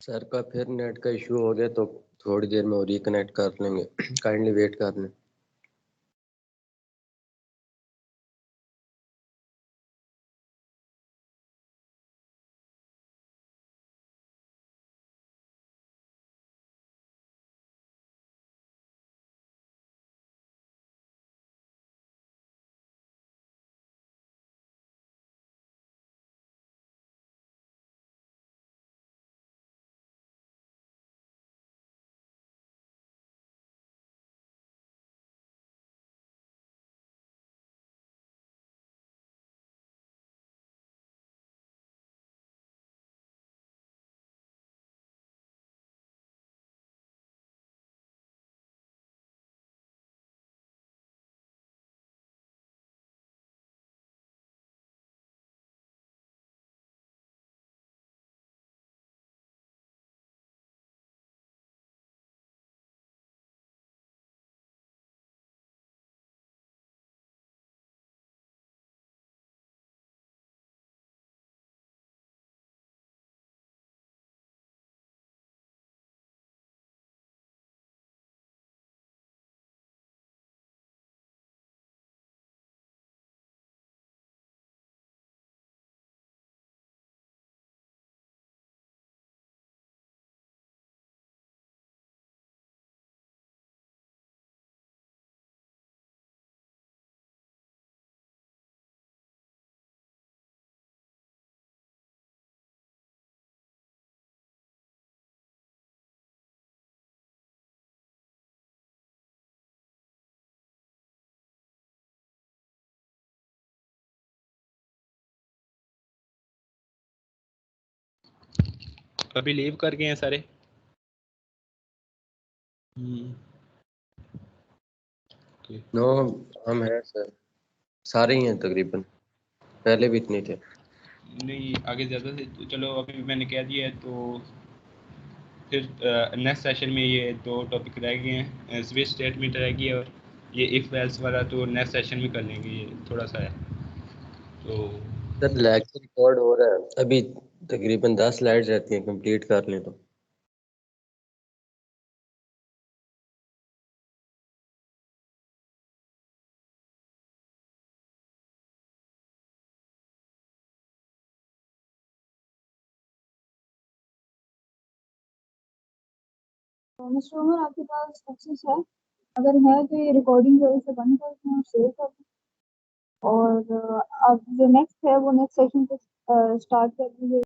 सर का फिर नेट का इशू हो गया तो थोड़ी देर में वो रिकनेक्ट कर लेंगे, काइंडली वेट कर लें।
अभी लीव कर गए हैं सारे? ओके।
नो, हम हैं सर, सारे ही हैं तकरीबन, पहले भी इतने थे।
नहीं आगे ज़्यादा से तो चलो अभी मैंने कह दिया है, तो फिर नेक्स्ट सेशन में ये दो टॉपिक रह गए हैं, स्विच स्टेटमेंट रह गई है और ये इफ़ एल्स वाला तो नेक्स्ट सेशन में कर लेंगे, ये थोड़ा सा है तो।
सर लेक्चर रिकॉर्ड हो रहा है अभी, तकरीबन 10 स्लाइड्स रहती हैं, कंप्लीट कर लें तो।
मिस्टर उमर, आपके पास एक्सेस है? अगर है तो ये रिकॉर्डिंग जो है इसे बंद कर दें और सेव कर दें, और अब जो नेक्स्ट है वो नेक्स्ट सेशन पे स्टार्ट कर दीजिए।